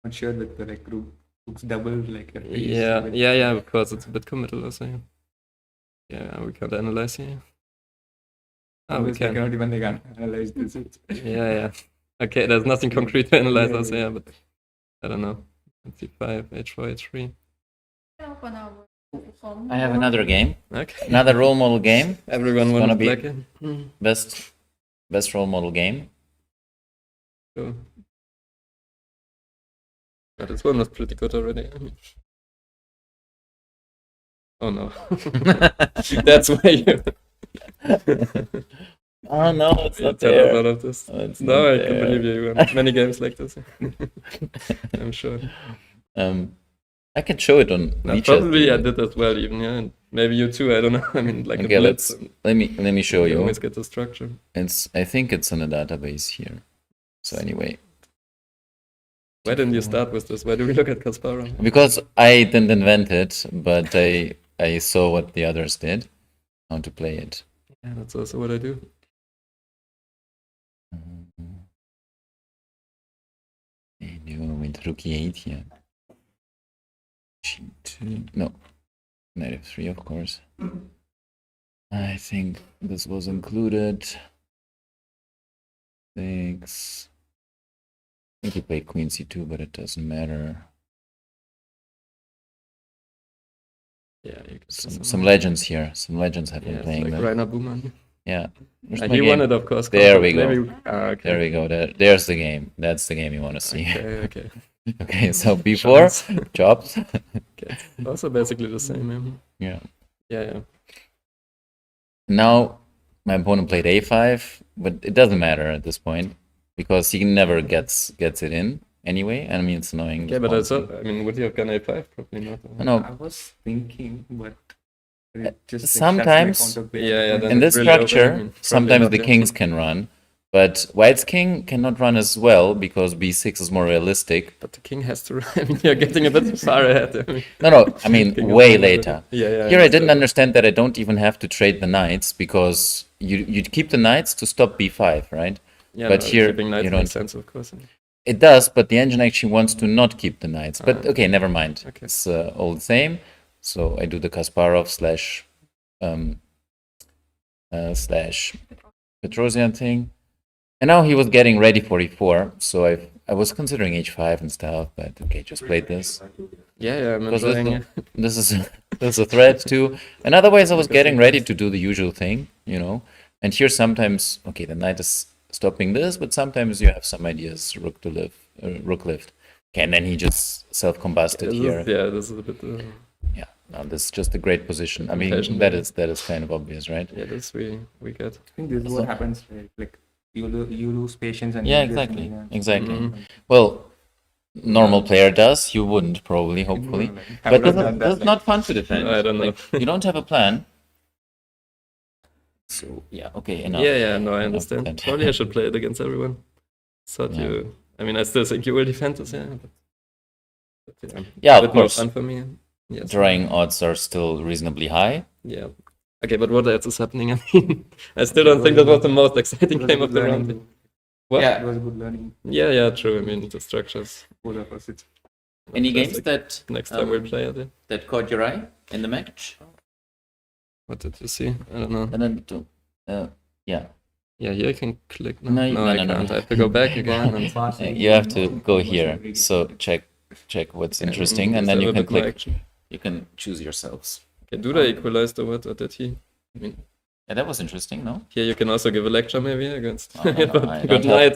Not sure that the like rook's double like. a piece Yeah, with- yeah, because it's a bit committal also. Yeah, we can't analyze here. Oh, we Obviously, I can. cannot even like analyze this. Yeah. Okay, there's nothing concrete to analyze Yeah, also, yeah. yeah, but I don't know. c5, h4, h3. Open our phone. I have another game. Okay. Another role model game. Everyone It's wants gonna be- black in. Best role model game. So. But this one was pretty good already. I mean. Oh no. That's why you. Oh no, it's not tell us there. all of this. Oh, it's No, not I can there. believe you won many games like this. I'm sure. I can show it on No, WeChat. probably I did as well, even, yeah. And maybe you too, I don't know. I mean, like Okay, a blitz. let me show You you. always get the structure. I think it's in a database here. So anyway, Why didn't you start with this? Why do we look at Kasparov? because I didn't invent it, but I saw what the others did, how to play it. Yeah, that's also what I do. And you with rook e8 here. G2, no, knight f3 of course. I think this was included. 6. I think he played queen c2, but it doesn't matter. Yeah, you can Some legends here. Some legends have been yeah, playing like that. Rainer Buhmann. Yeah. Where's my He game? won it, of course. There we go. Maybe, okay. There we go. There's the game. That's the game you want to see. Okay. Okay, so before chops. Okay. Also basically the same. Yeah. Yeah. Now my opponent played a5, but it doesn't matter at this point because he never gets it in anyway. And I mean it's annoying. Okay, but I mean, would you have gone a5? Probably not. No, I was thinking, but it just like, Sometimes- shuts my counter Yeah, base. then in it's this really open, structure, I mean, probably sometimes not, the yeah. kings can run, But White's king cannot run as well because b6 is more realistic. But the king has to. I mean, you're getting a bit far ahead. I mean, No, I mean king way of- later. Yeah. Here I didn't understand that I don't even have to trade the knights because you keep the knights to stop b5, right? Yeah, but no, here keeping knights you makes don't. sense, of course. It does, but the engine actually wants to not keep the knights. But okay, never mind. Okay. It's all the same. So I do the Kasparov slash Petrosian thing. And now he was getting ready for e4. So I was considering h5 and stuff, but okay, just played this. Yeah, I'm Because enjoying it. this is a threat too. And otherwise I was getting ready to do the usual thing, you know. And here sometimes, okay, the knight is stopping this, but sometimes you have some ideas, rook lift. Okay, and then he just self-combusted here. This is a bit. Yeah, no, this is just a great position. I mean, Impatient, that yeah. is kind of obvious, right? Yeah, this we get. I think this is what happens, right? Like you lose patience and Yeah, you just- exactly, yeah. exactly. Mhm. Well, normal player does. You wouldn't probably, hopefully. No, like, I But would have done this is that, not fun to defend. I don't know. Like, you don't have a plan. So yeah, okay, enough. Yeah, no, I Enough understand. defend. Probably I should play it against everyone. Thought Yeah. you. I mean, I still think you will defend this, yeah. But yeah, Yeah, a of bit more course. fun for me. Yes. Drawing odds are still reasonably high. Yeah. Okay, but what else is happening? I mean, I still don't think that was the most exciting It was a game good of the learning. round. What? Yeah. It was a good learning. Yeah, true. I mean, the structures. Both of us. It's Any games Classic. that Next time we'll play it. Yeah. that caught your eye in the match? What did you see? I don't know. And then yeah, Yeah, here I can click. No, I no. can't. I have to go back again. And, you have to go here. So check what's interesting, and then you can click. You can choose yourselves. Okay, Duda equalized or what? Or did he? I mean, Yeah, that was interesting. No, here you can also give a lecture maybe against. Oh, no, but I good don't night.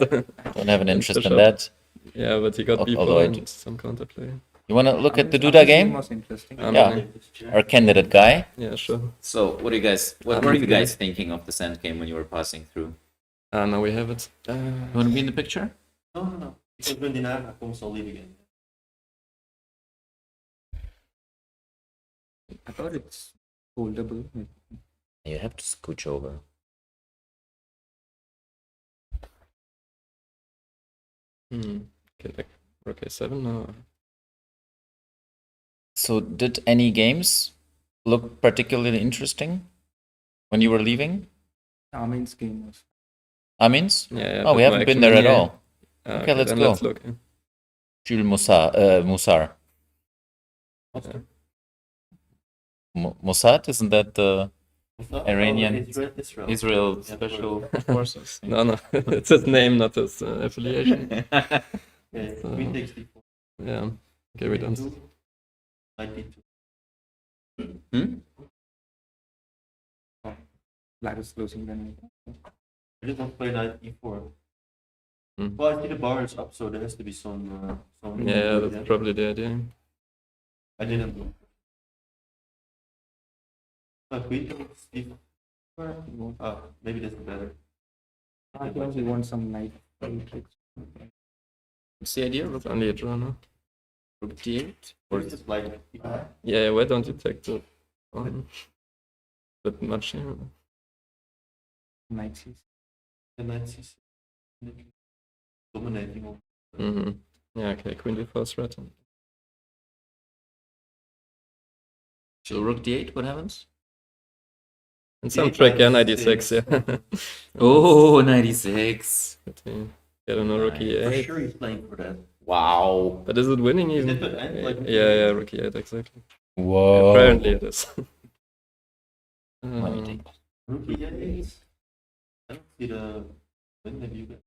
don't have an interest in Bishop. that. Yeah, but he got Although I B4 do- and some counterplay. You want to look at the This Duda game? was interesting. Yeah. Our candidate guy. Yeah, sure. So, what do you guys? What were you guys thinking of the sand game when you were passing through? Now we have it. You want to be in the picture? No. Because when daarna komt, zal leave again. I thought it's foldable. You have to scooch over. Okay, like rook A7 now. So, did any games look particularly interesting when you were leaving? Amin's game was. Amin's? Yeah. Oh, we but no haven't been action there at here. all. Okay, let's then go. Let's look. Yeah. Jules Moussard. Mossad, isn't that the Iranian Israel Yeah, Special Forces? No, it's his name, not his affiliation. Yeah, queen takes d4. Yeah. Okay, we don't. Knight d2. Hmm? Black is losing then. I just want to play knight e4. Hmm. Well, I see the bar is up, so there has to be some. Yeah, that's probably the idea. I didn't look. Queen takes d4. Maybe this is better. I think we want some knight tricks. What's the idea? It's only a draw now. Rook d8? Or is this like Yeah, why don't you take the on? Bit much, yeah. Knight c6. the knight c6? Dominating over. Mm-hmm. Yeah, okay, queen d4 threat. So rook d8, what happens? And some D8, trick, yeah, 96. 96, yeah. Oh, 96. But, I don't know, rook For e8. sure he's playing for that. Wow. But is it winning Is even? it the end, like- Yeah, rook e8, exactly. Whoa. Apparently it is. Let me take that. Rook e8. I don't see the win. Maybe you get.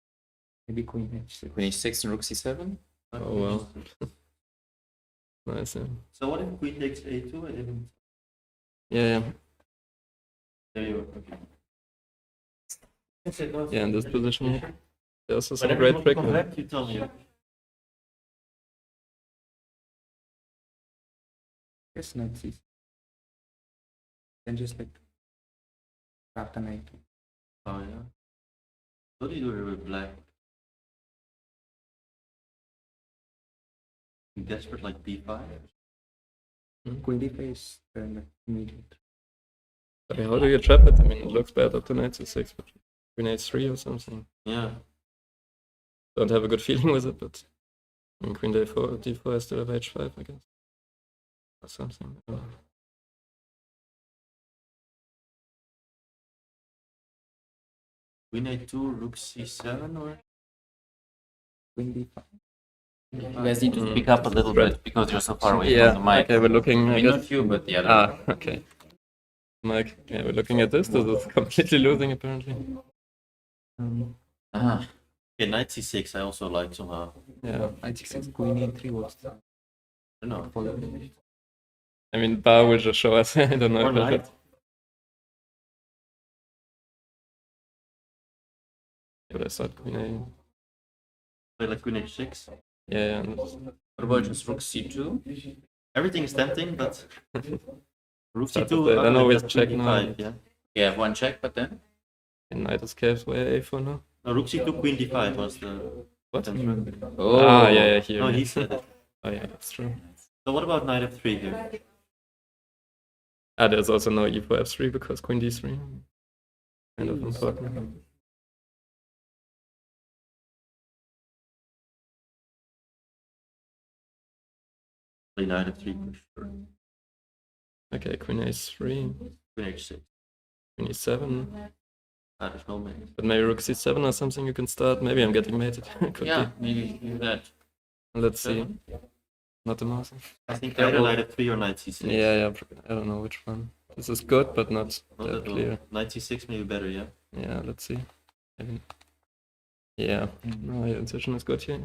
Maybe queen h6. Queen h6 and rook c7? Oh, well. Nice, yeah. So what if queen takes a2? I didn't. Yeah. There you go. Yeah, in this position, there's also some Whenever you great want to trick. come back, you tell me. Yes, knight c6. Then just like grab the knight. Oh yeah. What do you do here with black? Desperate like b5. Queen d5 is the immediate. Okay, how do you trap it? I mean, it looks better to knight c6, but Queen h3 or something. Yeah. Don't have a good feeling with it, but I mean, Queen d4, d4, I still have h5, I guess. Or something. I don't know. Queen a2, rook c7, or Queen d5. You guys need to speak up a little bit because you're so far away Yeah, from the mic. okay, we're looking, I I mean, guess. not you, but the other. Ah, okay. Mike, yeah, we're looking at this. This is completely losing, apparently. Uh-huh. okay, knight c6 I also like somehow. Yeah, I think Queen a3 was I don't know. following. I mean, Bar will just show us. I don't know. Or if knight. that- But I thought Queen A. Play like Queen h6. Yeah, What about just rook c2? Everything is tempting, but rook Hard to c2. say. Then always just check Queen now. d5, yeah. You have one check, but then? and Knight escapes way A4 now. No, rook c2, Queen d5 was the. What? tension. Oh, Ah, yeah, here. No, he said it. Oh, yeah, that's true. So what about knight f3 here? Ah, there's also no e4 f3 because Queen d3. Kind of important. Play knight f3 for sure. Okay, Queen a3, Queen h6. Queen e7. There's no mate. But maybe Rook c7 or something you can start. Maybe I'm getting mated. Could yeah, maybe do that. be. Let's see. Not the mouse. I think either knight f3 or knight c6. Yeah, I don't know which one. This is good, but not Not that at all. clear. Knight c6 maybe better, yeah. Yeah, let's see. Maybe. Yeah, no, your intuition is good here.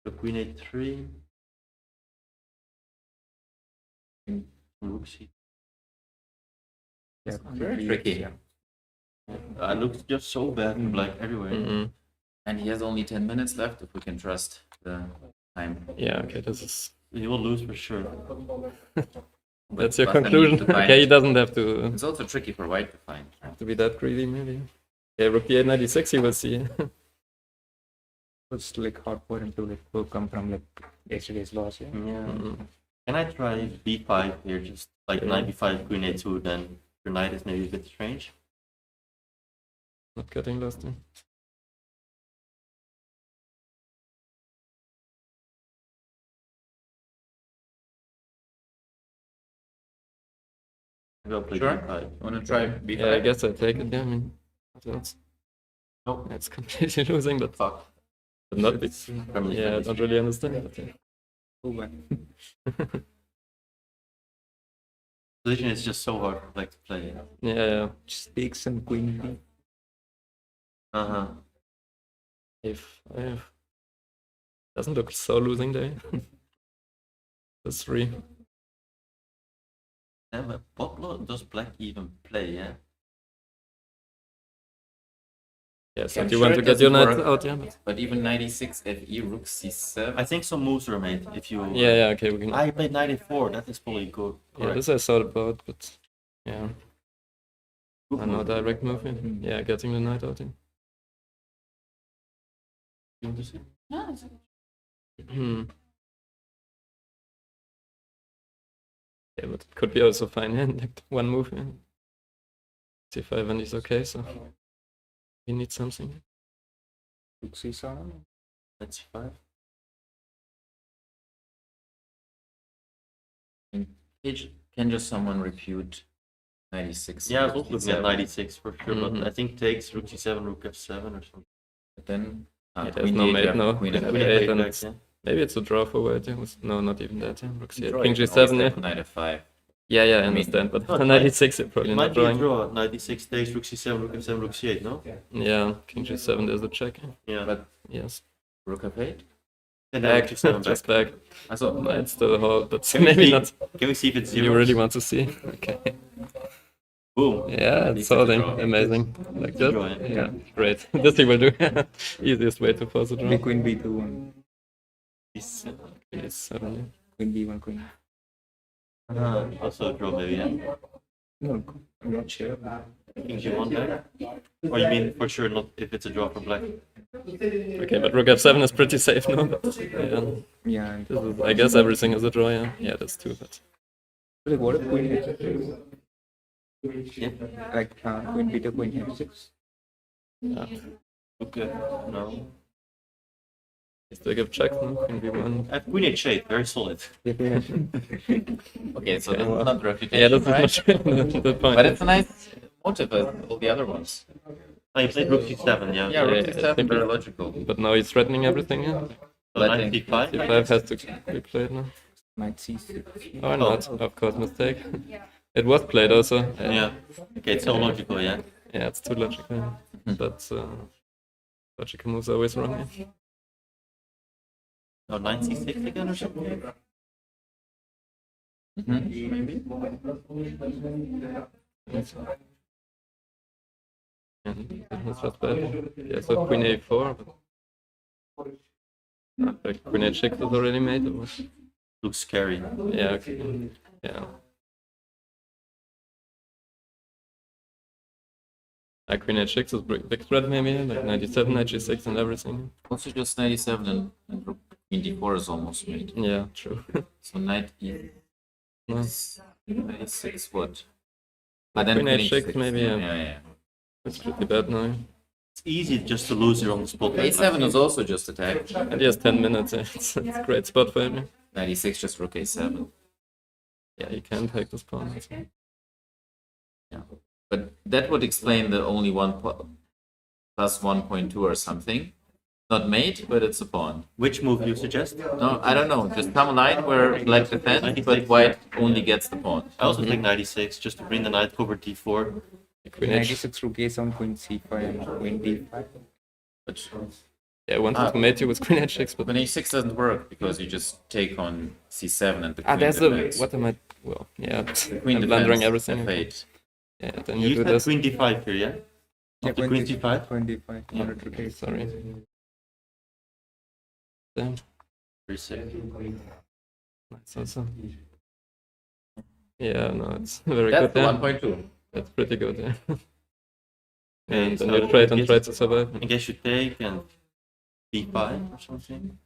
So Queen a3. Rook c. Yeah, Very tricky. Yeah. Looks just so bad for black everywhere. Mm-mm. And he has only 10 minutes left, if we can trust the time. Yeah, okay, this is. He will lose for sure. That's your But then conclusion. to find- Okay, he doesn't have to It's also tricky for white to find. be that greedy, maybe. Yeah, Rook d8 96, he will see. It's like hard for him to like overcome from like yesterday's loss. Yeah. Yeah. Mm-mm. Can I try b5 here? Just like Yeah. knight b5, Queen a2, then your knight is maybe a bit strange. Not getting lost in. Maybe I'll play Sure. b5. Want to try b5? Yeah, I guess I take it. Yeah, I mean, what else? Nope. It's completely losing, but Fuck. not big. Family Yeah, I friendly. don't really understand. But yeah. Oh, man. Position is just so hard for black to play. Yeah, Just take some queen d. Uh-huh. if doesn't look so losing day. That's 3. Yeah, but what does black even play, yeah? Yeah, so I'm do you sure want to it get your doesn't knight work. out? Yeah, but But even 96 FE, rook c7. I think some moves were made if you... yeah, okay, we can. I played knight a4, that is probably good. Yeah, Correct. this I thought about, but yeah, Good I know move. direct move. Yeah, getting the knight out. You want to see? No, it's Hmm. Yeah, but it could be also fine. Yeah, like one move. Yeah. C5 and he's okay, so he needs something. Rook c7. That's 5. Can just someone refute 96? Yeah, I was rook also looking at c7? 96 for sure, Mhm. but I think takes rook c7, rook f7 or something. But then Yeah, there's queen no d8, mate, you have no. queen Queen f8. Queen f8 f8 and back, it's- yeah. Maybe it's a draw for white. Yeah. No, not even that. Yeah. Rook c8, Draw, king you can always g7. Yeah, have knight f5. yeah, I mean, understand. But no, for 96, you're It probably might not be a drawing. draw. 96 takes rook c7, rook f7, rook c8, no? Yeah, king g7. There's a check. Yeah. But Yes, rook f8? And then back, rook c7 just back. back. Also, Knight still hold, but Can we maybe see- not. Can we see if it's You zero? really want to see? Okay. Boom. Yeah, it's It's a holding. draw. Amazing. Like that. Draw, yeah. Yeah, great. This he will do. Easiest way to force a draw. Maybe queen b2 and He's, Yes, certainly. queen b1 queen. also a draw maybe, yeah? No, I'm not sure. King g1 back? Or you mean for sure not if it's a draw for black? Okay, but rook f7 is pretty safe now. But, yeah, Yeah. And this is, I guess everything is a draw. Yeah, yeah, that's too. But like what if queen h6? Yeah. Like queen b2 queen h6. Okay, no. Still give checks, no? Queen b1. I have Queen H8, very solid. Okay, so Okay, this well, is not refutation, Yeah, that's right? not the point. But it's a nice motive as all the other ones. Oh, you played Rook C7, yeah. Yeah, Rook I C7, think very it- logical. But now he's threatening everything, yeah? So Letting- knight C5. c5 has to be played now. Knight c6. Or not, of course, mistake. It was played also. Yeah. Okay, it's so logical, yeah. Yeah, it's too logical. But logical moves are always wrong. Yeah. Oh, knight C6 again or something? And it's just bad. Yeah, so Queen A4. But Queen H6 is already made. Or what? Looks scary. Yeah, okay. Yeah. Queen H6 is big threat maybe, like 97, 96 and everything. Also just 97 and Rook Queen D4 is almost made. Yeah, true. So knight E. No. 96 what? But then Queen H6 H6 maybe, yeah. Yeah. It's pretty bad now. It's easy just to lose your own spot. A7 is also just attack. And he has 10 minutes, yeah. It's a great spot for him. 96 just Rook A7. Yeah, he can take this pawn. Yeah. But that would explain the only plus 1.2 or something. Not mate, but it's a pawn. Which move do you suggest? No, I don't know. Just some line where black defends, 96. but white only gets the pawn. I also think 96, just to bring the knight over D4. Queen H. 96 rook a7, queen c5, and queen d5. But Yeah, I wanted to mate you with Queen H6, but when A6 doesn't work because you just take on C7 and the queen there's a defends. what am I? Well, yeah, The queen I'm blundering defends everything. F8. Yeah, then You you do said this. Queen D5 here, yeah? Yeah, After Queen C5? Queen d5. Yeah, Rook a7. sorry. Damn. Very sick. Nice also. Yeah, no, it's very That's good. the Yeah. 1.2. That's pretty good. Yeah. Okay, And then so you trade and I try guess- to survive. I guess you take and D5 or something.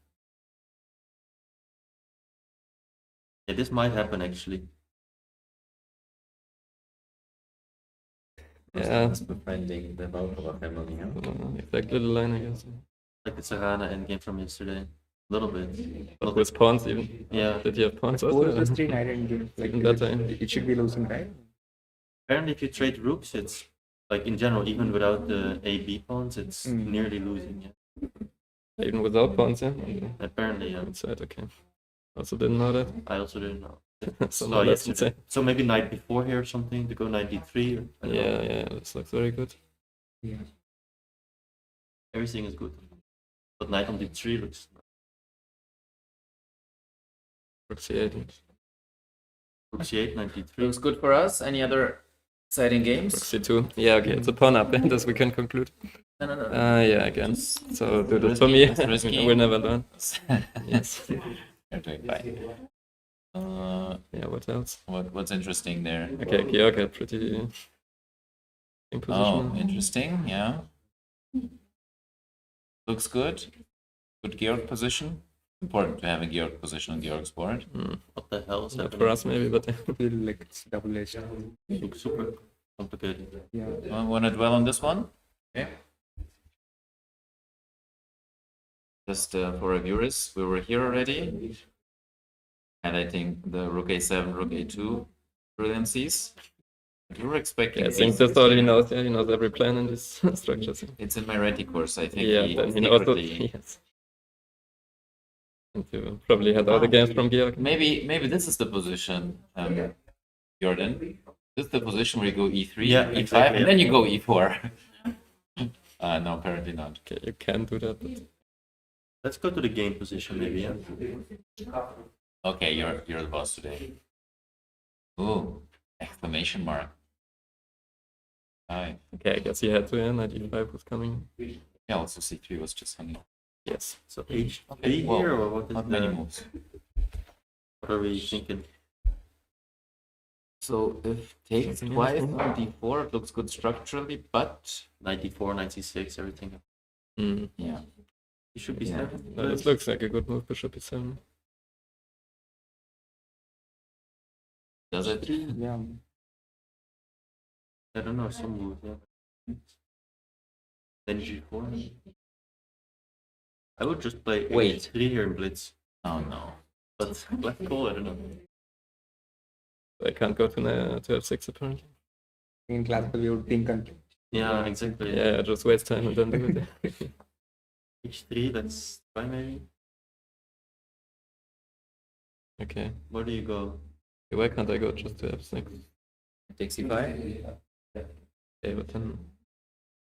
Yeah, this might happen actually. Yeah, Befriending the Valkova family. exactly the line, I guess. Like the Sarana endgame from yesterday. A little bit. But with pawns even. Yeah. Did you have pawns 4 also? plus 3 knight endgame. Like, Even better. it should be losing, right? Apparently if you trade rooks, it's like in general, even without the AB pawns, it's nearly losing. Yeah. Even without pawns, yeah. Apparently, yeah. Inside, okay. Also didn't know that. I also didn't know. So Oh, now that's yesterday. insane. So maybe knight before here or something to go knight D3. Or, I don't know. Yeah, this looks very good. Yeah. Everything is good. But knight on D3 looks. Rook C8. Rook C8, knight D3. Looks good for us. Any other exciting Rook games? C2. Yeah, okay, it's a pawn up, as we can conclude. No. Yeah, again. So do this for me. It's risky. We'll never learn. Yes. You're doing fine. Yeah, what else? What's interesting there? Okay, Georg had pretty in position. Oh, interesting. Yeah. Looks good. Good Georg position. Important to have a Georg position on Georg's board. What the hell is Not happening? for us maybe, but I feel like it's double-edged. Looks super complicated. Yeah. Want to dwell on this one? Okay. Just for our viewers, we were here already. Highlighting the Rook A7, Rook A2 brilliancies. We were expecting. yeah, I think that's all he knows. Yeah, he knows every plan in these structures. It's in my Ready course, I think. Yeah, then he knows that. Yes. And you probably had all the games from Georg. Maybe this is the position, Jordan. This is the position where you go E3, Yeah, E5, exactly, and then you go E4. No, apparently not. Okay, you can do that. But Let's go to the game position maybe, yeah? Okay, you're the boss today. Ooh, exclamation mark. Hi. okay, I guess he had to. Yeah, 95 was coming. Yeah, also C3 was just funny. Yes. So H3 Okay, well, here, or what is Not many the, moves. what are we thinking? So if takes twice on D4, it looks good structurally, but 94, 96, everything. Mm. yeah. It should be Yeah. 7. No, this looks like a good move. Bishop E7. Does it? Yeah. I don't know, some move, yeah. Then g4. I would just play Wait. h3 here in blitz. Oh no. But black call, I don't know. I can't go to f6 apparently. In classical, we would think and Yeah, exactly. Yeah, just waste time and then do it. h3, let's try maybe. Okay. Where do you go? Why can't I go just to f6? Take c5. Okay, but then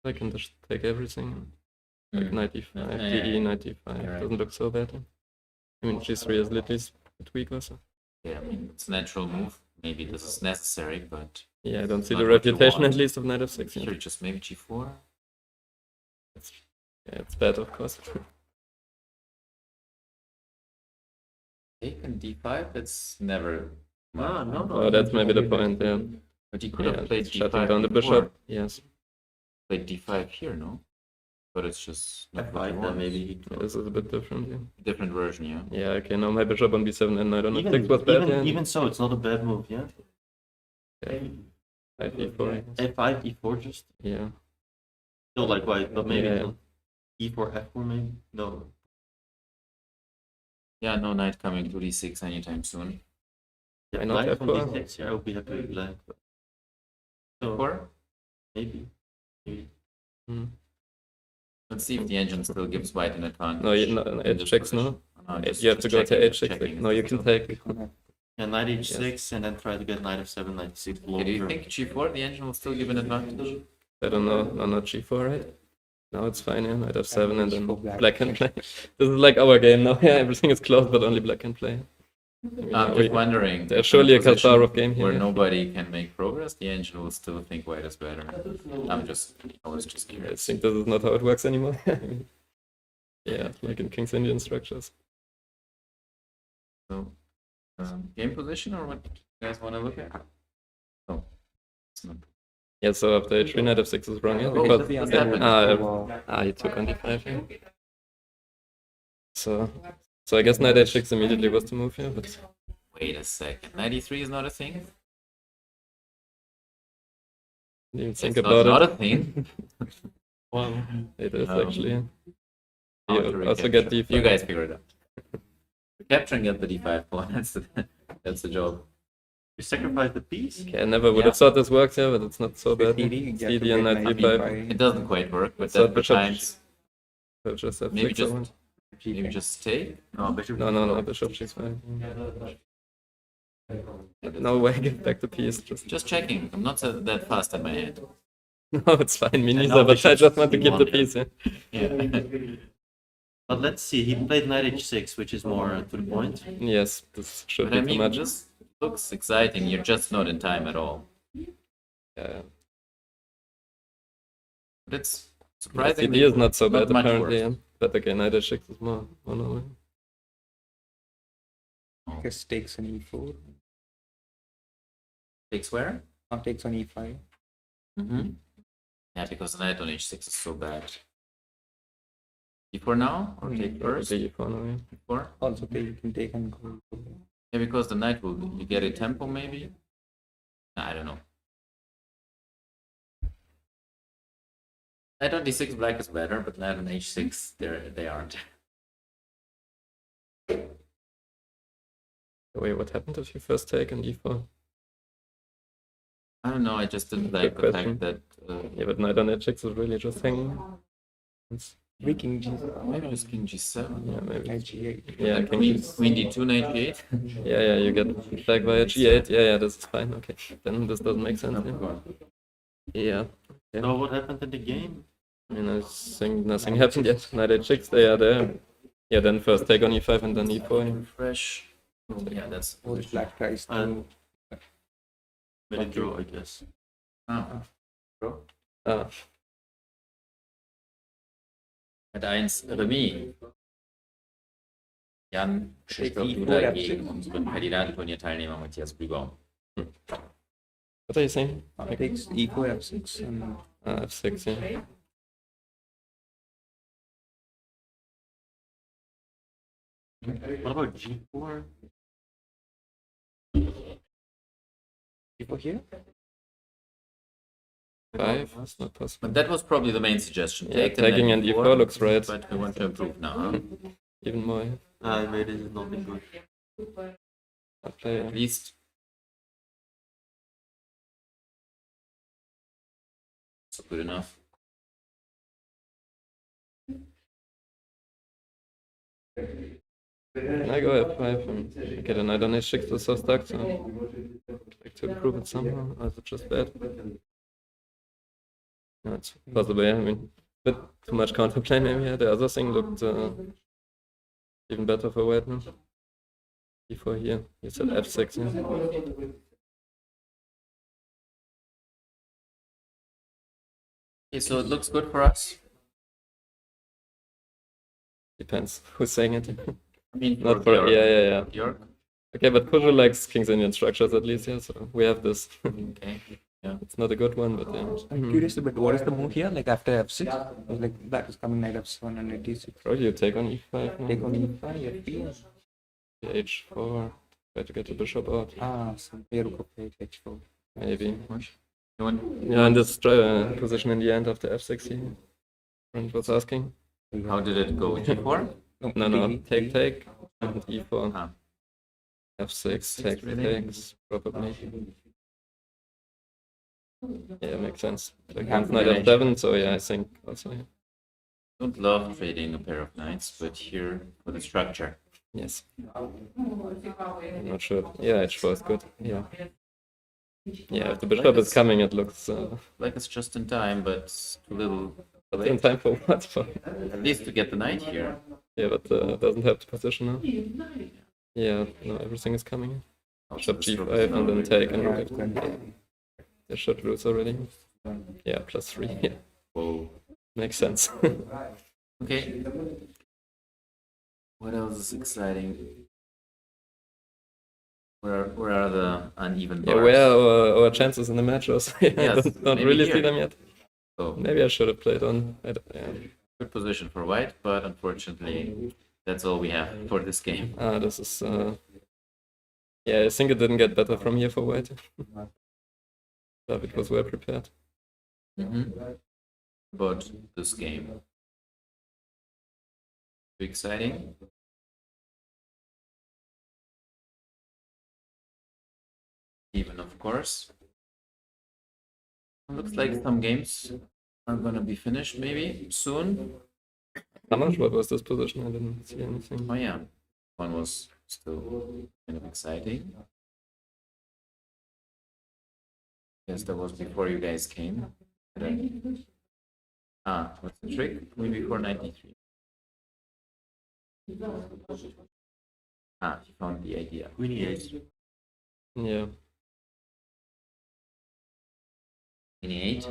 I can just take everything. Like Mm. knight e5, Yeah. de, knight e5. You're right. Doesn't look so bad. I mean, g3 is literally a bit weak also. Yeah, I mean, it's a natural move. Maybe this is necessary, but Yeah, I don't see Not the what you reputation want. at least of knight f6. sure, just maybe g4. Yeah, it's bad, of course. Take and d5. That's never. Ah, no, no. Oh, that's maybe the point, yeah. But you could Yeah, have played it's shutting d5 down the before. bishop. Yes, Played d5 here, no? But it's just not what you f5 then want. maybe. this is a bit different. Yeah, Different version, yeah. yeah, okay, now my bishop on b7 and knight on Even, f6 was bad. even, Yeah, even so, it's not a bad move, yeah? yeah. Knight e4. I guess. a5, e4 just. Yeah, Still like white, but maybe Yeah. not. e4, f4 maybe? No. Yeah, no knight coming to d6 anytime soon. Yeah, Why not black on f4? d6, yeah, I would be happy with black. But... So, Or maybe. Maybe. mm. let's see if the engine still gives white an advantage. No, no, in this h6, no? position. Oh, You have to go to checking, h6. checking No, is you the can still. take. Yeah, knight h6 and then try to get knight f7, knight c6. Okay, do you think g4 the engine will still give an advantage? I don't know. No, not g4, right? Now it's fine, yeah. Knight f7 and then for black. black can play. This is like our game now. Yeah, everything is closed, but only black can play. I mean, I'm we- just wondering. there's if in a surely a position Kasparov game here, where yeah. nobody can make progress, the engine will still think white is better. I was just I curious. think this is not how it works anymore. Yeah, like in King's Indian structures. So, game position or what you guys want to look at? Oh, it's not. Yeah, so after h3, knight f6 is wrong, yeah? Oh, Because that's happened. he took on d5, yeah. So I guess knight h6 immediately was the move here, but Wait a second. 93 is not a thing? didn't even think It's about not it. a thing. Wow, it is Um, actually. Yeah. How to You also recapture. get d5. You guys figure it out. Capturing at the d5 pawn. That's the job. You sacrifice the piece? Okay, I never would Yeah. have thought this works, yeah, but it's not so bad. CD, you have to CD and get knight knight d5. It doesn't quite work, but So that the bishop- times So just have maybe 6 just- I want. maybe just take. No, bishop. No, bishop g5. No way, give back the piece. Just checking. I'm not that fast at my hand. No, it's fine, me And neither, now but I bishop just want to keep the c1, piece, yeah. Yeah. But let's see, he played knight h6, which is more to the point. Yes, this should But I be too mean, much. this looks exciting. You're just not in time at all. Yeah. But it's Yeah, surprisingly CD is not so not bad much apparently, worse. yeah. But again, knight h6 is more normal. Just takes on e4. Takes where? Now takes on e5. Mm-hmm. Yeah, because knight on h6 is so bad. e4 now or take first? d4 now, yeah. e4? Also, you can take and go. Yeah, because the knight will you get a tempo maybe. I don't know. Knight on d6 black is better, but knight on h6 they aren't. Wait, what happened if you first take on e4? I don't know. I just didn't Good like the question. fact that Yeah, but knight on h6 is really just hanging. It's, Three king g7. maybe just king g7. yeah, maybe. Knight g8. Yeah, Like king queen, g- queen d2, knight g8. Yeah, you get back via g8. Yeah, this is fine. Okay, then this doesn't make sense. Yeah. Yeah. So what happened in the game? I mean, I think nothing happened yet. Knight h6, they are there. Yeah, then first take on e5 and then e4. Refresh. Yeah, that's. Or black tries to. And made it draw, I guess. Ah. Ah, Mit 1 Remis. Jan Krzysztof E4 Duda F6. gegen unseren Kandidatenturnierteilnehmer Matthias Blübaum. what are you saying? Takes e4 f6 and f6, yeah. What about g4? e4 here. 5 is not possible. But that was probably the main suggestion. Yeah, Take the taking knight and e4, e4 looks right. But we want to improve now, huh? Even more. Maybe this is not good. Not play. At least. So good enough. I go f5 and get a knight on h6 is so stuck, so I'd like to improve it somehow, or is it just bad? No, it's possible, yeah. I mean, a bit too much counterplay maybe. Yeah. The other thing looked even better for white now. Before here, he said f6. Yeah. Okay, so it looks good for us. Depends who's saying it. I mean, Not for yeah. York. Okay, but Peugeot likes King's Indian structures at least, yeah. So we have this. Okay. Yeah. It's not a good one, but yeah. I'm curious about what is the move here, like after f6? Like black is coming knight f7 and knight d6. Probably you take on e5. No? Take on e5, f3. h4. Try to get the bishop out. Ah, so here rook of h4. Maybe. You want? Yeah, in this position in the end after f6 he friend was asking. How did it go? g4? No, take, and e4. Ah. f6, take, really? takes, probably. Yeah, makes sense. Against knight f7, so yeah, I think also, yeah. Don't love trading a pair of knights, but here for the structure. Yes. I'm not sure. Yeah, h4 is good. Yeah. Yeah, if the bishop is coming, it looks... Like it's just in time, but too little. But in time for what? For... At least to get the knight here. Yeah, but doesn't have the position now. Yeah, no, everything is coming. Bishop g5 and then take and rook f2. They should lose already. Yeah, +3. Yeah. Whoa. Makes sense. Okay. What else is exciting? Where are the uneven bars? Yeah, where are our chances in the match also? I Yes, don't maybe really here. see them yet. So, Maybe I should have played on. Yeah. good position for white, but unfortunately, that's all we have for this game. This is. Yeah, I think it didn't get better from here for white. David was well prepared. But this game. Too exciting. Even, of course. Looks like some games are gonna be finished maybe soon. How much? What was this position? I didn't see anything. Oh yeah, one was still kind of exciting. Yes, that was before you guys came. What's the trick? Queen before 93. He found the idea. Queen e8. Yeah. 28.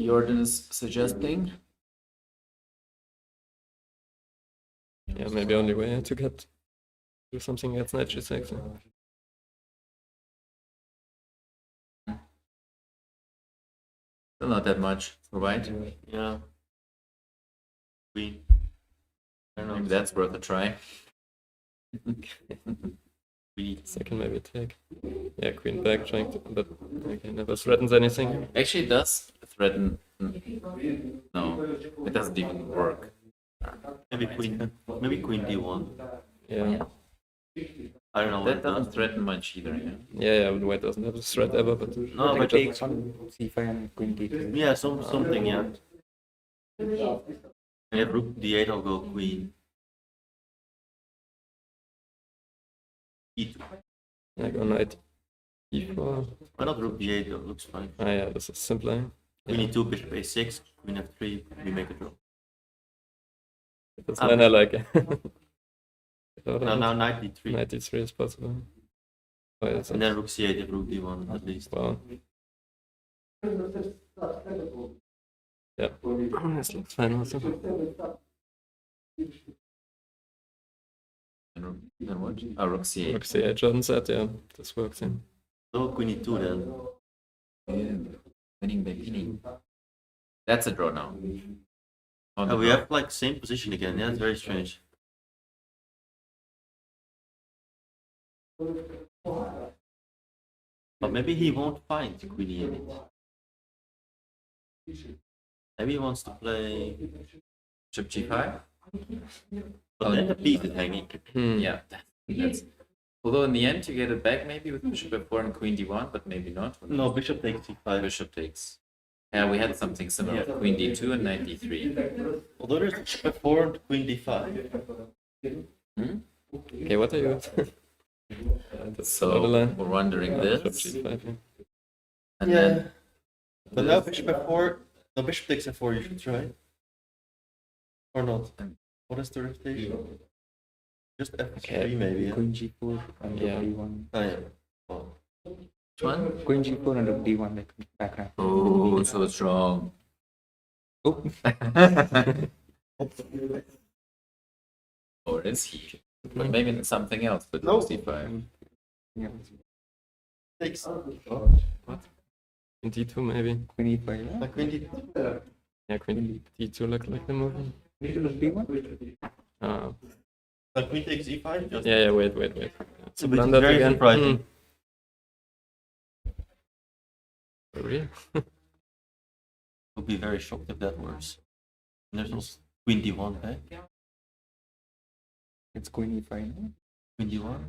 Jordan is suggesting. Yeah, maybe only way to do something against knight g6. Still not that much for white. Yeah. Queen. I don't know. Maybe that's worth a try. Queen. Second maybe take. Yeah, queen back trying to, but okay, never threatens anything. Actually, it does threaten. No, it doesn't even work. Maybe queen. Maybe queen d1. Yeah. I don't know what That it doesn't does. threaten much either. Yeah. Yeah, but white doesn't have this threat ever, but No, Like but takes on c5 and queen d2. yeah, something, yeah. And if rook d8, I'll go queen. e2. I go knight e4. Why not rook d8? That looks fine. Yeah, this is simpler. Queen e2, bishop a6, queen f3, we make a draw. That's mine I like. Now knight d3. Knight d3 is possible. Oh, yeah, And then rook c8 if rook d1 at least. wow. Yeah, this looks fine also. And then what? Rook c8. Rook c8, Jordan said, yeah, this works. Yeah. So queen e2 then. Yeah. Winning by pinning. That's a draw now. On the We draw. have like same position again. Yeah, it's very strange. But maybe he won't find queen e8. Maybe he wants to play. Bishop G5. But then the piece is hanging. Yeah, that's. Although in the end you get it back maybe with Bishop F4 and Queen D1, but maybe not. No, bishop takes c5. Bishop takes. Yeah, we had something similar with Queen D2 and Knight D3. Although there's bishop f4 and queen d5. Okay, what are you? So we're wondering this. G5, yeah. And then But now bishop f4. No, bishop takes f4. You should try. Or not? What is the rotation? Just f3 Okay. maybe. Yeah. Queen G4 and Yeah. D1. Oh, yeah. Oh. which one? Queen G4 and D1 like background. Oh, so strong. Oh, Or is he? But maybe something else, but No. C5. yeah. Takes. In D2 maybe. Queen E5. Yeah. Queen d2. Yeah, Queen D2 look like the move. D1. Queen takes e5. Just Yeah, wait. It's a bit Run that very again. surprising. For real? Would be very shocked if that works. And there's also queen d1 back. It's Queen E5. No? Queen d1.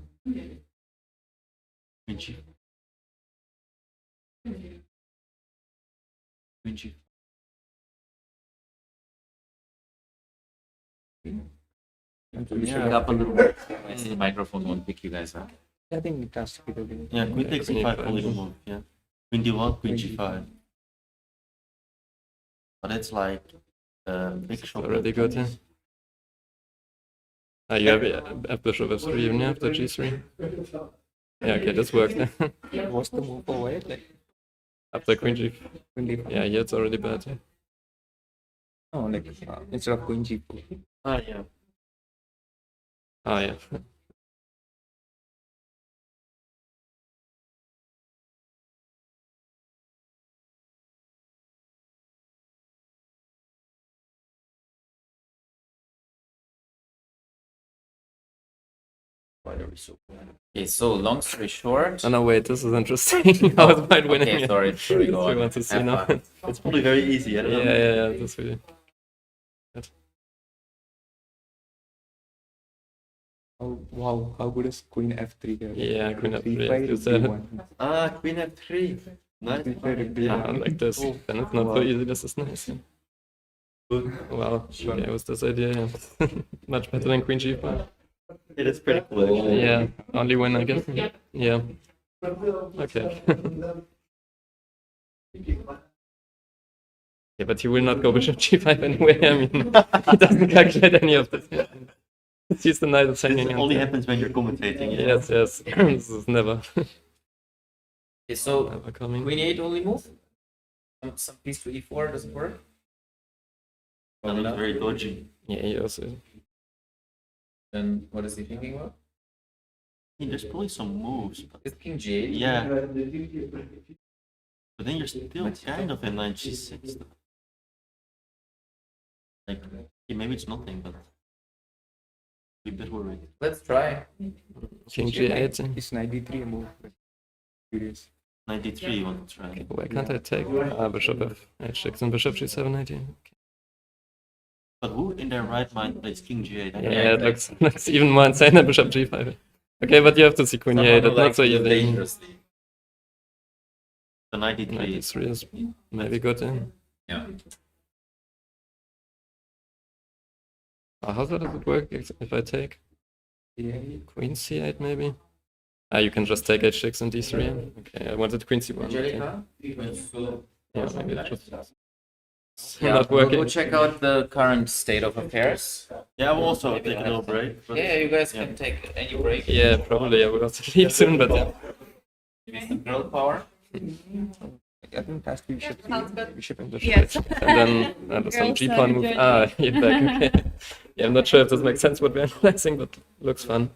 Queen g. Queen g. Speak up a little bit. The microphone won't pick you guys up. I think it has to be the way. Yeah, queen takes queen e5 e5. only move. Yeah. Queen d1, queen g5. But it's like big shock. Already good, yeah. You have bishop f3 even after g3. Yeah, okay, this worked. What's the move for white? Like After queen g. Queen D5. Yeah, here it's already bad. Yeah. Oh, like instead of Queen G4. Ah, yeah. Yeah. Why are we so bad? Okay, so long story short. Oh no, wait, this is interesting. How it's white winning. Okay, sorry, sorry, go We on. want to see Have now. fun. It's probably very easy. I don't know. Yeah, that's really. Oh wow, how good is Queen F3 here? Yeah, Queen F3, D5 you said it. D1. Ah, queen f3. Nice. Yeah, like this. Cool. Then it's not so easy. This is nice. Yeah. Good. Wow. Okay, what's this idea? Yeah. Much better than Queen G5. It is pretty cool. Actually. Yeah, only win, I guess. Yeah. Okay. Yeah, but he will not go bishop G5 anyway. I mean, he doesn't calculate any of this. Yeah. It's just the knight that's hanging This out only there. happens when you're commentating. Yeah. Yes. This is never, Okay, so never coming. Queen 8 only move? Some piece to E4 doesn't work? That looks very dodgy. Yeah, he also. Then what is he thinking about? I mean, there's probably some moves, but It's King G8. yeah. But then you're still kind of in line g6. Though. Like, okay, maybe it's nothing, but be a bit worried. Let's try. King G8. Is Knight D3 a move? Curious. 93 you want to try. Why can't I take bishop H6 and bishop G7 idea? But who in their right mind plays King G8? Yeah, it looks even more insane than bishop G5. Okay, but you have to see Queen Someone E8. who That's not likes so to easy. dangerously. The 93. 93 is maybe good. Yeah. How does it work if I take Yeah. Queen C8 maybe? You can just take H6 and D3. Okay, I wanted Queen C1. Okay. Angelika? Yeah, maybe that just Yeah, not we'll working. go check out the current state of affairs. Yeah, I will also Maybe take a I little have break. But Yeah, you guys yeah. can take any break. Yeah, probably I will also leave soon, but yeah. Maybe some girl power. I think it has to be bishop. sounds good. Bishop and Bishop Yes. H. And then some Girls G-pawn move. enjoy. You're back, okay. Yeah, I'm not sure if this makes sense what we're analyzing, but looks fun.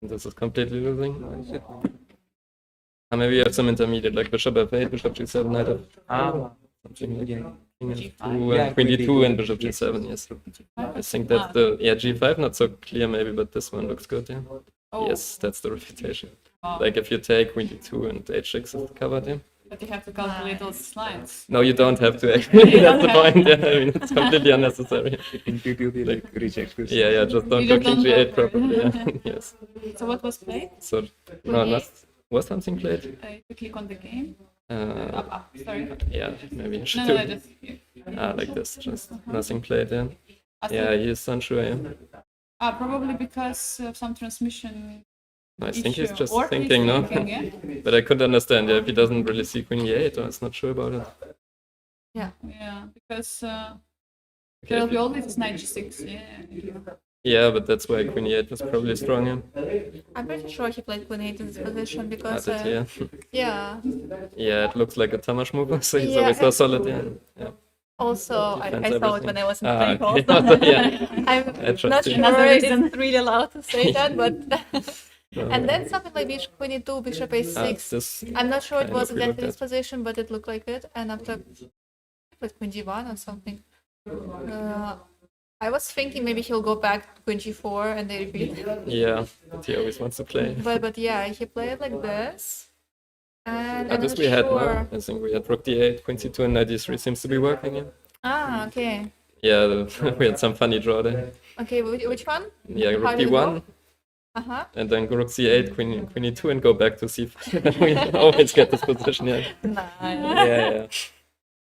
This is completely losing. Maybe you have some intermediate, like bishop F8, bishop G7, knight F. Something like Yeah. King F2, Yeah, and Queen Queen D2, D2, and bishop yes. G7, yes. I think that's the, G5, not so clear maybe, but this one looks good, yeah. Oh, Yes, that's the refutation. wow. Like if you take Queen D2 and H6 is covered, yeah. But you have to calculate those slides. No, you don't have to actually. That's the point. Yeah, I mean, it's completely unnecessary. Intuitively like reject this. Yeah, just don't You go just king don't g8 go for it. probably. Yeah. Yes. So what was played? So, no, was something played? If you click on the game. Uh, Up, sorry. yeah, maybe I should No, do. no, just here. Like this, just nothing played. Yeah, I yeah, think- he's unsure. Yeah. Probably because of some transmission I think he's issue. just Or he's thinking, no? thinking, yeah? But I could understand, yeah, if he doesn't really see queen e8, or is not sure about it. Yeah, because Okay, there'll if be he- always this knight g6. Yeah. yeah, but that's why queen e8 was probably strong. Yeah. I'm pretty sure he played queen 8 in this position because Did he, yeah. yeah. Yeah, it looks like a Tamash move, so he's Yeah, always so and- solid. Yeah. Yeah. Also, I Defends saw it when everything. I was in Ah, playing okay. also. Yeah. I'm I trust not you. sure Another reason. it's really allowed to say that, but No, and then something like bishop queen e2, bishop a6. this, I'm not sure it kind was of we looked exactly this at. position, but it looked like it. And after with queen g1 or something, I was thinking maybe he'll go back to queen g4 and they repeat. yeah, but he always wants to play. But yeah, he played like this. And I'm This not we had sure. now. I think we had rook d8, queen c2, and knight d3 seems to be working. Yeah, Ah, okay. yeah we had some funny draw there. Okay, which one? Yeah, How rook did it d1, go? Uh-huh. and then rook c8, queen e2, and go back to c5. We always get this position, yeah. Nice. Yeah.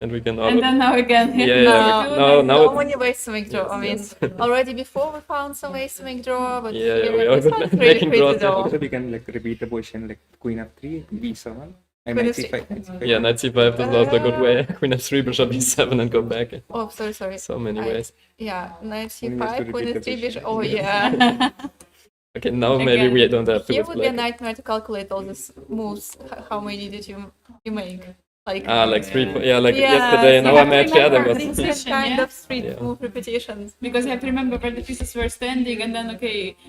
And we can all. And then now again. Yeah, No, now so it's- many ways to make draw. I mean, Yes. already before we found some ways to make draw, but Yeah, here we this also one's making pretty draws, yeah. draw. Also we can like repeat the position like queen f3, b7, and Queen knight f3. c5, knight c5. Yeah, knight c5 is also a good way. Queen f3, bishop e7, and go back. Oh, sorry. So many I- ways. Yeah, knight Queen needs to c5, queen repeat the f3, bishop. position. Oh, yeah. Okay, now maybe we don't have to Here with would be a black. nightmare to calculate all these moves. How many did you make? Like, Like 3, yeah, like Yeah, yesterday in so our you have to match, yeah, there remember was. this. different kind Yeah. of street Yeah. move repetitions. Because you have to remember where the pieces were standing, and then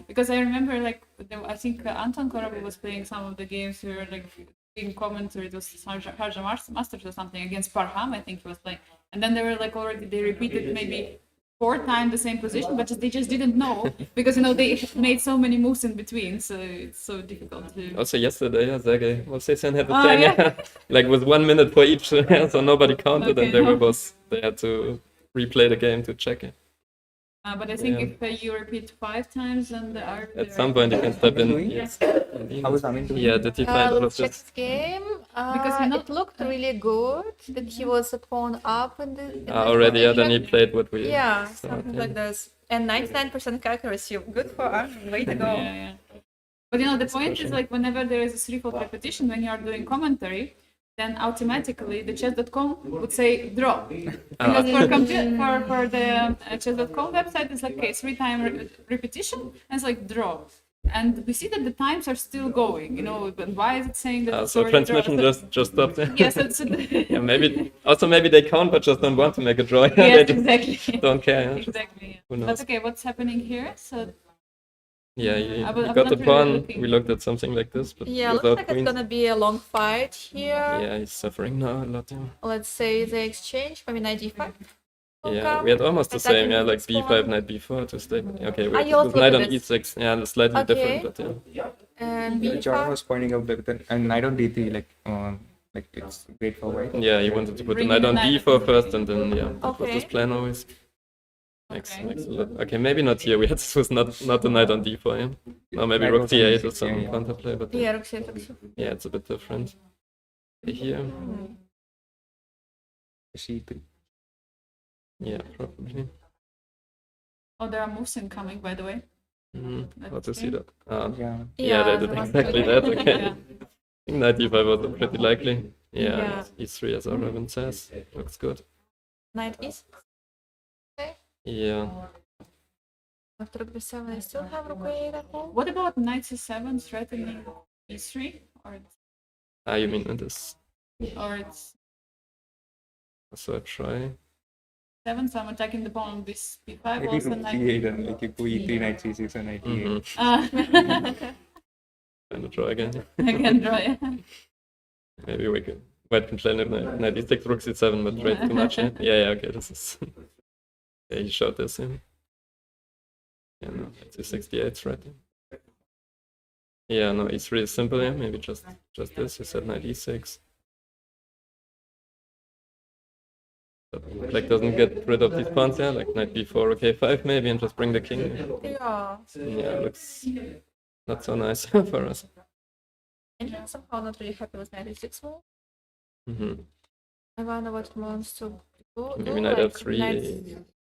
because I remember I think Anton Korabel was playing some of the games we were like in commentary. It was Harja Masters or something against Parham, I think he was playing, and then they were like already they repeated maybe 4 times the same position, but they just didn't know because they made so many moves in between, so it's so difficult to. Also yesterday, yeah, Sergei Movsesian had the Oh, same, yeah. yeah. Like with 1 minute for each, so nobody counted, and Okay. they had to replay the game to check it. But I think Yeah. if you repeat 5 times, then the art. At some point you can step in. Doing? Yes. How is Amin doing? Yeah, did he find all of Let's check this? his game. Because you know- It looked really good that he was a pawn up in this Already, yeah, then he position. played what we. Yeah, saw, something yeah. like this. And 99% accuracy. Good for Armin. Way to go. Yeah. But the point is like whenever there is a threefold repetition when you are doing commentary, then automatically the chess.com would say draw. Because for the chess.com website it's like okay, 3-time repetition and it's like draw. And we see that the times are still going, but why is it saying that it's So already draw? transmission just stopped. Yes, it's Yeah, maybe they count, but just don't want to make a draw. yes, They just exactly. don't care. Yeah. Exactly. Yeah. Who knows? But okay, what's happening here? So Yeah, I you was got not the really pawn. looking. We looked at something like this, but Yeah, looks without like queens. it's gonna be a long fight here. Yeah, he's suffering now a lot. Yeah. Let's say the exchange, maybe knight d5. Yeah, we had almost the Attacking same. Yeah, like this b5, pawn. knight b4 to stay. Okay, Ah, wait, you also with knight did on this. e6. Yeah, it's slightly Okay. different, but yeah. And John b5. was pointing out that and knight on d3 like it's great for white. Yeah, he wanted to put the Bring knight the on knight. d4 first, and then yeah, that was Okay. his plan always. Makes Okay. a lot. Okay, maybe not here. We had this was not the knight on d4. Yeah, or maybe Knight rook was on d8 d6, or some yeah. counterplay, but Yeah, rook c6. yeah, it's a bit different. Here, c3. yeah, probably. oh, there are moves incoming, by the way. How to Let's see see. that? Yeah. Yeah, they did the one exactly today. that. Okay. Yeah. I think knight d5 was pretty likely. Yeah, Yeah. e3 as Robin says. Looks good. Knight is. Yeah. After rook b7, I still have rook a8 at home. What about knight c7 threatening e3 You mean this? or it's So I try. 7, so I'm attacking the pawn on this b5 Maybe also rook knight. c8 and like you go e3, knight c6 and knight e8. Mm-hmm. Trying to try again. I can draw it. Maybe we can. White can play knight e6, rook c7, but trade too much. Yeah, okay, this is. Yeah, he showed this. Yeah, no, it's e6, right? Yeah, no, e3 is simple. Yeah, maybe just this. You said knight e6. But black doesn't get rid of these pawns, yeah, like knight b4, okay, 5 maybe, and just bring the king. Yeah. Yeah, looks not so nice for us. And he's somehow not really happy with knight e6 move. Hmm. I wonder what he wants to do. Maybe knight like f3. Knight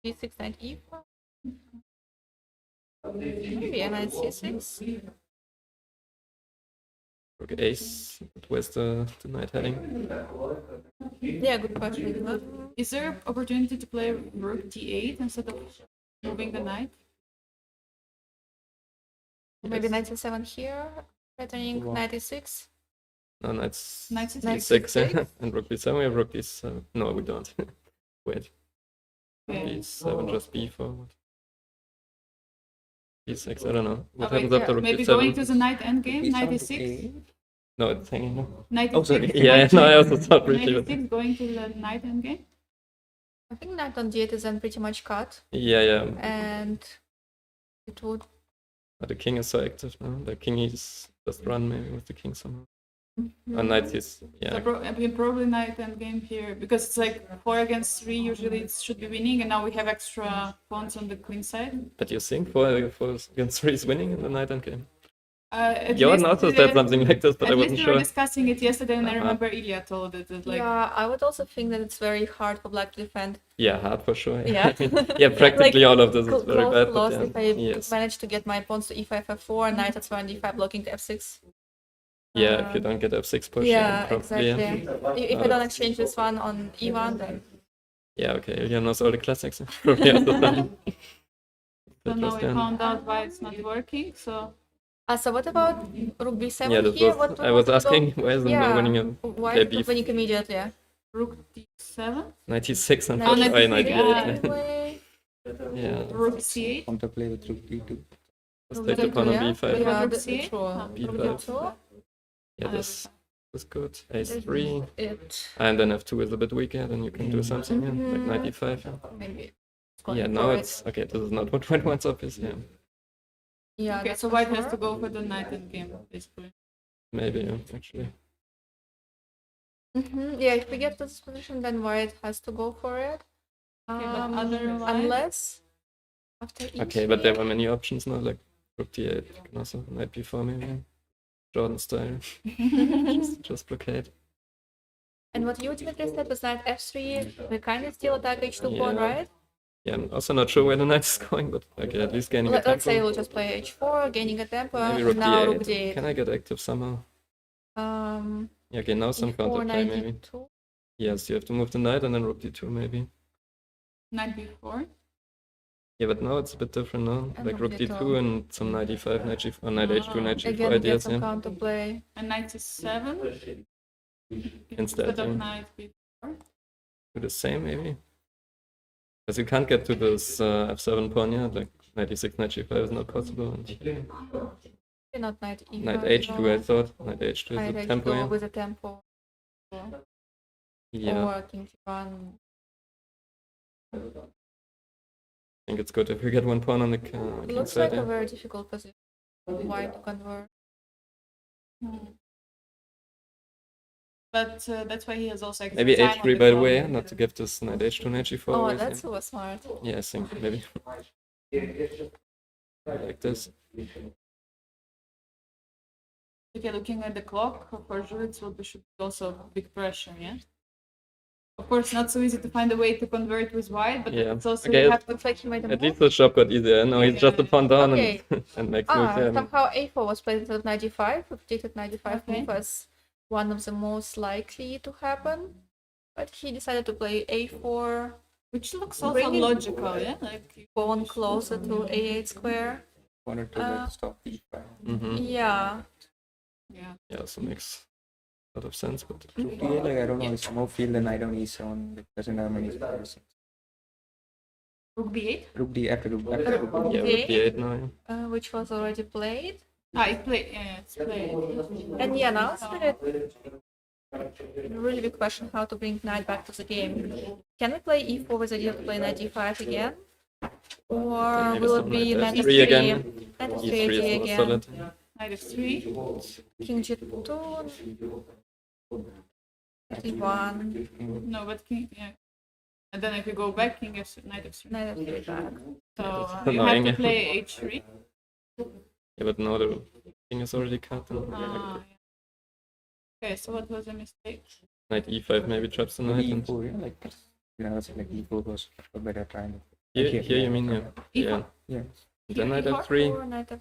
g6, knight e4. Maybe a knight c6. Rook ace, where's the knight heading? Yeah, good question. Is there opportunity to play rook d8 instead of moving the knight? Maybe knight c7 here, threatening Wow. knight e6. No, knight's Knight d6, yeah. And rook b7, we have rook d7. No, we don't. Wait, Okay. b7 just b4. b6, I don't know. What Oh, wait, happens after rook maybe b7? going to the knight endgame, Piece knight on e6, A. No, it's hanging. No. knight Oh, e6. sorry. Yeah, no, I also thought Knight briefly. But e6 going to the knight endgame. I think knight on d8 is then pretty much cut. yeah. And it would. But the king is so active now. The king is just run maybe with the king somehow. And knight is, yeah. So probably knight endgame here because it's like 4 against 3. Usually it should be winning, and now we have extra pawns on the queen side. But you think 4 against 3 is winning in the knight endgame? At Jordan least, also said something like this, but I At least wasn't we were sure. discussing it yesterday, and I remember Ilya told it. That, like, Yeah, I would also think that it's very hard for black to defend. Yeah, hard for sure. Yeah. I mean, yeah, practically all of this is very Close bad. to But lost yeah. if I Yes. manage to get my pawns to e5, f4, knight f4, and d5 blocking to f6. Yeah, if you don't get f6 push. Yeah, probably, exactly. Yeah. If I don't exchange this one on e1, then Yeah, okay. Ilya knows all the classics. From the other side. so now we Interesting. found out why it's not working. So so what about rook b7 Yeah, this here? was, I was asking, why isn't Yeah. no winning a Why okay, is it winning immediately? rook d7, 96 and Knight push, d6, 98. Anyway, Yeah, rook c8. Counterplay with rook d2. let's take the pawn on yeah. b5. Yeah, Rook the c8? true. B5. Rook d2. Yeah, this was good. Ace3. It And then f2 is a bit weaker, then you can do something, yeah, like 95. Yeah, maybe. yeah now it's, okay, this is not what white wants, obviously. Yeah, Yeah. Okay, that's so for white has sure. to go for the knight endgame, basically. maybe, yeah, actually. Yeah, if we get to this position, then white has to go for it. Okay, but otherwise- Unless after e3. Okay, but there were many options now, like rook d8, you can also knight b4 maybe. Yeah. Jordan style. just blockade. And what you ultimately said was knight f3, we kind of still attack h2 pawn, Yeah. right? Yeah, I'm also not sure where the knight is going, but okay, at least gaining a Let's say tempo. we'll just play h4, gaining a tempo, Maybe rook now rook d8. d8. Can I get active somehow? Um, Yeah, okay, now some e4, counterplay knight maybe. d2. Yes, you have to move the knight and then rook d2 maybe. Knight b4. Yeah, but now it's a bit different now. And Like rook rook d2. d2 and some knight e5, knight g4, or knight h2, knight g4 Again, get ideas, some yeah. counterplay. And knight c7 Instead, of yeah. knight b4. Do the same maybe. Because you can't get to this f7 pawn, yeah, like knight e6, knight g5 is not possible. And Maybe not knight e5. knight h2 I no. thought. Knight h2 Knight is a tempo, h2 yeah. with a tempo. Yeah, Or king g1. I think it's good if we get one pawn on the king Looks side, like a yeah. very difficult position. White to convert. But that's why he has also extra Maybe time on h3 the by the clock. way, not to give this knight h2, knight g4 Oh, away, that's yeah. super smart. Yeah, I think maybe. Like this. Okay, looking at the clock, for sure it will be should be also big pressure, yeah? Of course, not so easy to find a way to convert with white, but Yeah. it's also Okay, you have to Looks like he made a At move. least the shop got easier. No, he's just a pawn down Okay. and makes moves. Yeah. Somehow a4 was played instead of knight g5. We predicted knight g5 Okay. move as one of the most likely to happen. But he decided to play a4, which looks also Bringing- logical, yeah? Like pawn closer to a8 square. Wanted to Uh, like stop e5. Yeah. yeah. Yeah, so makes a lot of sense. But Rook d8, like I don't know, I somehow feel the knight on e7 like, doesn't have many squares. Rook b8? Rook d after rook d8. yeah, Okay. rook d8 now. Yeah. Which was already played. It played, yeah, it's played. And yeah, now it's a really big question how to bring knight back to the game. Can we play e4 with the idea to play knight d5 again? Or Maybe will it some be knight knight f3 f3 again. Knight f3 e3 is more again. solid. Knight f3. King g2. d1. No, but king, yeah. And then if you go back, king f knight f3. Knight f3 back. So that's you have annoying, to yeah. play h3. Yeah, but now the king is already cut. Yeah. Okay, so what was the mistake? Knight e5 maybe traps the knight. And E4, yeah, like it's like E4 was a better triangle. here you mean, yeah. Yeah. Yeah. Then knight E4, f3. knight f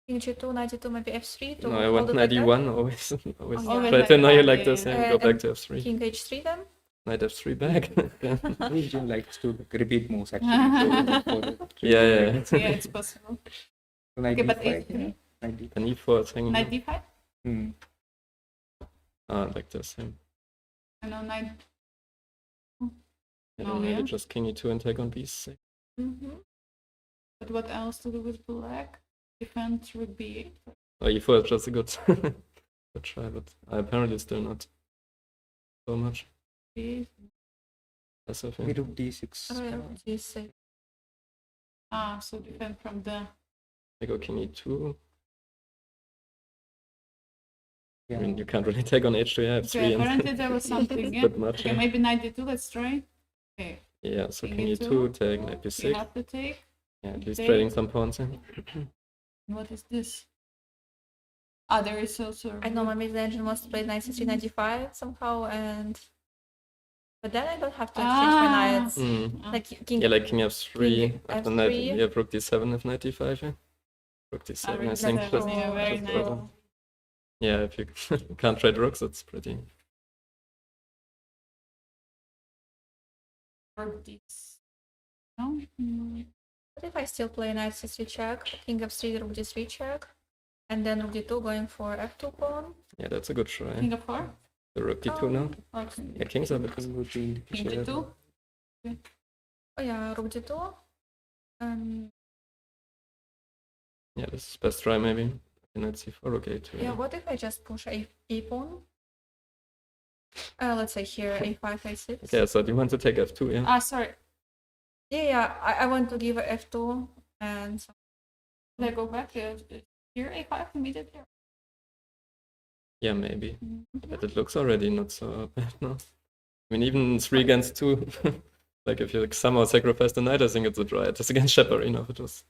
king g2, knight g2, maybe f3 to No, I hold went it knight like that. e1 always. Always Oh, yeah. try to annoy you like Yeah, this yeah. and go back And to f3. King h3 then. Knight f3 back. Yeah. We do likes to repeat moves actually. So, for the Yeah. Yeah, it's possible. knight Okay, but D5, h3? yeah, knight D5. And e4 is hanging. Knight d5? Hmm. Like this. Yeah. I know knight. Yeah, Oh, then maybe yeah. just king e2 and take on b6. But what else to do with black? Defend rook b8. Oh, e4 is just a good, good try, but apparently still not so much. B8. That's I We think. do D6. Oh, yeah, g6. Ah, so defend from the. I go king e2. Yeah. I mean, you can't really take on h2. Yeah, Okay, f3 apparently there was something. and Yeah. bit much. Okay, Yeah. maybe knight d2. Let's try. Okay, Yeah, so king king e2. e2, take knight you b6. have to take. Yeah, he's take. trading some pawns. Yeah. What is this? Ah, there is also. I know my mid engine wants to play knight c3, knight d5 somehow, and but then I don't have to exchange my knights. Mm. Like king. Yeah, like king f3. King After f3. knight, you have rook d7 if knight d5. Yeah. Rook d7, I rook think. d7, Just, yeah, very just nice. over. Yeah, if you can't trade rooks, it's pretty. Rook d6. No. What if I still play knight c3 check, king f3, rook d3 check, and then rook d2 going for f2 pawn? Yeah, that's a good try. King of 4. The rook d2 now. Okay. Yeah, kings are a bit. King d2. Oh yeah, rook d2. Yeah, this is best try maybe. Knight c4, rook a2. Yeah, what if I just push a pawn? Let's say here a5, a6. Okay, so do you want to take f2? Yeah. Ah, sorry. Yeah, I want to give f2 and so. Should I go back here a5 immediately? Yeah, maybe. Mm-hmm. But it looks already not so bad now. I mean, even 3 against 2. Like if you somehow sacrifice the knight, I think it's a draw. It is against Sheparino. It was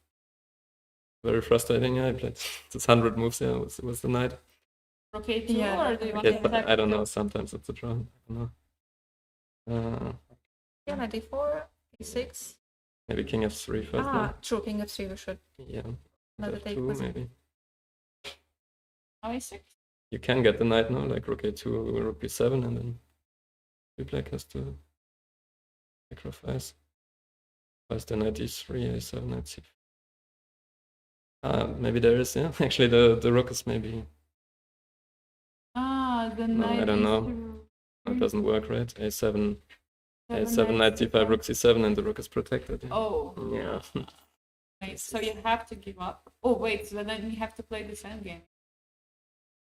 very frustrating. Yeah, I played this 100 moves. Yeah, with the knight. Rook a2 Yeah. or do you want Yes, to but attack? I don't know. Sometimes it's a draw. I don't know. Yeah, knight d4, a6. Maybe king f3 first. Ah, true, king f3 we should. Yeah. Another take f2 was- maybe. Now a6. You can get the knight now, like rook a2, rook b7, and then the black has to sacrifice. First the knight d3, a7, knight c4. Ah, maybe there is, yeah. Actually, the rook is maybe. Ah, the No, knight I don't know. d3. It doesn't work, right? a7, Seven, a7, knight c5, rook c7, and the rook is protected. Yeah. Oh, Yeah. right. So you have to give up. Oh, wait. So then you have to play this endgame.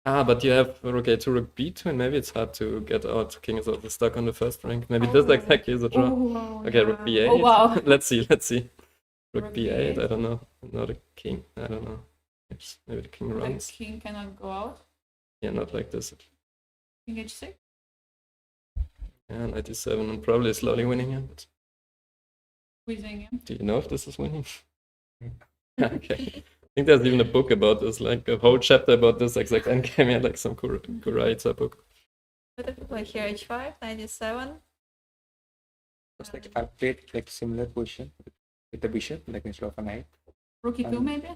Ah, but you have rook a2, rook b2, and maybe it's hard to get out. King is also stuck on the first rank. Maybe this Oh. exactly is a draw. Oh, Okay, rook yeah. b8. Oh, wow. Let's see. Rook Rook b8, b8. I don't know. Not a king, I don't know. Maybe the king The runs. king cannot go out. Yeah, not like this. King h6. Yeah, 97 and probably slowly winning him. But Squeezing him. do you know if this is winning? Okay. I think there's even a book about this, like a whole chapter about this exact endgame. Yeah, like some Kuraita book. What if we play here h5, knight d7? It's like I played like similar position with the bishop, like instead of a knight. Rook e2 maybe?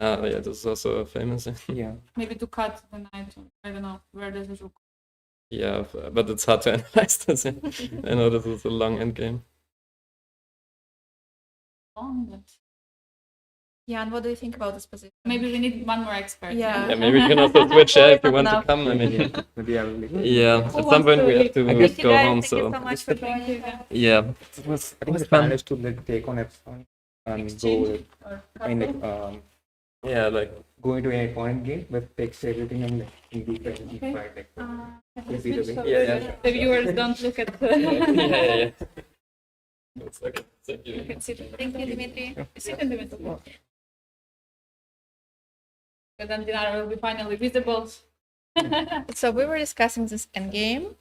Ah, yeah, this is also famous. Yeah. Maybe to cut the knight. I don't know. Where does the rook? Yeah, but it's hard to analyze this. Yeah. I know this is a long endgame. Long, but Yeah, and what do you think about this position? maybe we need one more expert. Yeah. Yeah, maybe you can also switch Four if is you not want to enough. come. I mean, yeah. Maybe I will leave. Yeah, Who at some wants point to we have leave? to Thank you go guys, home. thank you so So much for Thank you. joining. yeah, I think the plan is to like take on f1 and Exchange go or I mean couple? like yeah, like go into an opponent game but takes everything and like in d5 and d5 like Let's Maybe the switch so way- Yeah, the- yeah. the viewers don't look at yeah. It's okay. Thank you. Thank you, Dimitri. Sit in the middle. But then Dinara will be finally visible. So we were discussing this endgame,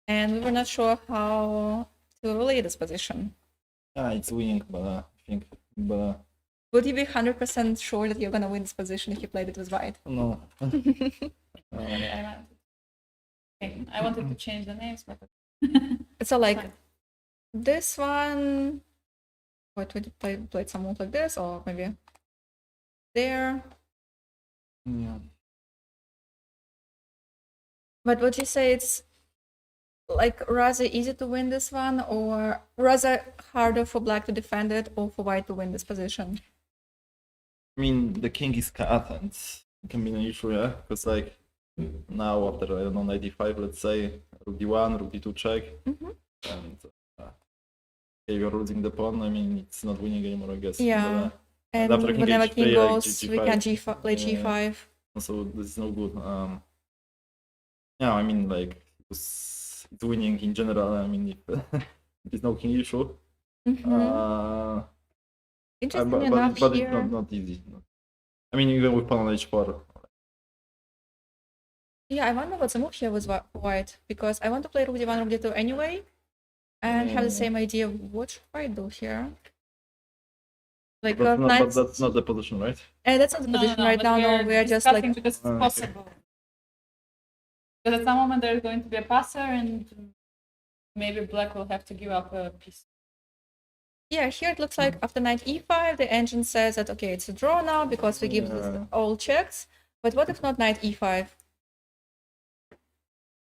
and we were not sure how to relay this position. It's winning, but I think, but Would you be 100% sure that you're gonna win this position if you played it with white? no. I wanted to change the names, but So like Fine. this one, what would you played some move like this, or maybe there? Yeah. But would you say it's like rather easy to win this one, or rather harder for black to defend it, or for white to win this position? I mean, the king is cut, and it can be an issue, yeah? Because, like, now after, I don't know, knight d5, let's say, rook d1, rook d2 check, Mhm. and okay, you're losing the pawn, I mean, it's not winning anymore, I guess. Yeah. But, And after king whenever h3, king like, goes, we g5. can play Yeah. g5. So this is no good. Yeah, I mean, like, it's winning in general, I mean, if there's no king issue. Mhm. Interesting But enough it's here. not easy. I mean, even with pawn on h4. Yeah, I wonder what's the move here with white, because I want to play rook d1, rook d2 anyway, and have the same idea of what should white do here. Like, But knights. that's not the position, right? That's not the position right but now. No, we are just like. discussing because it's Okay. possible. Because at some moment there's going to be a passer, and maybe black will have to give up a piece. Yeah, here it looks like after knight e5, the engine says that okay, it's a draw now because we give Yeah. all checks. But what if not knight e5?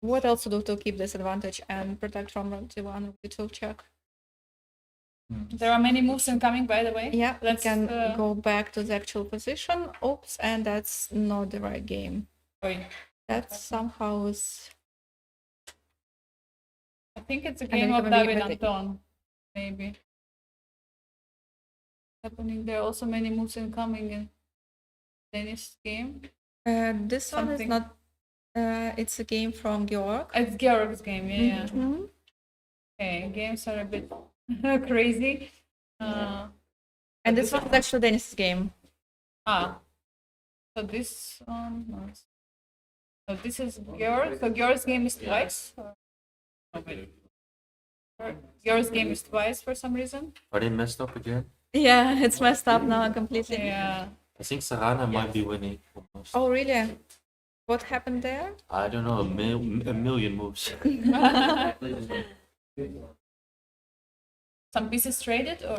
What else to do to keep this advantage and protect from rook d1, rook d2 check? There are many moves incoming, by the way. Yeah, we Let's can go back to the actual position. Oops, and that's not the right game. wait. That somehow is. I think it's a then game you of can maybe David make it- Anton, maybe. Happening. There are also many moves incoming in Dennis' game. This one is Something- not. It's a game from Georg. It's Georg's game, yeah. Mhm. Okay, games are a bit crazy. And this one is actually Dennis's game. So this one. So this is Georg. So Georg's game is twice. No, wait. Georg's game is twice for some reason. Are they messed up again? Yeah, it's messed up now completely. Yeah. I think Sarana might be winning almost. Oh, really? What happened there? I don't know, a million moves. Some pieces traded or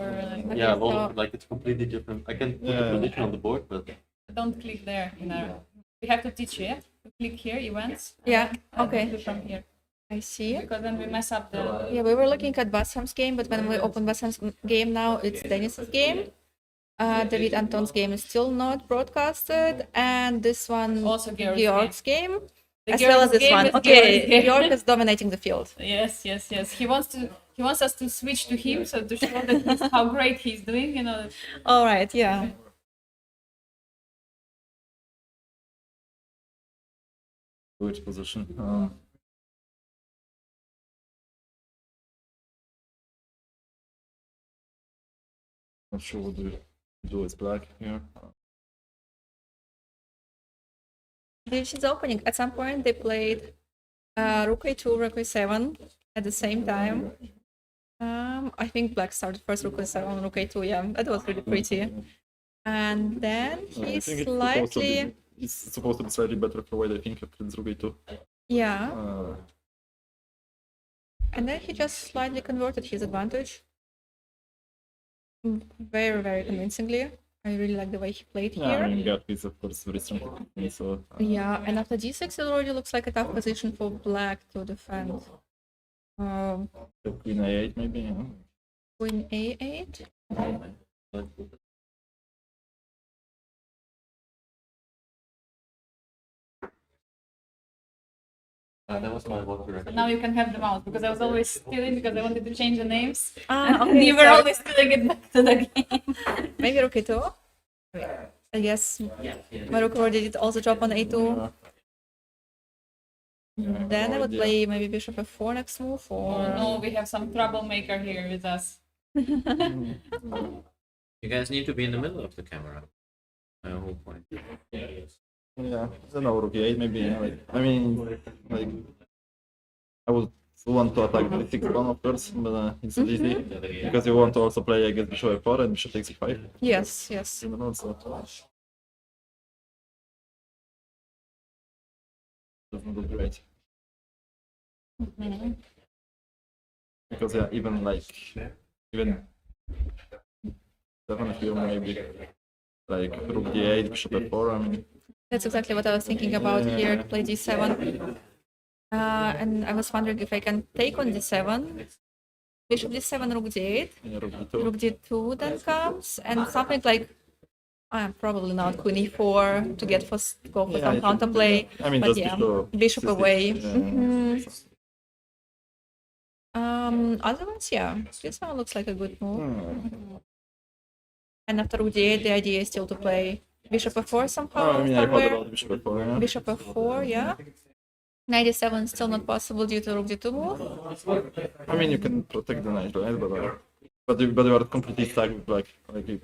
Yeah, well, so- like it's completely different. I can put Yeah. the position on the board, but don't click there. You know, we have to teach you. Yeah? You click here, events. Yeah, and okay. do from here I see. because then we mess up the. Yeah, we were looking at Bassam's game, but when we open Bassam's game now, it's Dennis's game. David Anton's game is still not broadcasted, and this one, Also Georg's Georg's game, The as well as Georg's this game one. is Okay, Georg's game. Georg is dominating the field. Yes. He wants us to switch to him, so to show that how great he's doing. You know. All right, yeah. Which position? Not sure what to do with black here. This is opening. At some point, they played Rook A2, Rook A7 at the same time. I think black started first Rook A7, Rook A2. Yeah, that was really pretty. And then I he think slightly, it's supposed to be slightly better for white, I think, after this rook a2. yeah. And then he just slightly converted his advantage. Very, very convincingly. I really like the way he played Yeah, I here. mean, Gat is of course very strong technically, so Yeah, and after d6, it already looks like a tough position for black to defend. Queen a8 maybe. Yeah. Queen a8. That was my one So direction. now you can have the mouse because I was always stealing because I wanted to change the names. Ah, And okay, you were so always stealing it back to the game. maybe rook a2. I guess my rook already did also drop on a2. Then I would play maybe bishop f4 next move, Oh or no, we have some troublemaker here with us. You guys need to be in the middle of the camera. My whole point. Yeah, I don't know, rook a8 maybe. Yeah, like, I mean, like, I would So want to attack the 6-1 of course, but it's easy because you want to also play against bishop f4 and bishop takes e5. Yes, yes. And also doesn't look great. Because yeah, even 7 here maybe like rook d8, bishop f4. I mean, That's exactly what I was thinking about here, to play d7. And I was wondering if I can take on d7, bishop d7, rook d8, yeah, rook d2. rook d2 then comes, and something like, probably not queen e4 to get go for some counterplay, I mean, but just yeah, bishop bishop away. yeah. Otherwise, yeah, this one looks like a good move. And after rook d8, the idea is still to play bishop f4 somehow. I mean, I thought somewhere. about bishop f4, yeah. Bishop f4, yeah. Knight d7 still not possible due to rook d2 move. I mean, you can protect the knight, right? But you are completely stuck with black. Like you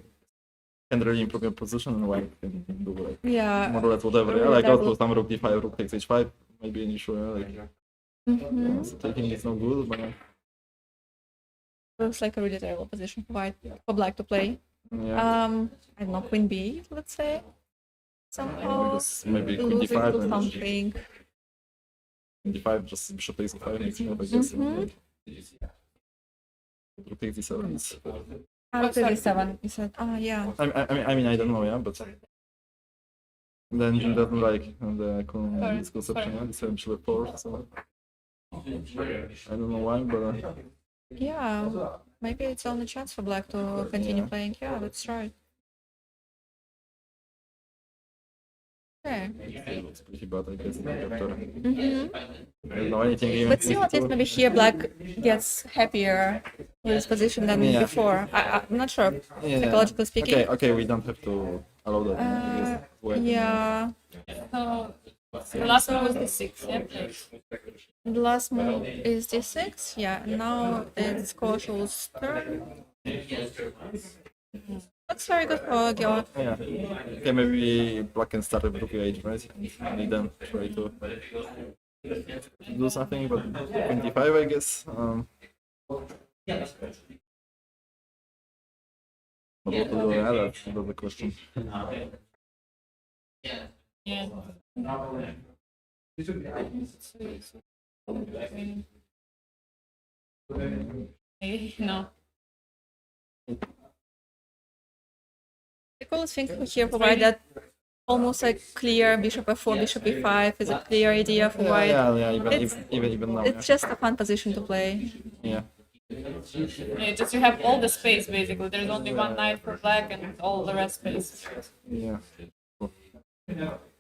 can't really improve your position, and white can do like more or less whatever. Yeah, like also some rook d5, rook takes h5 might be an issue. Yeah, like so taking is no good, but Looks like a really terrible position for black to play. yeah. I don't know, queen b, let's say. Somehow Maybe queen losing d5 to and something. queen d5, just bishop takes e5 makes sense, I guess. Rook takes d7 is. Rook d7, you said. Yeah. I mean, I don't know, yeah, but then it doesn't like the conception, yeah, d7 bishop f4, so I don't know why, but Yeah, maybe it's the only chance for black to continue playing. Yeah, let's try. Okay. it's pretty bad, I guess. I don't know anything even. But still, at least maybe here black gets happier with his position than before. I'm not sure, psychologically speaking. Okay, we don't have to allow that. I guess. Wait. Yeah. So the last one was d6, yeah? The last move is d6. Yeah, and now it's Koshul's turn. That's very good for Georg. Yeah. Okay, maybe black can start with rook e8, right? And then try to do something, but 25, I guess. But what to do? Yeah, that's the question. Yeah. No. The coolest thing here for white that almost like clear bishop f4, bishop e5 is a clear idea for white. Yeah, even now. It's just a fun position to play. Yeah. Yeah, just you have all the space basically. There's only one knight for black and all the rest space. Yeah.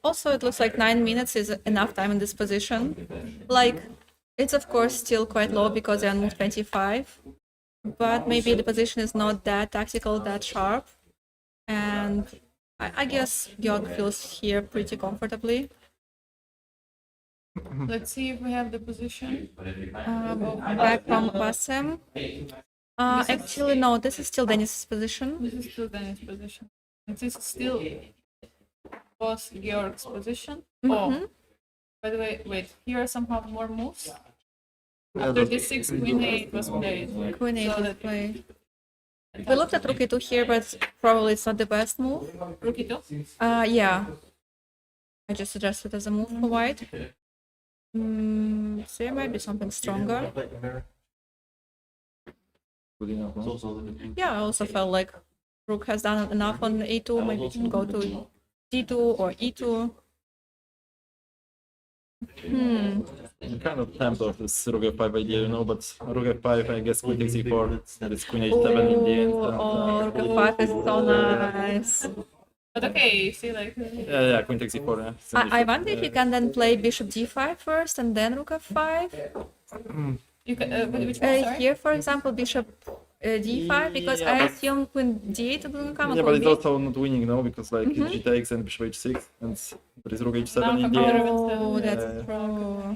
Also, it looks like 9 minutes is enough time in this position. Like, it's of course still quite low because they're on move 25, but maybe the position is not that tactical, that sharp. And I guess Georg feels here pretty comfortably. Let's see if we have the position. Back from Bassem. Actually, no, this is still Denis's position. This is still Dennis' position. This is still was Georg's position. Oh, by the way, wait, here are somehow more moves. After d6, queen 8 was played. Queen 8 was played. We looked at rook e2 here, but probably it's not the best move. Rook e2? Yeah. I just suggested as a move for white. So there might be something stronger. Good enough, no? Yeah, I also felt like rook has done enough on a2. Maybe you can go to d2 or e2. I'm kind of tempted of this rook f5 idea, you know, but rook f5, I guess queen takes e4, and it's queen h7 in the end. Oh, rook f5 is so nice. But okay, see, like. Yeah, queen takes e4, yeah. I wonder if you can then play bishop d5 first and then rook f5. You can, which one, sorry? Here, for example, bishop d5, because I assume queen d8 doesn't come. Yeah, but it's also not winning, no, because like g takes and bishop h6, and there is rook h7 in the end. Oh, that's true.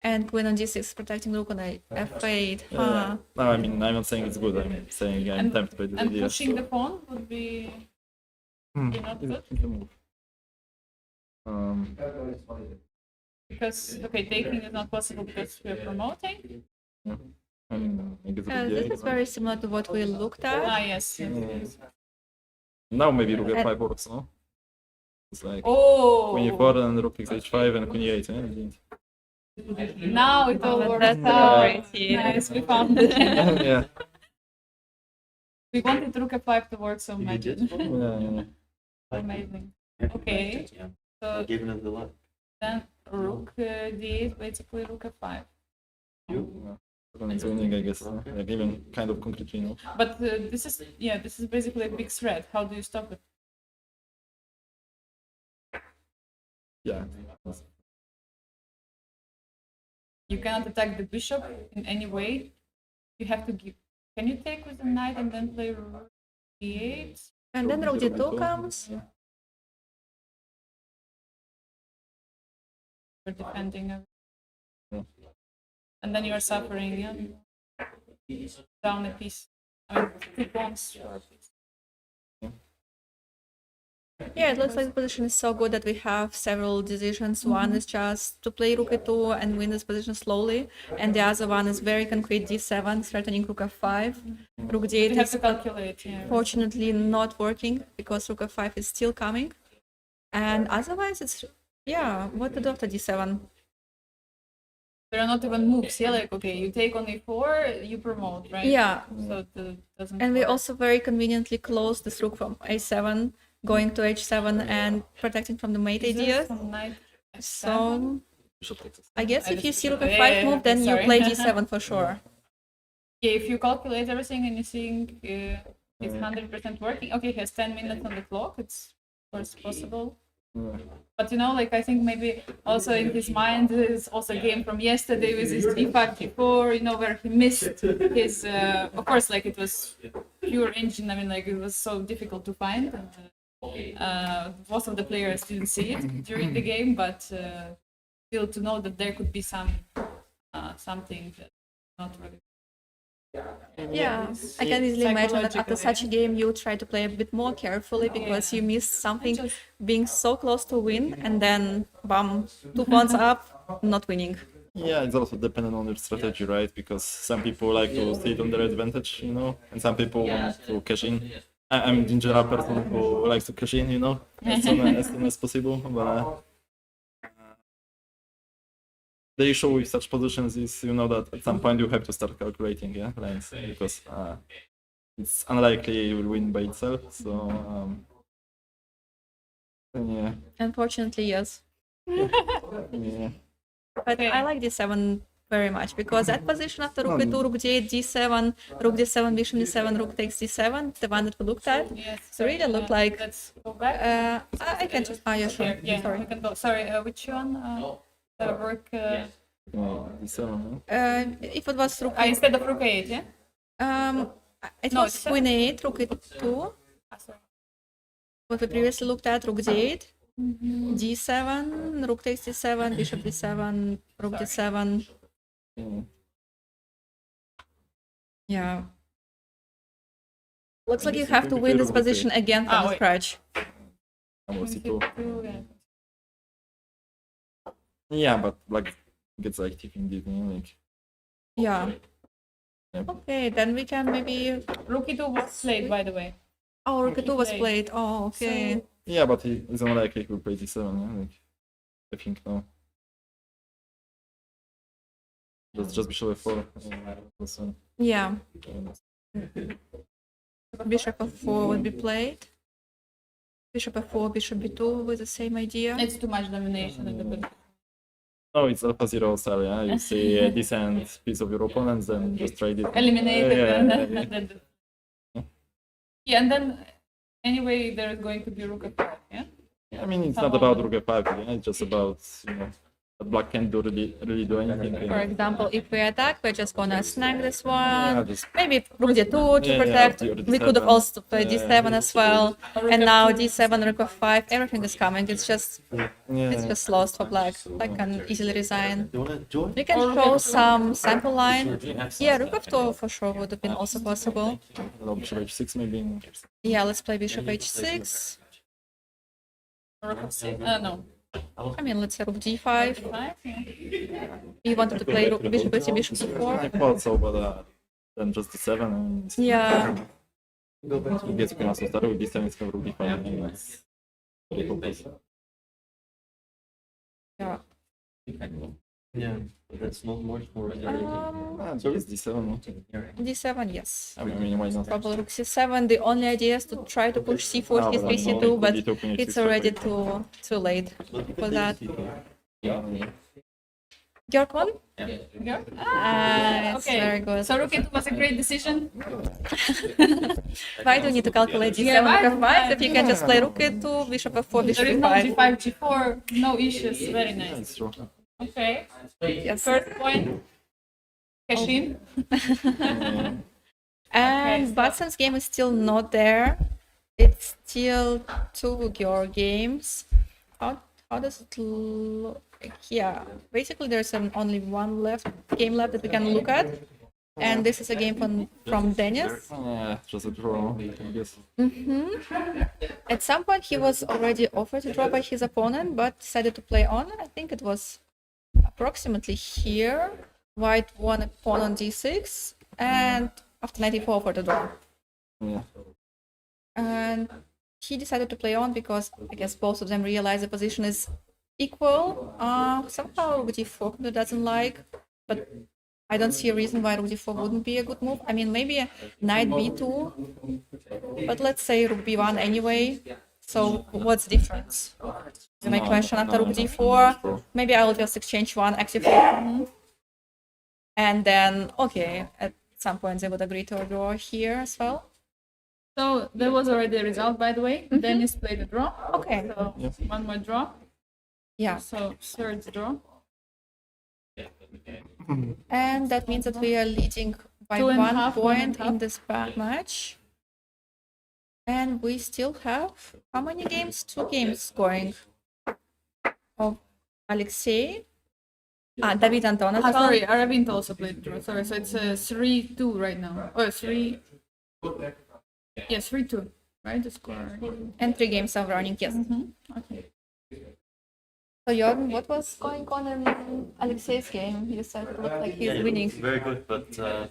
And queen on d6 protecting rook on f8. No, I mean, I'm not saying it's good, I'm saying I'm tempted by this And idea. pushing the pawn would be not good. It's a move. Because, okay, taking is not possible because we're promoting. I mean, I guess This is very similar to what we looked at. Ah, yes, yes. now maybe rook And- f5 works, no? It's like Oh, queen e4 and rook takes h5 and queen e8, indeed. now it all works That's out. great. Nice, we found it. Yeah. We wanted rook f5 to work, so imagine. Yeah. Amazing. Okay, so Giving us the luck. then rook d8, basically rook f5. Then it's winning, I guess. Like even kind of concretely, no? But this is basically a big threat. How do you stop it? Yeah. You cannot attack the bishop in any way. You have to give. Can you take with the knight and then play rook d8? And then rook d2 comes. You're defending. Yeah. And then you are suffering. Yeah? Down a piece. I mean, 2 pawns for a piece. Yeah, it looks like the position is so good that we have several decisions. One is just to play rook e2 and win this position slowly, and the other one is very concrete d7, threatening rook f5. Rook You d8 have is to calculate. Yeah. fortunately not working because rook f5 is still coming. And otherwise, it's, yeah, what to do after d7? There are not even moves. Yeah, like, okay, you take on a4, you promote, right? Yeah, So it doesn't and we work. also very conveniently close this rook from a7, going to h7 and protecting from the mate Is there ideas. some knight f7? So Bishop takes it. I guess I if you just- see rook yeah, f5 yeah, move, then you sorry. play d7 for sure. Yeah, if you calculate everything and you think it's 100% working, okay, he has 10 minutes on the clock, it's of course possible. Yeah. But you know, like, I think maybe also in his mind is also a game from yesterday with his d5, d4, you know, where he missed his, of course, like, it was pure engine, I mean, like, it was so difficult to find. And, most of the players didn't see it during the game, but still to know that there could be something that not really. Yeah, I can easily imagine that after such a game you try to play a bit more carefully because you miss something being so close to win and then bam, 2 pawns up, not winning. Yeah, it's also dependent on your strategy, right? Because some people like to sit on their advantage, you know, and some people want to cash in. I'm in general a person who likes to cash in, you know, as soon as possible. But the issue with such positions is, you know, that at some point you have to start calculating, yeah, lines, because it's unlikely you will win by itself. So yeah, Unfortunately, yes. yeah. But I like d7 very much because that position after rook e2, rook d8, d7, rook d7, bishop d7, rook takes d7, the one that we looked at, Yes, so really looked like. Let's go back. I can just. Yeah, sure. Yeah, Sorry. we can go. Sorry, which one? Rook. D7, If it was rook, Instead of rook 8, yeah? it No, was it's queen e8, rook e2. Sorry. What we previously looked at, rook d8, d7, rook takes d7, bishop d7, rook d7. Yeah. Looks like you have to win this position again from wait. scratch. Yeah, but like gets active indeed, like. Yeah. Yeah. Okay, then we can maybe. Rook e2 was played, by the way. Oh, rook e2 was played. Oh, okay. Yeah, but it's unlikely he will play d7, yeah? Like, I think no. That's just bishop f4. Yeah. Bishop f4 would be played. Bishop f4, bishop b2 with the same idea. It's too much domination in the position. No, it's alpha zero style, yeah? You see a decent piece of your opponents, then just trade it. Eliminate it. Yeah. Yeah, and then anyway, there is going to be rook f5, yeah? I mean, it's not about rook f5, yeah? It's just about, you know, that black can't really do anything. For example, if we attack, we're just gonna snag this Yeah, one. just Maybe rook d2 to Yeah, protect. or We could have d7. also played d7 as well. Or And rook now f2. d7, rook f5, everything is coming. It's just yeah. lost for black. Black can easily resign. You wanna join? We can show some sample line. Yeah, rook f2 for sure would have been also possible. No, bishop h6 maybe. Yeah, let's play bishop h6. Rook f6. No. I mean, let's say rook d5. Five, yeah. You wanted to play bishop a3, bishop I c4. thought so, but then just the 7 and Yeah. get to cancel start with d7 instead of rook d5. And that's pretty hopeless. Yeah. Yeah, but that's not much more. So it's d7. d7, yes. I mean, why not? Probably rook c7. The only idea is to try to push c4, Ah, but c3, then c2, but d2 queen it's h6 already probably. too late for that. Yeah. Your one? Yeah. It's very good. So rook e2 was a great decision. Why do you need to calculate d7 Yeah, why- rook f5 if you can just play rook e2, bishop f4, bishop There is no e5? g5, g4, no issues. Very nice. That's true. Okay. Yes. First point. Cash in. And Batson's game is still not there. It's still two your games. How does it look? Yeah, basically there's only one game left that we can look at, and this is a game from Dennis. Yeah, just a draw, I guess. At some point he was already offered to draw by his opponent, but decided to play on. I think it was approximately here. White won a pawn on d6, and after 94 for the draw. Yeah. And he decided to play on because I guess both of them realized the position is equal. Somehow rook d4 doesn't like, but I don't see a reason why rook d4 wouldn't be a good move. I mean, maybe knight b2, but let's say rook b1 anyway. So what's the difference? My question after rook d4, maybe I will just exchange one active pawn. And then, okay, at some point they would agree to a draw here as well. So there was already a result, by the way. Dennis played a draw. Okay. So one more draw. Yeah. So third draw. And that means that we are leading by 1 point in this match. And we still have how many games? 2 games going. Of Alexei. David Anton as well. Sorry, Aravind also played draw. Sorry, so it's 3-2 right now. Oh, 3. Yes, 3-2. Right, the score. And 3 games of running, yes. Okay. So Jordan, what was going on in Alexei's game? You said it looked like he's winning. Very good, but I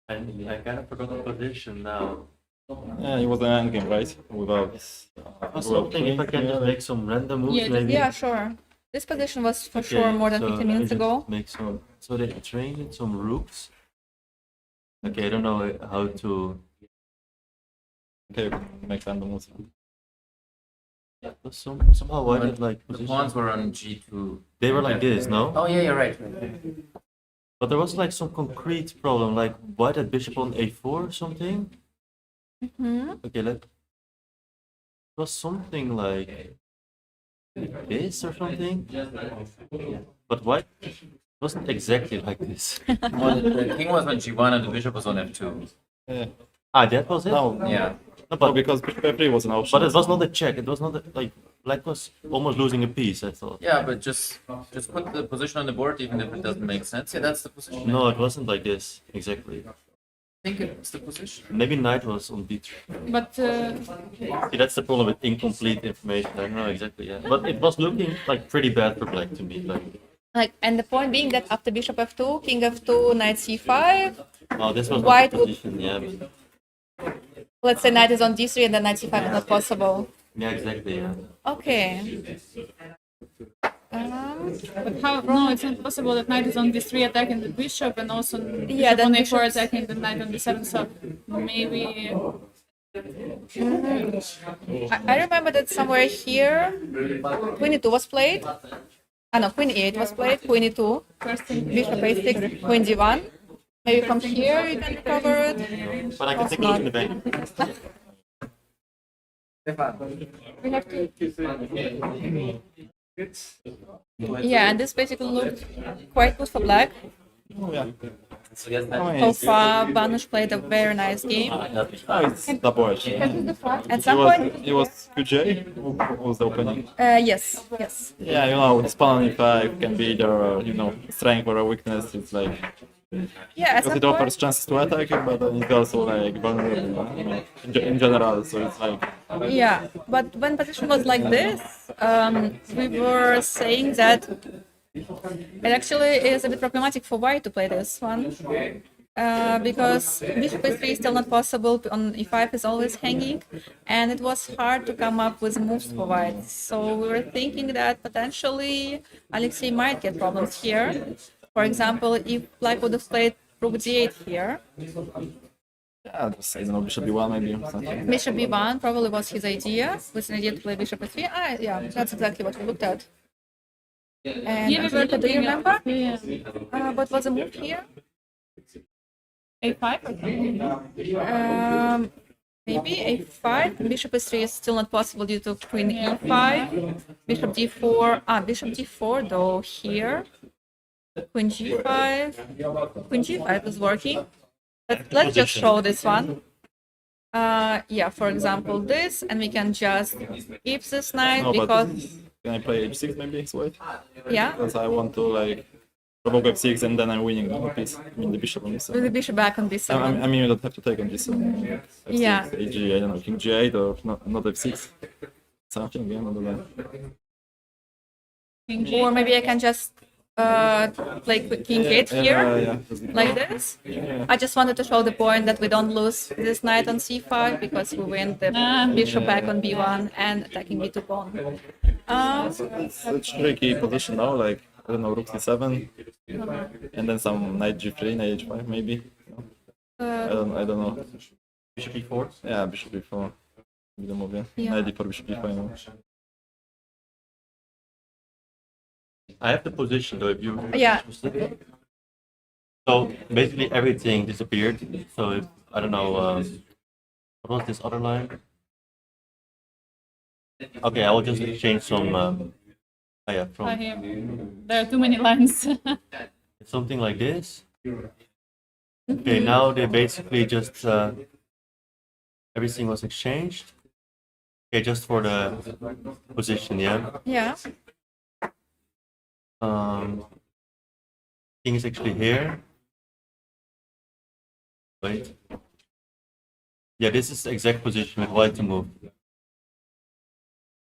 kind of forgot the position now. Yeah, it was an endgame, right? Without. I was hoping if I can just make some random moves, maybe. Yeah, sure. This position was for sure more than 15 minutes ago. Make some. So they trained some rooks. Okay, I don't know how to. Okay, make random moves. But somehow I did like The position. pawns were on g2. They were like this, no? Oh yeah, you're right. But there was like some concrete problem, like white had bishop on a4 or something. Okay, it was something like this or something. But white wasn't exactly like this. Well, the king was on g1 and the bishop was on f2. Yeah. That was it? No, Yeah. No, but because bishop f3 was an option. But it was not a check. It was not like black was almost losing a piece, I thought. Yeah, but just put the position on the board even if it doesn't make sense. Yeah, that's the position. No, it wasn't like this exactly. I think it's the position. Maybe knight was on b3. But See, that's the problem with incomplete information. I don't know exactly. Yeah, but it was looking like pretty bad for black to me. Like, and the point being that after bishop f2, king f2, knight c5. Oh, this was white not the position. Yeah. But, let's say knight is on d3 and then knight c5 is not possible. yeah, exactly. Yeah. Okay. but how? No, it's not possible that knight is on d3 attacking the bishop and also Yeah, bishop then on a4 bishops- attacking the knight on d7. So maybe I remember that somewhere here, queen e2 was played. No, queen e8 was played, queen e2, bishop a6, queen d1. Maybe from here you can recover it. But I can take a look in the bank. We have to. Yeah, and this basically looked quite good for black. Yeah. So far, Banush played a very nice game. It's double edge. At some point, It was QJ who was the opening. yes. Yeah, this pawn e5 can be either strength or a weakness. It's like Yeah, at Because some it offers point, chances to attack, but then it's also like vulnerable, I mean, in general. So it's like yeah. But when position was like this, we were saying that it actually is a bit problematic for white to play this one. Because bishop e3 is still not possible, on e5 is always hanging, and it was hard to come up with moves for white. So we were thinking that potentially Alexei might get problems here. For example, if black would have played rook d8 here, yeah, just, I don't know, bishop b1 maybe or something. bishop b1 probably was his idea, with an idea to play bishop e3. Ah, yeah, that's exactly what we looked at. And Angelika, do you remember? What was the move here? A5 or something? Maybe a5. Bishop e3 is still not possible due to queen e5. Bishop d4. Bishop d4 though here. Queen g5. Queen g5 is working. But let's just show this one. Yeah, for example, this, and we can just keep this knight No, but because can I play h6 maybe? It's white. yeah, Because I want to like provoke f6 and then I'm winning the piece. I mean the bishop on with b7. the bishop back on b7. I mean you don't have to take on b7. F6, Yeah. ag, I don't know, king g8 or not f6. Something, yeah, I don't know. King G? Or maybe I can just play king 8 here. Yeah. Like this. I just wanted to show the point that we don't lose this knight on c5 because we win the bishop back on b1 and attacking b2 pawn. It's a tricky position now, like, I don't know, rook c7, and then some knight g3, knight h5 maybe. I don't know. Bishop e4. Yeah, bishop b4. Be the move, yeah. Yeah. Knight d4, bishop b5. No. I have the position though, if you Yeah. So basically everything disappeared. So if I don't know, what was this other line? Okay, I will just exchange some. Yeah, from Here. There are too many lines. something like this. Okay, now they basically just everything was exchanged. Okay, just for the position, yeah. Yeah. King is actually here. Wait. Yeah, this is the exact position with white to move.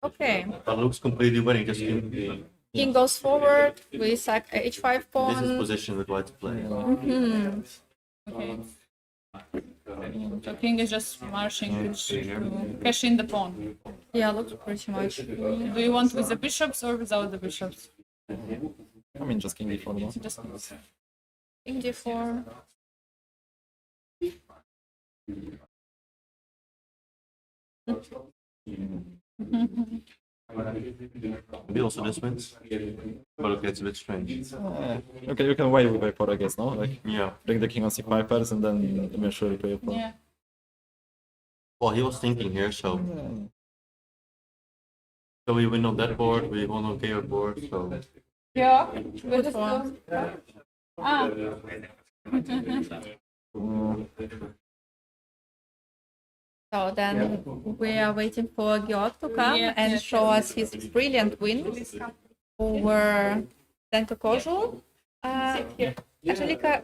Okay. But looks completely winning. Just king. King goes forward. We sack h5 This is pawn. position with white to play. Okay. So king is just marching to cash in the pawn. Yeah, looks pretty much. Do you want with the bishops or without the bishops? I mean, just king d4, no? Just King d4. Maybe also this wins. But it gets a bit strange. Okay, you can wait with a4, I guess, no? Like, Yeah. bring the king on c5 first and then eventually play a4. yeah. Well, he was thinking here, so we win on that board, we won on KO board, so Yeah. Good pawn. So then we are waiting for Georg to come and show us his brilliant win over Danko Kozul. Angelika,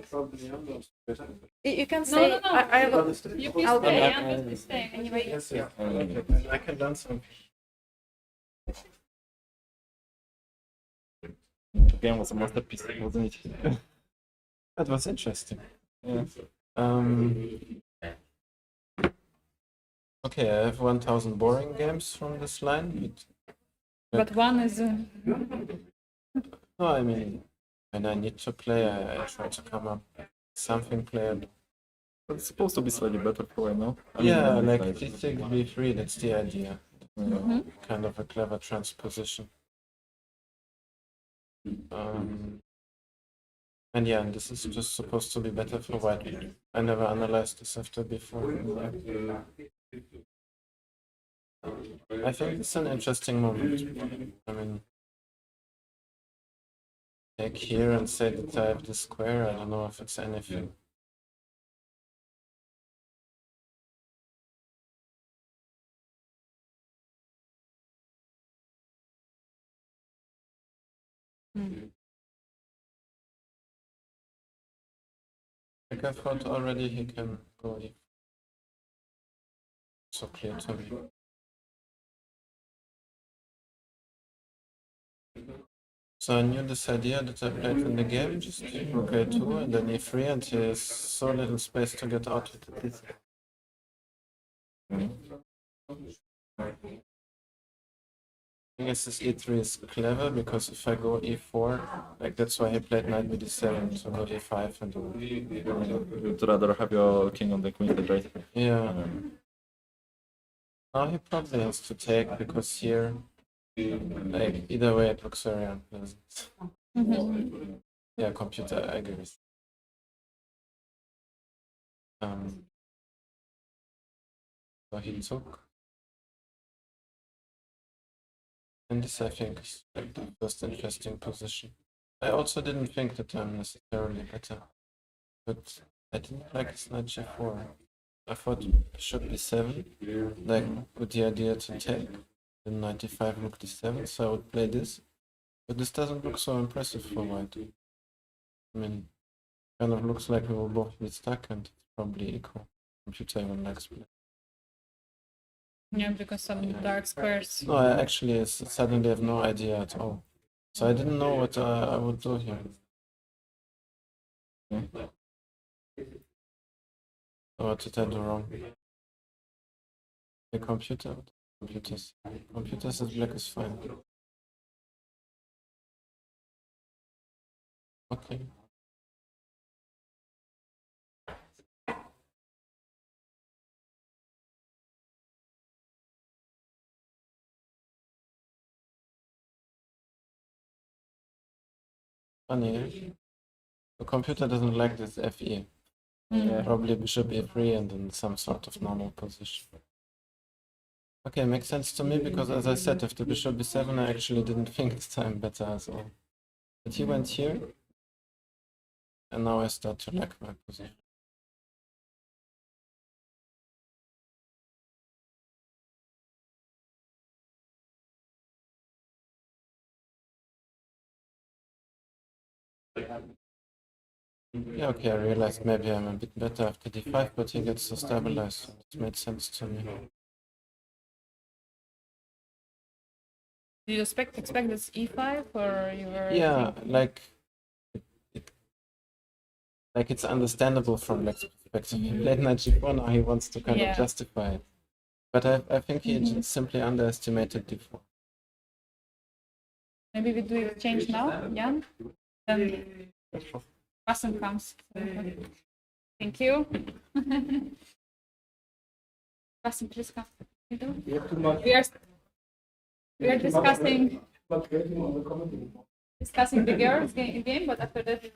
you can say. No. I will. You can I'll stay. go. I'm just staying anyway. I can learn some. The game was a masterpiece, wasn't it? That was interesting. Yeah. Okay, I have 1000 boring games from this line. But one is. No, I mean, when I need to play, I try to come up with something playable. But it's supposed to be slightly better for right now. Yeah, like like d6, b3, that's the idea. Kind of a clever transposition. And yeah, and this is just supposed to be better for white. I never analyzed this after before. I think it's an interesting moment. I mean, take here and say that I have the square. I don't know if it's anything. I thought already he can go E. So clear to me. So I knew this idea that I played in the game, just rook a2 and then e3, and he has so little space to get out with this. I guess this e3 is clever because if I go e4, like that's why he played knight bd7 to go e5 and You'd rather have your king on the queen side, right? yeah. Now he probably has to take because here, like either way, it looks very unpleasant. Yeah, computer, I agree. So he took. And this, I think, is like the first interesting position. I also didn't think that I'm necessarily better, but I didn't like his knight g4. I thought bishop b7, like with the idea to take the 95 rook d7, so I would play this. But this doesn't look so impressive for white. I mean, kind of looks like we will both be stuck and it's probably equal. Computer even likes play. Yeah, because some dark squares. No, I actually suddenly have no idea at all. So I didn't know what I would do here. So what did I do wrong? The computer? Computers. Computer says black is fine. Okay. Funny, eh? The computer doesn't like this FE. Probably bishop e3 and in some sort of normal position. Okay, makes sense to me because as I said, if the bishop b7, I actually didn't think this time better as well. But he went here, and now I start to like my position. Yeah, okay, I realized maybe I'm a bit better after d5, but he gets to stabilize, so it made sense to me. Did you expect this e5 or you were? Yeah, like it's understandable from Black's perspective. He played knight g4, now he wants to kind of justify it. But I think he just simply underestimated d4. Maybe we do exchange now, Jan? Then Wasson comes. Thank you. Wasson, please come. We are discussing the girls game, but after that,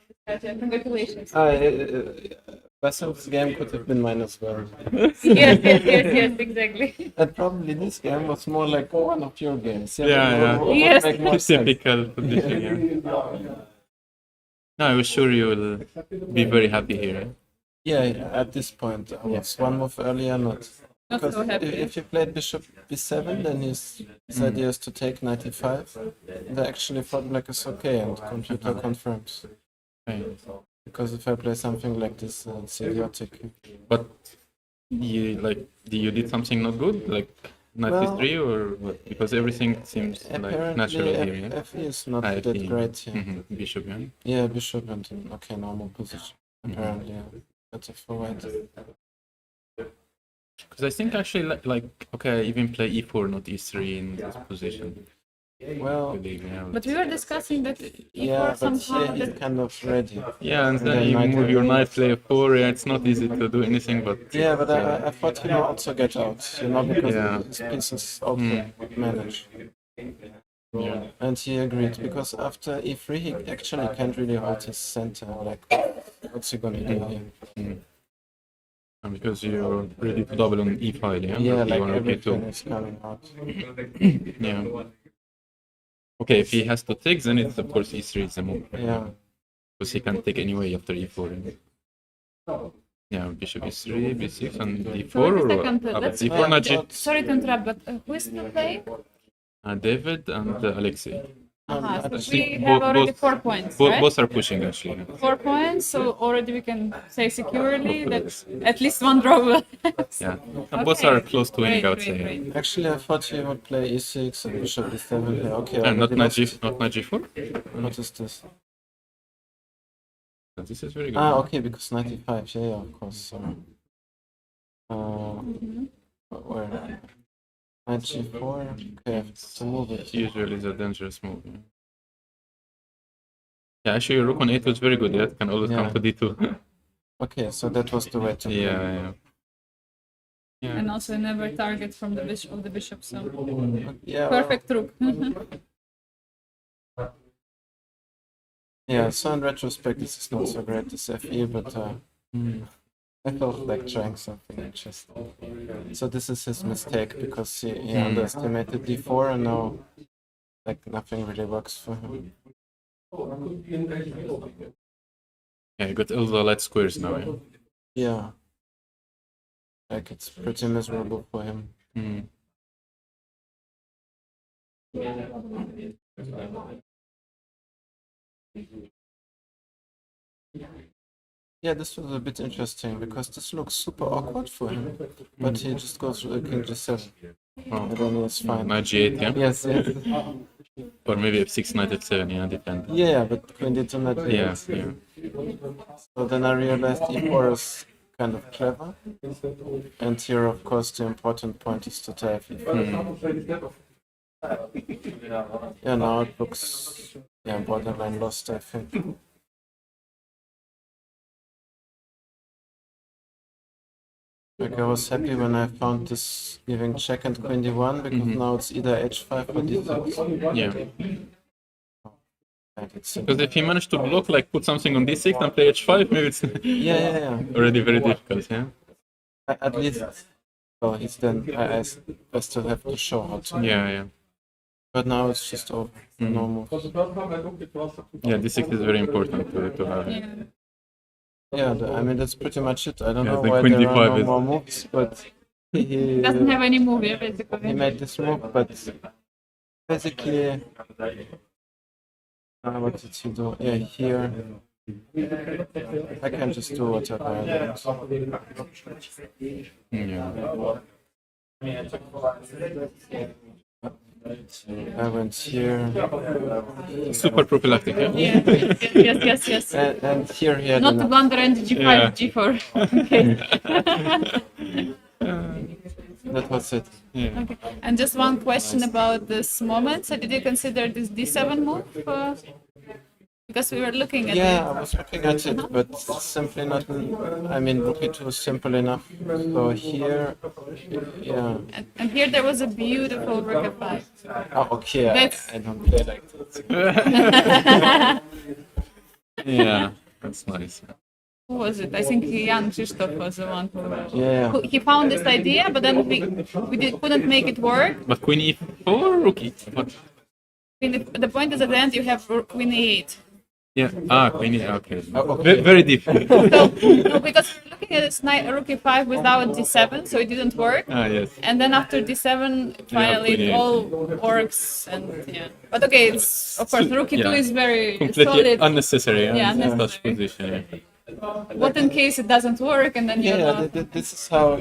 congratulations. Wasson's game could have been mine as well. Yes, exactly. And probably this game was more like one of your games. Yes. Typical position. No, I was sure you will be very happy here. Yeah, at this point, I was one move earlier, not because so happy. if you played bishop b7, then his idea is to take 95. And I actually thought black is okay, and computer confirms. Because if I play something like this, it's idiotic. But you did something not good, like knight c3, or what? Because everything seems like natural here. Yeah? FE is not that great here. Bishop, yeah. Yeah, bishop and okay, normal position. Apparently, better for white. Because I think actually, okay, even play e4, not e3 in this position. Well, but we were discussing that yeah, e4 somehow. but he's kind of ready. Yeah, and then you move your knight, play a4. Yeah, it's not easy to do anything, but yeah, but I thought he would also get out, because his pieces also manage. Yeah. And he agreed because after e3 he actually can't really hold his center. Like, what's he gonna do here? And because you're ready to double on e5, yeah? Yeah, like you everything is coming out. Yeah. Okay, if he has to take, then it's of course e3 is the move. Yeah. Because he can't take anyway after e4. Yeah, bishop e3, b6, and d4, or d4 not g. Sorry to interrupt, but who is still playing? David and Alexei. So actually, we have already both- 4 points, Both, right? both are pushing actually. 4 points, so already we can say securely that at least one draw will. Yeah, both are close to winning, I would Great, say. great. actually, I thought he would play e6 and bishop e7 here. Okay, I And not already knight lost. not knight g4. What is this? This is very good. Ah, okay, because 95. Yeah, of course. Sorry. Where? Knight g4. Okay, I have to move it. Usually is a dangerous move. Yeah, actually, rook on a2 is very good. That can always come Yeah. to d2. Okay, so that was the way to play. Yeah. And also never target from the bishop, so Yeah. perfect rook. Yeah, so in retrospect, this is not so great, this FE, but I felt like trying something interesting. So this is his mistake, because he underestimated d4, and now like nothing really works for him. Yeah, you got all the light squares now. Yeah. Yeah. Like it's pretty miserable for him. Yeah, this was a bit interesting because this looks super awkward for him, but he just goes with king g7. And then it's fine. Knight g8, yeah? Yes, yes. Or maybe f6, knight f7, yeah, depends. Yeah, but queen d2, knight g8. Yeah. So then I realized e4 is kind of clever. And here, of course, the important point is to tie e4. Yeah, now it looks borderline lost, I think. Like I was happy when I found this giving check and queen d1 because now it's either h5 or d6. Yeah. Like it's Because if he managed to block, like put something on d6 and play h5, maybe it's yeah. already very difficult, yeah? At least, well, he's then, I still have to show how to. Yeah. But now it's just over. No moves. Yeah, d6 is very important to have. Yeah, I mean, that's pretty much it. I don't Yeah, know the why queen there are d5 no is- more moves, but he Doesn't have any move, yeah, he basically. made this move, but basically, what did he do? Yeah, here, I can just do whatever I want. Yeah. I went here, Super prophylactic, yeah? Yes. and here he had Not to enough. blunder into g5, Yeah. g4. Okay. That was it. Okay. And just one question about this moment. So did you consider this d7 move? Because we were looking at Yeah, it. I was looking at it, but it's simply not. I mean, rook e2 is simple enough. So here, yeah. And here there was a beautiful rook f5. Oh, okay. That's- I don't play like that. Yeah, that's nice. Who was it? I think Jan Krzysztof was the one who... Yeah. He found this idea, but then couldn't make it work. But queen e4, rook e4. What? The point is at the end you have queen e8. Yeah, queen e, okay. Okay. Very deep. So, no, because we're looking at this knight rook e5 without d7, so it didn't work. Yes. And then after d7, finally queen it e8. all works. And yeah, but okay, it's of course rook e2 is very Completely solid. unnecessary, Yeah, in unnecessary. such position, yeah. What in case it doesn't work, and then you know. This is how,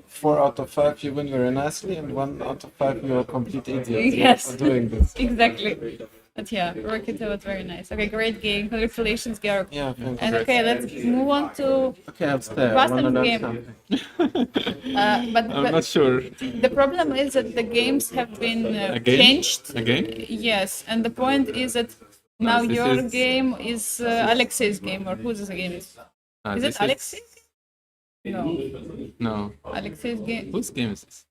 4 out of 5 you win very nicely, and 1 out of 5 you're a complete idiot Yes. for doing this. Exactly. But yeah, rook e2 was very nice. Okay, great game. Congratulations, Georg. Yeah, thanks. And okay, let's move on to Okay, I'll stay. I Boston wanna learn game. something. but I'm not sure. the problem is that the games have been Again? changed. Again? Yes, and the point is that now this your is- game is Alexei's game, or whose game is? Is This it Alexei? No, No. Alexei's game. Whose game is this?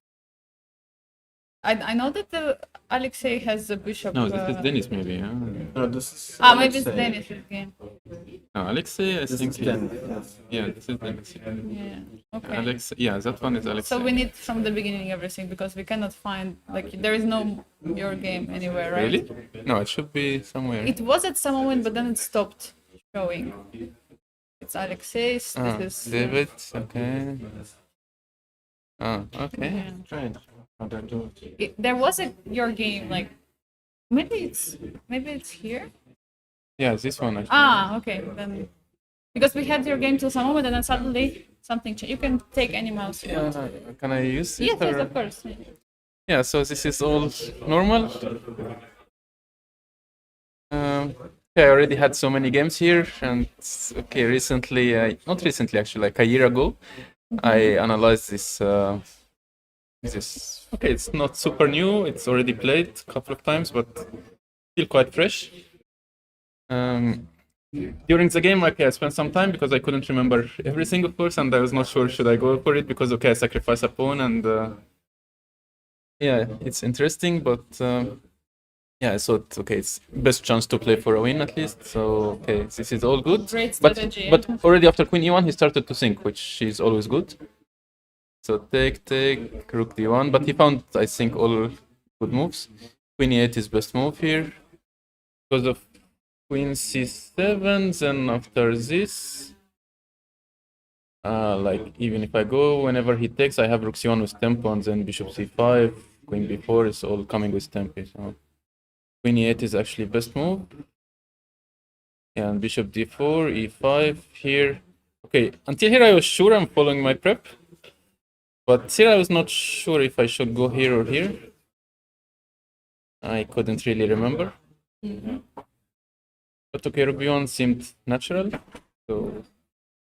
I know that Alexei has a bishop. No, this is Dennis maybe, yeah? No, this is. Maybe it's Alexei. Dennis's game. No, Alexei, I This think. is Dennis, yes. Yeah, this is Dennis. Yeah. Okay. Alex, yeah, that one is Alexei. So we need from the beginning everything because we cannot find there is no your game anywhere, right? Really? No, it should be somewhere. It was at some moment, but then it stopped showing. It's Alexei's. Ah, This is David, okay. Oh, okay. yeah. Strange. How do I do it? There was your game maybe it's here. Yeah, this one. Actually. Ah, okay. Then because we had your game till some moment and then suddenly something changed. You can take any mouse. You want. Can I use it? Yes, yes, or- of course. Yeah, so this is all normal. Okay, I already had so many games here, and okay, recently, not recently actually, like a year ago, I analyzed this. Okay, it's not super new. It's already played a couple of times, but still quite fresh. During the game, okay, I spent some time because I couldn't remember everything, of course, and I was not sure should I go for it because okay, I sacrifice a pawn and. Yeah, it's interesting, but yeah, I thought okay, it's best chance to play for a win at least. So okay, this is all good. Great strategy. But already after Queen E1, he started to think, which is always good. So take, Rook D1, but he found I think all good moves. Queen E8 is best move here because of Queen C7. Then after this. Like even if I go, whenever he takes, I have Rook C1 with tempo, and then Bishop C5, Queen B4 is all coming with tempo. So Queen E8 is actually best move. And Bishop D4, E5 here. Okay, until here I was sure I'm following my prep, but here I was not sure if I should go here or here. I couldn't really remember. But okay, Rook B1 seemed natural, so.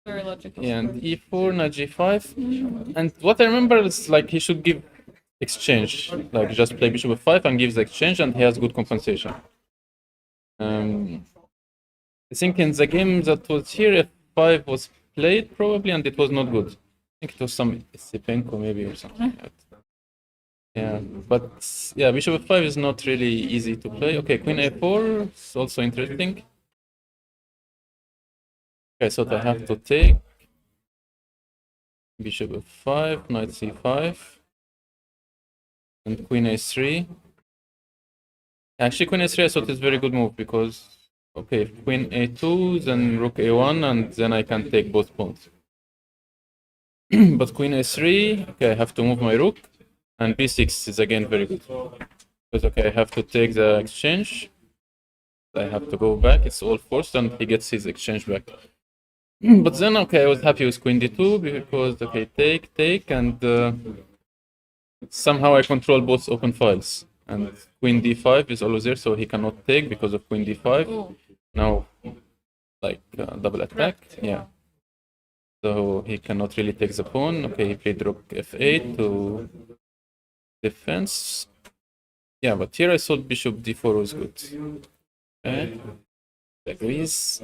Very logical. Yeah, and E4, knight G5. And what I remember is like he should give exchange, like just play Bishop F5 and gives exchange, and he has good compensation. I think in the game that was here, F5 was played probably, and it was not good. I think it was some Sipenko maybe or something like that. Yeah, but yeah, Bishop F5 is not really easy to play. Okay, Queen A4 is also interesting. Okay, so I have to take Bishop F5, Knight C5, and Queen A3. Actually, Queen A3 I thought is very good move because, okay, if Queen A2, then Rook A1, and then I can take both pawns. But Queen A3, okay, I have to move my Rook, and B6 is again very good. Because, okay, I have to take the exchange, I have to go back, it's all forced, and he gets his exchange back. But then, okay, I was happy with Queen D2 because, okay, take, and somehow I control both open files. And Queen D5 is always there, so he cannot take because of Queen D5. Oh. Now, like, double attack, yeah. So he cannot really take the pawn. Okay, he played Rook F8 to defense. Yeah, but here I thought Bishop D4 was good. Okay, agrees.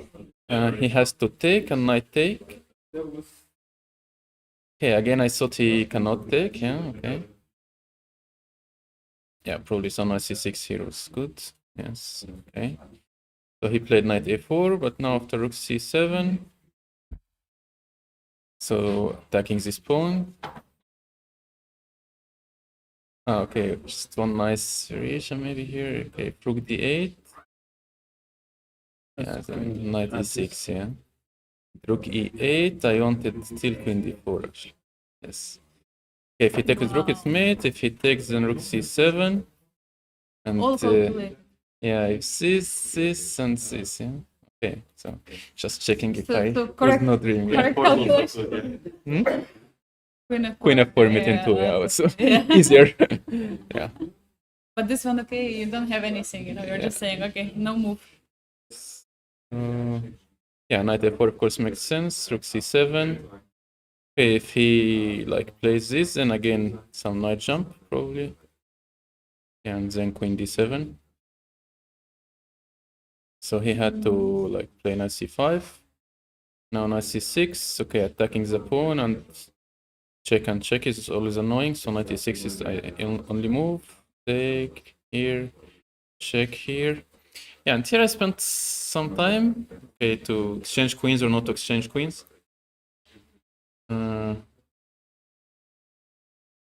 He has to take and knight take. Okay, again I thought he cannot take. Yeah, okay. Yeah, probably some knight C6 here was good. Yes, okay. So he played knight A4, but now after Rook C7. So attacking this pawn. Okay, just one nice variation maybe here. Okay, Rook D8. Yeah, then knight E6, yeah. Rook E8, I wanted still Queen D4 actually. Yes. Okay, if he takes with Rook, it's mate. If he takes, then Rook C7. And yeah, if this, and this, yeah. Okay, so just checking if I was not dreaming. Correct calculation. Queen F4, mate in 2, yeah, also easier. Yeah. But this one, okay, you don't have anything, you know, you're just saying, okay, no move. Yeah, knight F4 of course makes sense. Rook C7. Okay, if he like plays this, then again some knight jump probably. Yeah, and then Queen D7. So he had to like play knight C5. Now knight C6. Okay, attacking the pawn and check is always annoying. So knight E6 is I only move. Take here, check here. Yeah, and here I spent some time, okay, to exchange queens or not to exchange queens.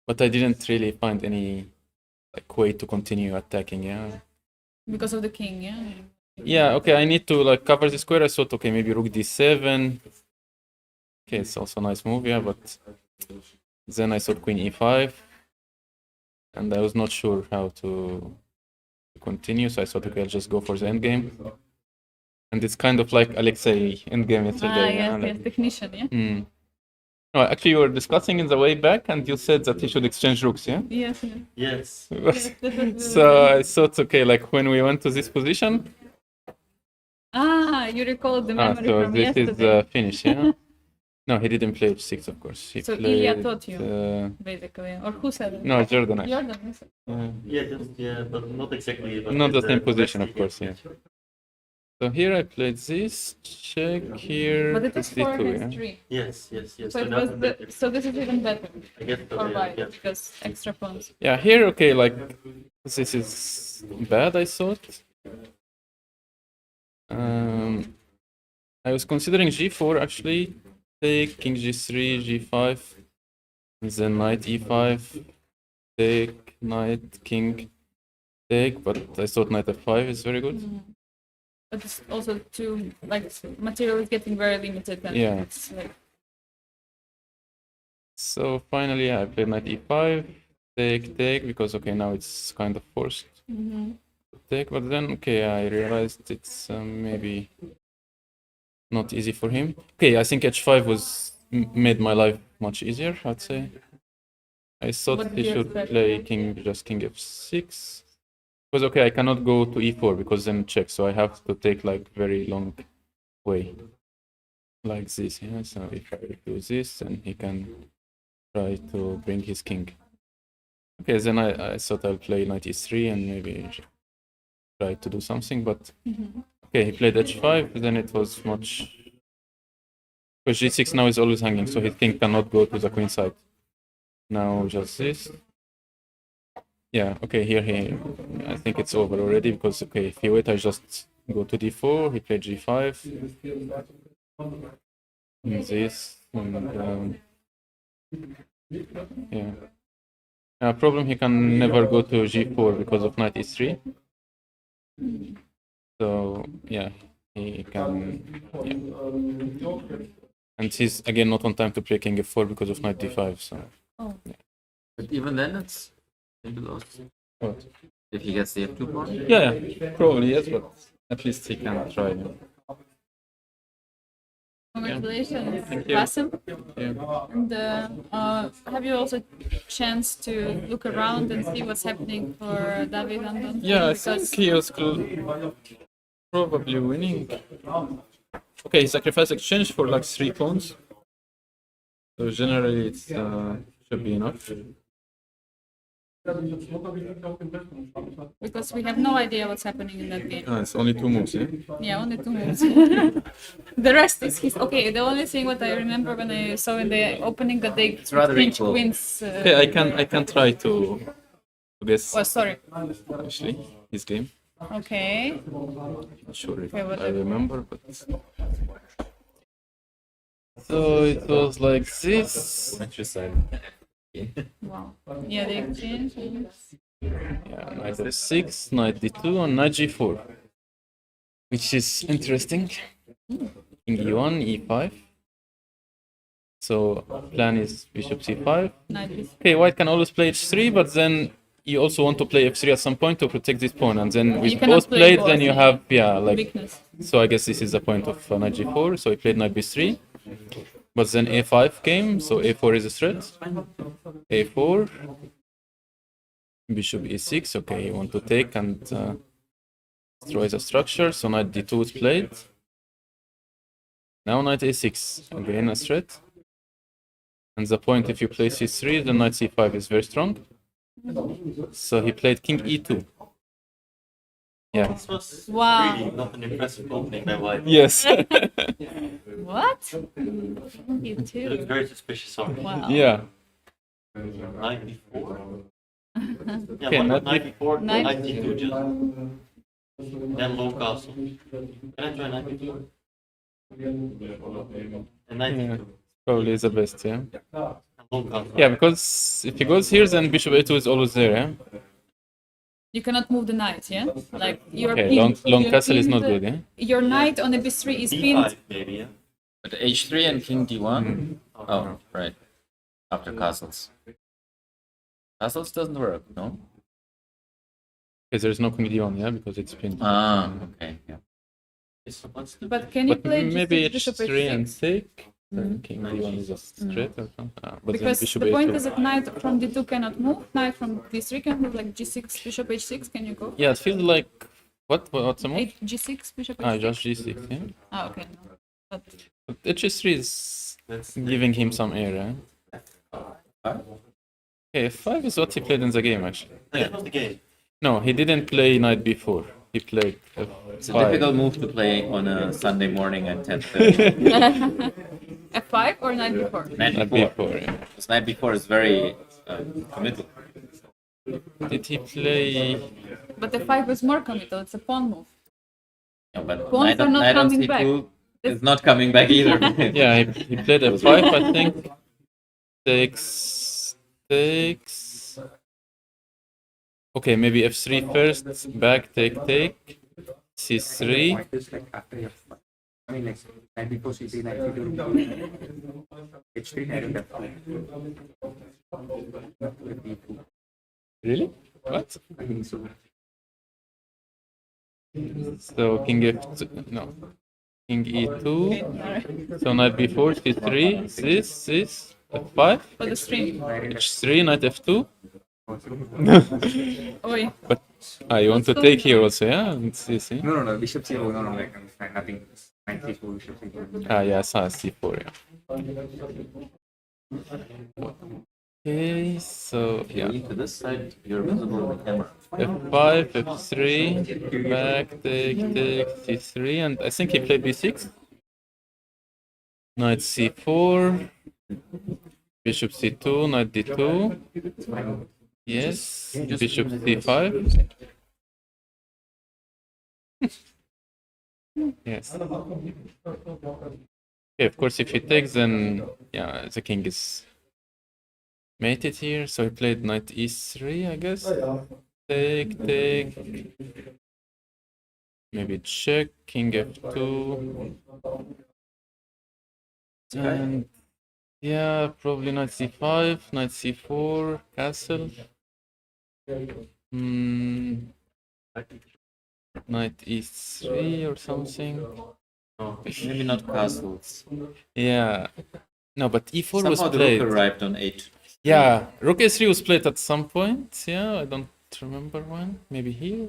But I didn't really find any like way to continue attacking, yeah. Because of the king, yeah? Yeah, okay, I need to like cover the square. I thought, okay, maybe Rook D7. Okay, it's also a nice move, yeah, but then I thought Queen E5. And I was not sure how to continue, so I thought, okay, I'll just go for the endgame. And it's kind of like Alexei endgame yesterday. yes, like, yes, technician, yeah. No, actually, you were discussing in the way back, and you said that he should exchange rooks, yeah? Yes, yes. Yes. So I thought, okay, like when we went to this position, You recall the memory so from this yesterday. is finish, yeah? No, he didn't play h6, of course. He So played, Ilya taught you, basically, or who said it? no, Jordan. Jordan. Yes. But not exactly. But Not the with same position, rest of course, yeah. So here I played this, check here. But it is d2, 4 against yeah? 3. Yes. So, it was so this is even better I guess so, for yeah, white yeah. because extra pawns. Yeah, here, okay, like, this is bad, I thought. I was considering g4, actually. Take, king g3, g5, then knight e5, take, knight, king, take, but I thought knight f5 is very good. But it's also too, like, material is getting very limited. And Yeah. it's like, So finally, I played knight e5, take, because, okay, now it's kind of forced to take, but then, okay, I realized it's maybe not easy for him. Okay, I think h5 was made my life much easier, I'd say. I thought What he did you should expect? play king f6. Because, okay, I cannot go to e4 because then check, so I have to take like very long way. Like this, yeah. So if I do this, then he can try to bring his king. Okay, then I thought I'll play knight e3 and maybe try to do something, but okay, he played h5, then it was much... Because g6 now is always hanging, so his king cannot go to the queen side. Now just this. Yeah, okay, here I think it's over already, because, okay, if he wait, I just go to d4, he played g5. And this, and yeah. Problem, he can never go to g4 because of knight e3. So, yeah, he can... Yeah. And he's, again, not on time to play king f4 because of knight d5, so... oh, But even then, it's maybe lost. What? If he gets the f2 pawn. Yeah, probably yes, but at least he can try. Yeah. congratulations, Thank you. Basim. Yeah. And have you also chance to look around and see what's happening for David Andon? Yeah, I think he was probably winning. Okay, he sacrificed exchange for like 3 pawns. So generally it should be enough. Because we have no idea what's happening in that game. It's only 2 moves, yeah? Yeah, only 2 moves. The rest is his. Okay, the only thing what I remember when I saw in the opening that they rather change equal. queens. Okay, I can try to guess Oh, sorry. actually his game. Okay. Not sure if Okay, what I I- remember, but so it was like this. Wow. Yeah, they exchange. Yeah, knight f6, knight d2, and knight g4, which is interesting. King e1, e5. So plan is bishop c5. Nice. Okay, white can always play h3, but then you also want to play f3 at some point to protect this pawn, and then with You cannot both play played, both, then you yeah. have like. Weakness. So I guess this is the point of knight g4. So he played knight b3, but then a5 came, so a4 is a threat. a4, bishop e6. Okay, you want to take and destroy the structure. So knight d2 is played. Now knight a6, again a threat. And the point, if you play c3, then knight c5 is very strong. So he played king e2. Yeah. This was Wow. really not an impressive opening by white. Yes. What? You It too. looked very suspicious, sorry. Wow. Yeah. 94? Yeah, Okay, one knight 94, Knight- 92 just. Then low castle. Can I try 92? And 92. Probably is the best, yeah. Low castle. Yeah, because if he goes here, then bishop a2 is always there, yeah? You cannot move the knight, yeah? Like you're Okay, pinned. long You're castle is not pinned. good, yeah? Your knight on a b3 is pinned. D5 maybe, yeah? But h3 and king d1? Oh, right. After castles. Castles doesn't work, no? Because there's no queen d1, yeah, because it's pinned. Ah, okay. Yeah. But can you But play maybe g6, bishop h3 and h6? take. Then king d1 is just straight or something. But Because then bishop the point a2. is that knight from d2 cannot move, knight from d3 can move, like g6, bishop h6, can you go? Yeah, it feels like what's the move? G6, bishop Ah, h6? just g6, yeah. Ah, okay. No. But But h3 is giving him some air, eh? Okay, f5 is what he played in the game, actually. That was the game. No, he didn't play knight b4. He played f5. It's a difficult move to play on a Sunday morning at 10:30. f5 or knight before? Night Knight before. b4, yeah. This night before is very committal. Did he play... But f5 is more committal, it's a pawn move. Yeah, but Pawns knight are on, not knight on coming c2 back. is not coming back either. Yeah, he played f5, I think. Takes... Okay, maybe f3 first, back, take, c3. Point is like after f1. I mean, like knight before c3, knight c2, h3, knight on f2. Really? What? I think so. So king f2, no. King e2. So knight b4, c3, this, f5, For the stream. h3, knight f2. Oi. But you want to take here also, yeah? And see. No, bishop c4, no, like nothing. Knight c4, bishop c4. Yeah, I saw c4, yeah. Okay, so yeah. To this side, you're visible on the camera. f5, f3, back, take, c3, and I think he played b6. Knight c4, bishop c2, knight d2. Yes, bishop c5. Yes. Okay, of course, if he takes, then yeah, the king is mated here. So he played knight e3, I guess. Take. Maybe check, king f2. And yeah, probably knight c5, knight c4, castle. Knight e3 or something. No, maybe not castles. Yeah. No, but e4 Somehow was the played. rook arrived on 8. Yeah, rook a3 was played at some point. Yeah, I don't remember when. Maybe here.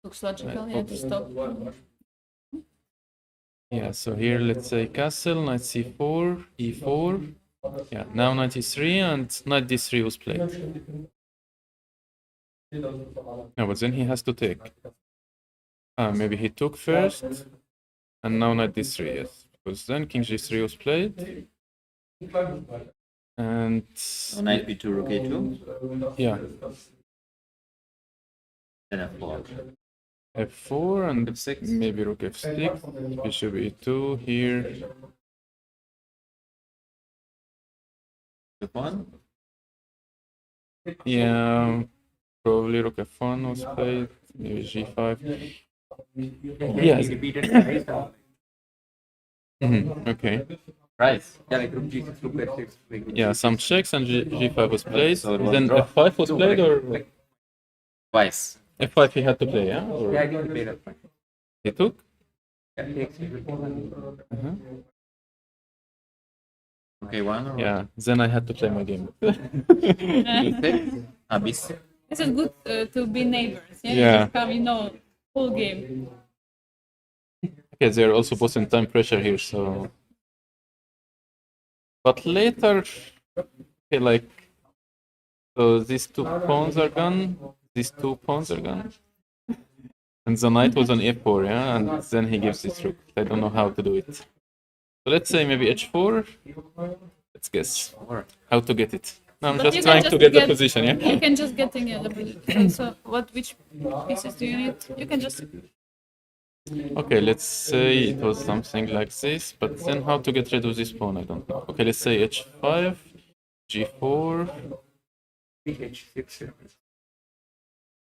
Looks logical, yeah, to stop. Yeah, so here let's say castle, knight c4, e4. Yeah, now knight e3 and knight d3 was played. No, but then he has to take. Maybe he took first, and now knight d3, yes. Because then king g3 was played. And... So knight b2, rook a2? Yeah. Then f4. f4 and f6. Maybe rook f6, bishop e2 here. f1? Yeah, probably rook f1 was played, maybe g5. Yes. Okay. Right. Yeah, like rook g6, rook f6. Yeah, some checks and g5 was played. So it was Then draw. f5 was played or Twice. f5 he had to play, yeah? Or Yeah, I didn't play that one. he took? Yeah, takes. Okay, one or Yeah, then I had to play my game. b6? B6. This is good to be neighbors. Yeah, Yeah. You just come, full game. Okay, they're also both in time pressure here, so... But later, okay, like... So these two pawns are gone, these two pawns are gone. And the knight was on f4, yeah? And then he gives this rook. I don't know how to do it. So let's say maybe h4. Let's guess how to get it. No, I'm But just you trying can to just get the position, yeah? You can just get in the position. So which pieces do you need? You can just... Okay, let's say it was something like this, but then how to get rid of this pawn, I don't know. Okay, let's say h5, g4, h6.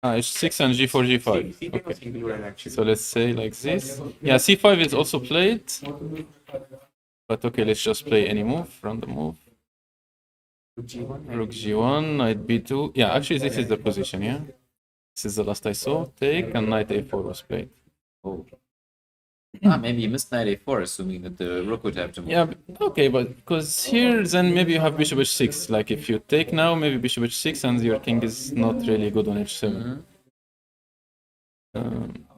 h6 and g4, g5. c8 was included actually. So let's say like this. Yeah, c5 is also played. But okay, let's just play any move, random move. Rook G1, knight B2. Yeah, actually this is the position, yeah? This is the last I saw. Take, and knight A4 was played. Oh. Ah, maybe you missed knight A4, assuming that the rook would have to move. Yeah, okay, but because here then maybe you have bishop H6. Like if you take now, maybe bishop H6 and your king is not really good on H7.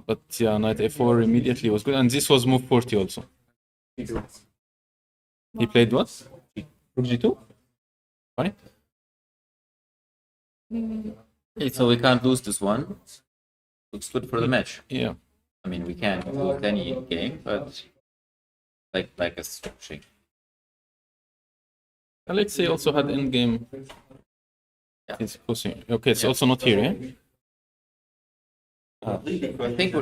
But yeah, knight A4 immediately was good, and this was move 40 also. He played what? Rook G2? Fine. Okay, so we can't lose this one. Looks good for the match. Yeah. I mean, we can't lose any game, but like a stretching. Alexei also had endgame. Yeah. He's pushing. Okay, it's also not here, yeah? I think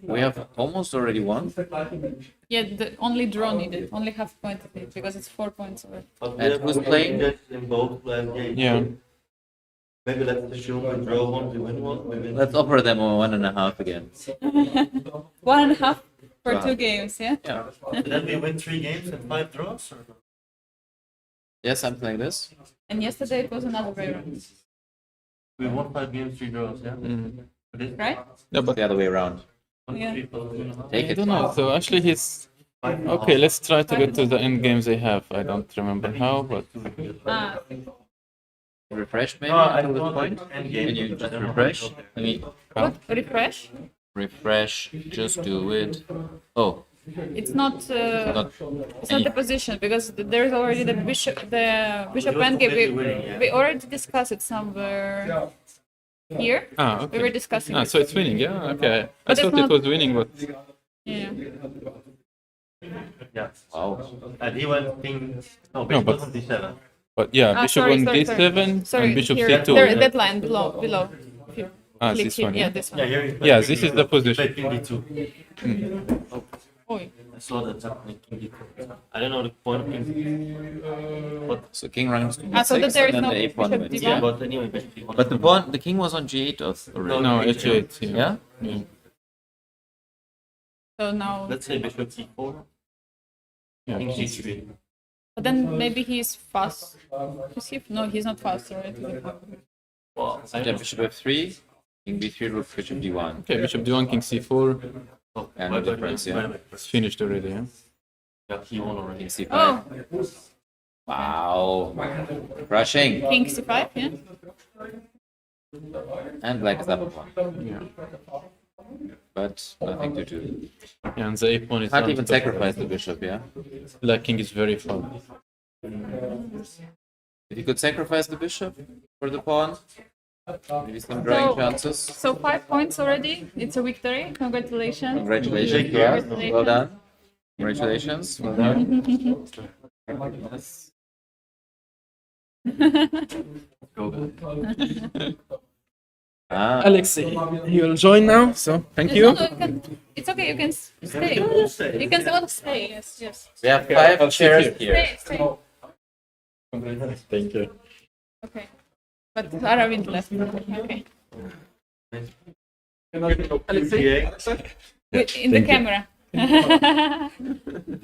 we have almost already won. Yeah, the only draw needed, only half point of it, because it's 4 points already. And who's playing? In both games. Yeah. Maybe let's assume we draw one, we win one. We win. Let's offer them a 1.5 again. 1.5 for Wow. 2 games, yeah? Yeah. Then we win 3 games and 5 draws? Or? Yeah, something like this. And yesterday it was another way around, We won 5 games, 3 draws, yeah? right? Yeah, but The other way around. Yeah. Take I it. don't know. So actually he's... Okay, let's try to get to the end games they have. I don't remember how, but... Ah, Refresh maybe No, I until this don't point. end Can you game. just refresh? Let me what? Refresh? refresh. Just do it. Oh, It's not. not It's not the position because there's already the bishop endgame. We already discussed it somewhere here. Ah, We okay. were discussing. Ah, it. so it's winning, yeah? Okay. I But it's thought it not- was winning, but... Yeah. Yeah. wow. And he went king. No, No, bishop but- wasn't D7. But yeah, Ah, bishop sorry, on sorry, D7 Sorry, and bishop here, C2. there, that line below. If you Ah, click this here. one, Yeah, yeah? this one. Yeah, here he played Yeah, king this is D2. the He position. played king D2. Oi. I saw that happening, king D2. I don't know the point of king D2. So king runs to So that b6 there and is then no the a pawn bishop wins. D1? Yeah, but anyway, bishop D1. But the king was on g8 already. No, H8. Yeah. Yeah. So now, Let's say bishop E4. Yeah. King G3. but then maybe he's fast. Is he? No, he's not fast, right? Well, I Yeah, don't bishop f3, king b3, rook bishop d1. Okay, bishop D1, king C4. know. And the difference, yeah. It's finished already, yeah? Yeah, he won already. King c5. Oh, Wow. Crushing. king c5, yeah. And black is up one. Yeah. But nothing to do. Yeah, and the A pawn is Can't on even top. sacrifice the bishop, yeah? Black king is very far. If you could sacrifice the bishop for the pawn, maybe some drawing So- chances. So 5 points already. It's a victory. Congratulations. Congratulations to us. Well done. Congratulations. Well done. Yes. Ah, Alexei, you will join now, so thank No, you. no, it's okay. You can stay. You can all stay. Yes, yes. we have 5 chairs here. Stay. Thank you. Okay. But Aravind left. Okay. In the camera. The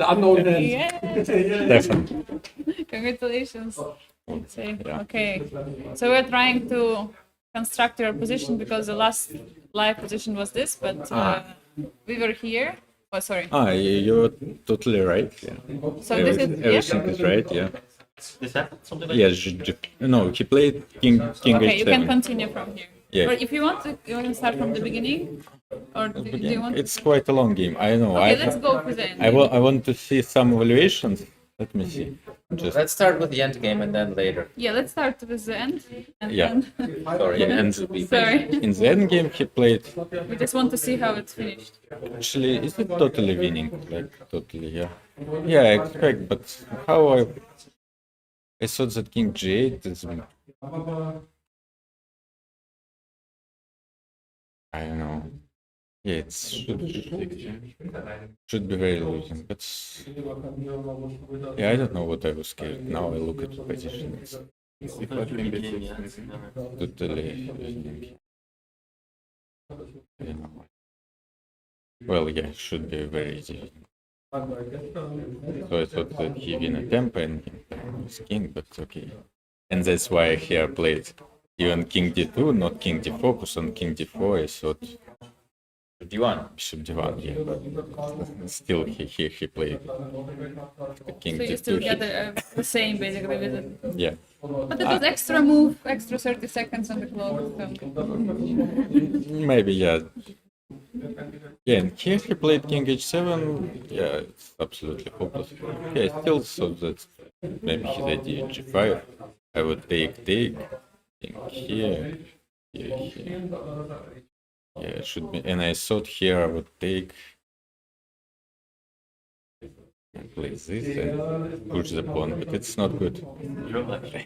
unknown hand. Yeah. Definitely. Congratulations. Say, okay. So we're trying to construct your position because the last live position was this, but we were here. Oh, sorry. You're totally right. Yeah. So this is Everything is right. Yeah. Is that something like Yes. No, he played king Okay, you can h7. continue from here. Yeah. Or if you want to, you can start from the beginning. Or do you want? It's quite a long game. I know. Okay, let's go to the end. I want to see some evaluations. Let me see. Just Let's start with the end game and then later. Yeah, let's start with the end. And Yeah. then Sorry. and sorry. in the end game he played. We just want to see how it's finished. Actually, is it totally winning? Like totally, yeah. Yeah, I expect, but how I thought that king g8 is. I don't know. Yeah, it should be very losing, but yeah, I don't know what I was scared. Now I look at the position. It's totally winning. I don't know. Well, yeah, it should be very easy. So I thought that he win a tempo and his king, but okay. And that's why here I played even king d2, not king d4, because on king d4 I thought D1. bishop d1, yeah, but still he played the king So you d2. still get the same basically with it. Yeah. But it was extra move, extra 30 seconds on the clock. So. Maybe, yeah. Yeah, and here he played king h7. Yeah, it's absolutely hopeless. Yeah, I still thought that maybe his idea g5. I would take, king here, here. Yeah, it should be. And I thought here I would take and play this and push the pawn, but it's not good.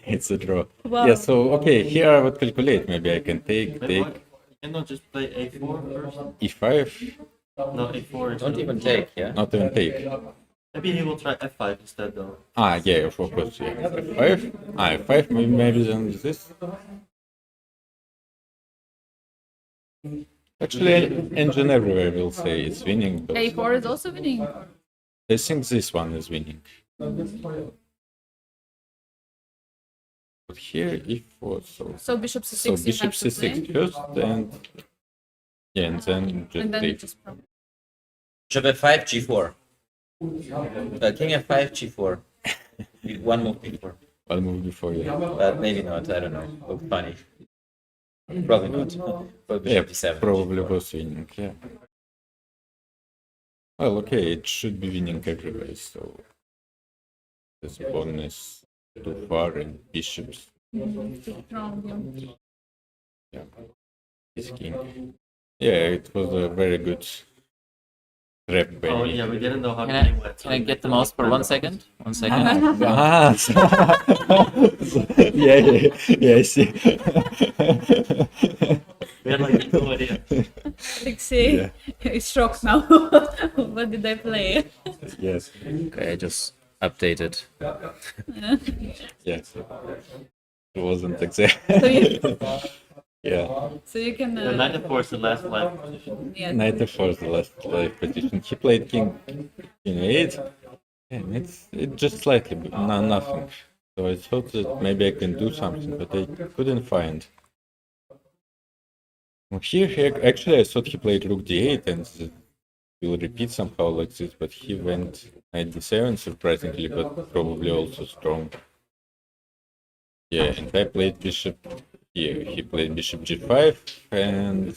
It's a draw. Wow. Yeah, so okay, here I would calculate. Maybe I can take. Can not just play a4 first? e5. No, a4. Don't even take, yeah? Not even take. Maybe he will try f5 instead, though. Ah, yeah, of course, yeah. F5. Ah, F5, maybe then this. Actually, engine everywhere will say it's winning, but A4 is also winning. I think this one is winning. But here, e4, So bishop c6. so bishop c6 first, and yeah, and then just And then take. just Bishop f5, g4. King f5, g4. One move before. One move before, yeah. But maybe not, I don't know. Look funny. Probably not. But Yeah, bishop d7. probably was winning, yeah. Well, okay, it should be winning everywhere, so this pawn is too far and bishops. strong. Yeah, is king. Yeah, it was a very good trap by Oh, me. yeah, we didn't know how to Can play wet. I get the mouse for 1 second? 1 second. Yeah, I see. We had like no idea. Alexei Yeah. is shocked now. What did I play? Yes, Okay, I just updated. yes. It wasn't exact. So you, Yeah, so you can. The knight f4 is the last life position. Yeah. knight f4 is the last life position. He played king e8, and it's just slightly, nothing. So I thought that maybe I can do something, but I couldn't find. Well, here, actually, I thought he played rook d8, and will repeat somehow like this, but he went knight d7, surprisingly, but probably also strong. Yeah, and I played bishop here. He played bishop g5, and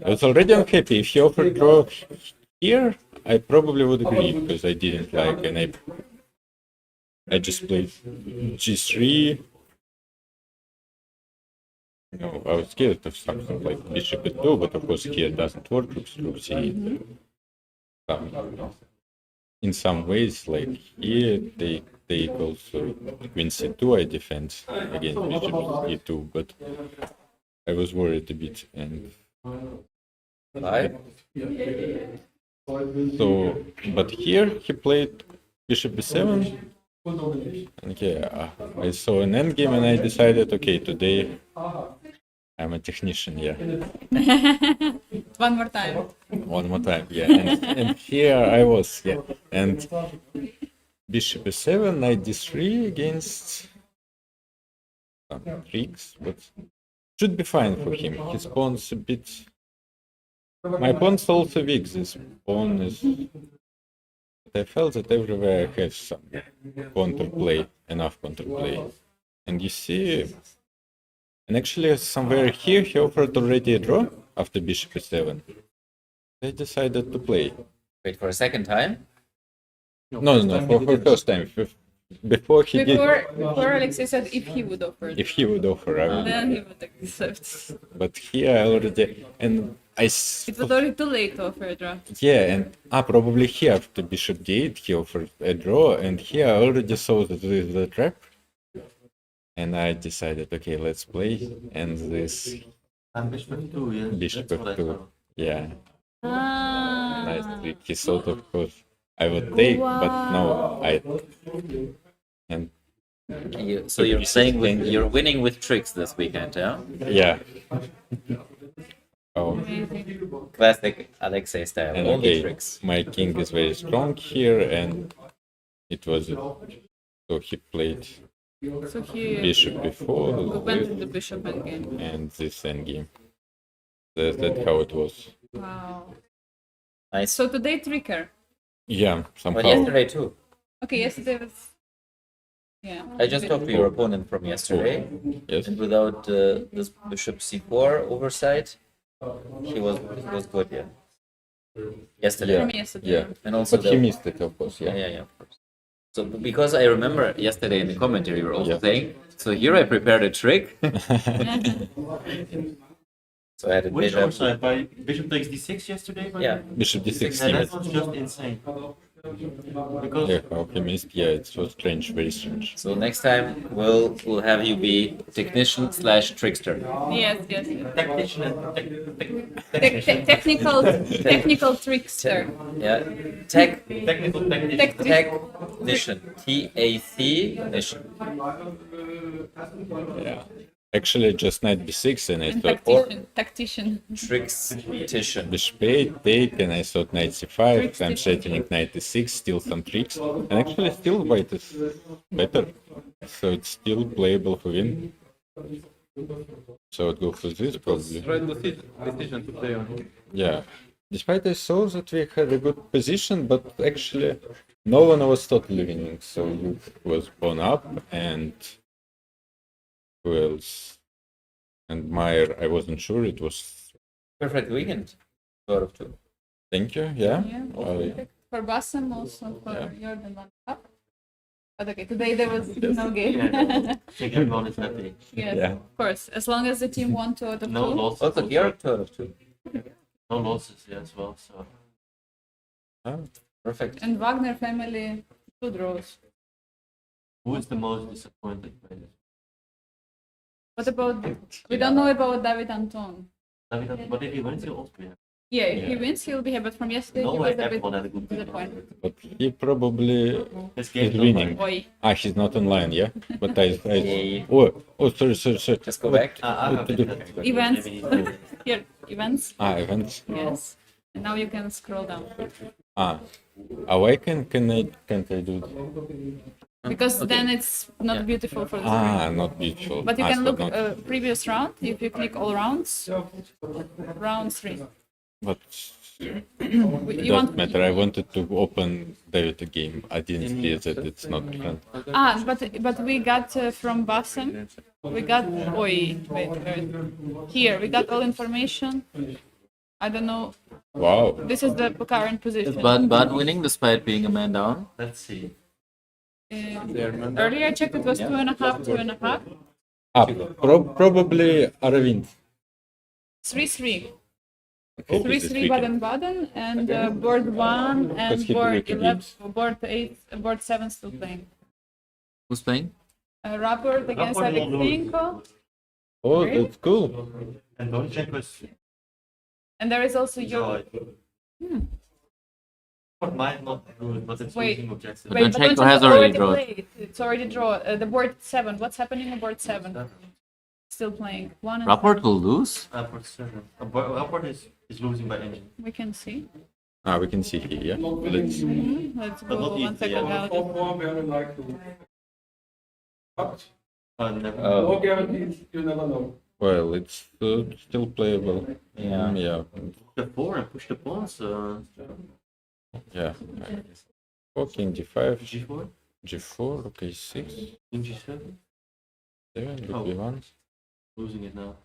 I was already unhappy. If he offered draw here, I probably would agree, because I didn't like, and I just played g3. No, I was scared of something like bishop e2, but of course here doesn't work. Rook c8. In some ways, like here, they take also queen c2. I defend against bishop e2, but I was worried a bit. And so, but here he played bishop b7. And yeah, I saw an endgame, and I decided, okay, today I'm a technician, yeah. One more time. One more time, yeah. And here I was, yeah. And bishop e7, knight d3 against some tricks, but should be fine for him. His pawn's a bit. My pawn's also weak. This pawn is. But I felt that everywhere I have some counterplay, enough counterplay. And you see. And actually, somewhere here, he offered already a draw after bishop e7. They decided to play. Wait for a second time. No, for first time. Before he Before did. Alexei said if he would offer. If he would offer, I would. Then he would accept. But here I already. And I. It was already too late to offer a draw. Yeah, and probably here after bishop d8, he offered a draw. And here I already saw that this is the trap. And I decided, okay, let's play. And this And bishop f2, yeah. bishop That's what I f2, thought. yeah, Ah. nice trick. He thought, of course, I would take, but no, and So you're saying you're winning with tricks this weekend, yeah? yeah. Oh, Classic Alexei style. and Only okay, tricks. my king is very strong here, and it was so he played So he bishop b4, went to this, the bishop endgame. and this endgame. That's how it was. Wow. Nice. So today tricker. Yeah, somehow. But yesterday too. Okay, yesterday was. Yeah. I just talked to your opponent from yesterday, Yes. and without this bishop c4 oversight, he was good. Yeah. Yesterday. From yesterday. Yeah. And also But he missed it, of course. Yeah, Yeah. yeah, of course. So because I remember yesterday in the commentary you were also Yeah. saying, so here I prepared a trick. So I had it Which made up. offside? By bishop takes d6 yesterday? By Yeah. the way? Bishop d6 Yeah, that limit. was just insane. Because Yeah, how he missed. Yeah, it's so strange, very strange. So next time we'll have you be technician / trickster. Yes, yes. tactician and technician. Technical trickster. Yeah. Technical tactician. Technician. TAC-nician. Yeah. Actually, just knight b6, and I And thought tactician. Trickstician. bishop 8, take, and I thought knight c5. I'm threatening knight e6, still some tricks, and actually still white is better, so it's still playable for win. So I'd go for this probably. Right decision to play on. Yeah. Despite I saw that we had a good position, but actually no one was totally winning. So you was pawn up, and who else? And Meyer, I wasn't sure. It was. Perfect weekend. 2 out of 2. Thank you. Yeah. Yeah. I- For Bassam also for Yeah. Jordan one cup. But okay, today there was no game. Yeah, I think everyone is happy. Yes, Yeah. of course. As long as the team won 2 out of 2. No losses. Also, here 2 out of 2. No losses, yeah, as well. So Ah, Perfect. And Wagner family 2 draws. who is the most disappointed by this? What about we don't know about David Anton. David, but if he wins, he'll also be happy. Yeah, if he wins, he'll be here. But from yesterday, No he way was a bit everyone had a good disappointed. but he probably His is game's not winning. like- Oi. He's not online, yeah. But I Hey. sorry. Just go back. What to do? Events. Maybe- Here, events. Events. Yes. And now you can scroll down. Why can't I do it? Because then it's not beautiful for the screen. Not beautiful. But you can so look not- previous round. If you click all rounds, round 3. But You doesn't want matter. I wanted to open the game. I didn't see that it's not different. but we got from Bassam. We got wait. Here we got all information. I don't know. Wow. This is the current position. But winning despite being a man down. Let's see. Earlier I checked it was 2.5, 2.5. Probably Aravind. 3-3. Okay, this is 3-3 tricky. Baden-Baden and board 1 Because and he board tricky 11, games. board 8, board 7 still playing. Who's playing? Rapport against Rapport will lose. Alexenko. Oh, Really? that's cool. And Donchenko is And there is also your. joy. What might not do it, but it's Wait. losing objectives. Wait, but Donchenko Donchenko has already drawn. played. It's already drawn. The board 7. What's happening on board 7? Still playing. 1 and Rapport will lose. Rapport 7. Rapport is losing by engine. we can see. We can see here. Yeah. Let's. Let's But go not 1 easy, second yeah. out. Never. Well, it's still playable. Yeah. Yeah. The 4 and push the pawns. Yeah. King d5, G4, g4, okay, 6, King G7. 7, rook Oh. b1. Losing it now.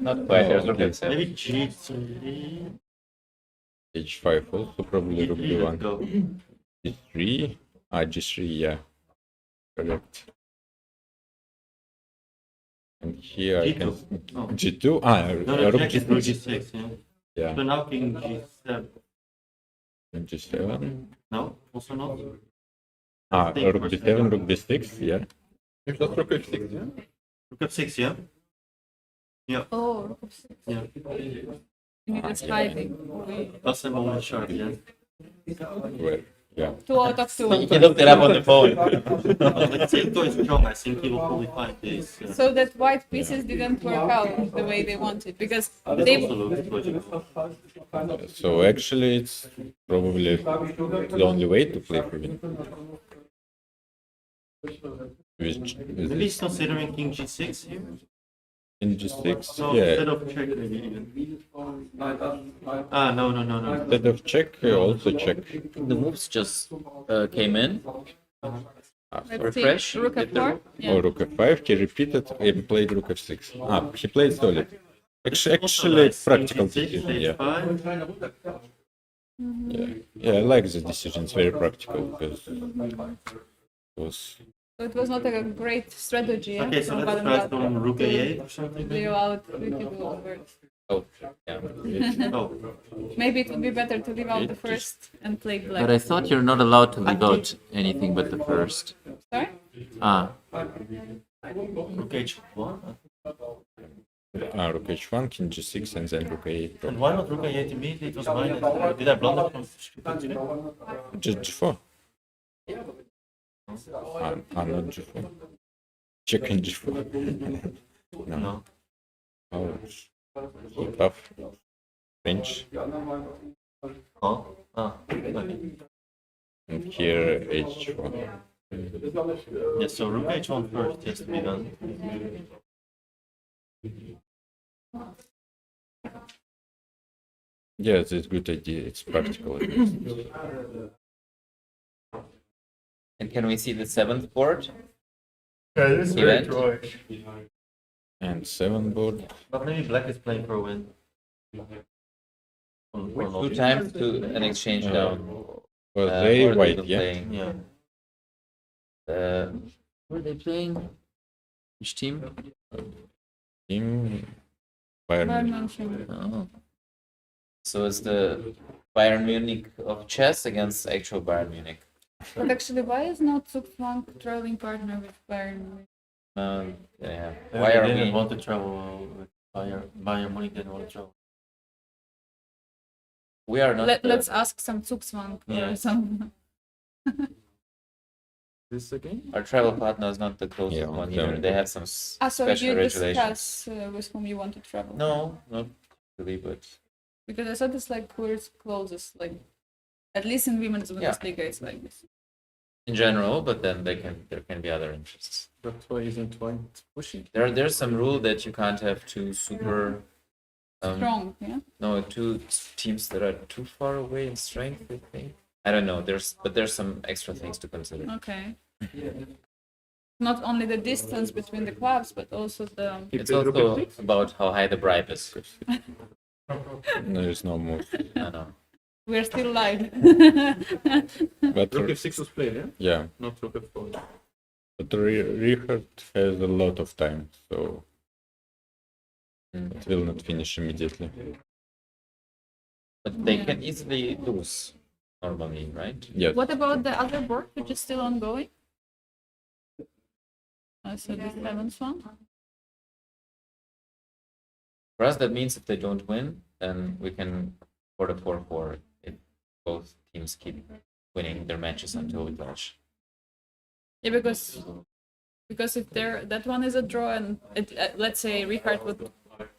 Not quite. There's okay. okay. Maybe G3. h5 also, probably rook G3, let's b1. go. g3, g3, yeah. Correct. And here I can. G2. Oh. g2, No, rook check it, rook g6. G6, yeah. Yeah, So now King G7. and g7. No, also not. Rook b7, rook b6, yeah. If not rook f6, yeah? Rook F6, yeah? Yeah, Oh, rook of 6. yeah. You need this hiding. That's the moment sharp, yeah. Where? Yeah. 2 out of 2. He looked it up on the phone. But let's say Go is strong, I think he will probably find this. So that white pieces didn't work out the way they wanted because This they also looks logical. So actually, it's probably the only way to play for me. with Maybe he's considering king g6 here. in G6. So Yeah, instead of check, maybe even. No. instead of check, also check. The moves just came in. Let's see. Refresh. Rook Get the f4. rook. Yeah. Or rook f5, he repeated and played rook f6. He played solid. Actually, practical decision, yeah. Yeah, I like the decision, it's very practical because it was So it was not a great strategy. Okay, so from let's bottom try up from rook to a8 or something. Leave out pretty good. Oh, yeah. Oh, Maybe it would be better to leave out the first and play black. But I thought you're not allowed to leave out anything but the first. Sorry? rook h1. rook h1, king g6, and then rook a8. And why not rook a8 immediately? It was mine. Did I blunder from Just g4. Not g4. Check and g4. No. Oh, tough. French. Oh, okay. And here h1. Yes, so rook h1 first has to be done. Yeah, it's a good idea. It's practical. And can we see the seventh board? Yeah, this is very Event. dry. And 7 board. But maybe black is playing for a win. Or not. 2 times to an exchange down. Well, they Who are white, they yeah. playing? Yeah. Who are they playing? Which team? Team Bayern Bayern Munich. München. Oh. So it's the Bayern Munich of chess against actual Bayern Munich. But actually, why is not Zugzwang traveling partner with Bayern Munich? Yeah. Why Why are didn't we? want to travel with Bayern Munich didn't want to travel. We are not. Let's ask some Zugzwang Yeah. or some. This again? Our travel partner is not the closest Yeah, one yeah. here. They have some So special you regulations. discuss with whom you want to travel. No, not really, but Because I thought it's like who's closest, like at least in women's Bundesliga, it's like this. in general. But then there can be other interests. That's why isn't white pushing? There's some rule that you can't have two super Strong, yeah. no, two teams that are too far away in strength, I think. I don't know. There's some extra things to consider. Okay. Not only the distance between the clubs, but also the. It's also about how high the bribe is. There is no move. I know. We're still live. But Rook f6 was played, yeah? yeah, Not rook f4. but Richard has a lot of time, so it will not finish immediately. But they can easily lose normally, right? Yes. What about the other board, which is still ongoing? So the seventh one. For us, that means if they don't win, then we can afford a 4-4 if both teams keep winning their matches until we clash. Yeah, because if that one is a draw and let's say Richard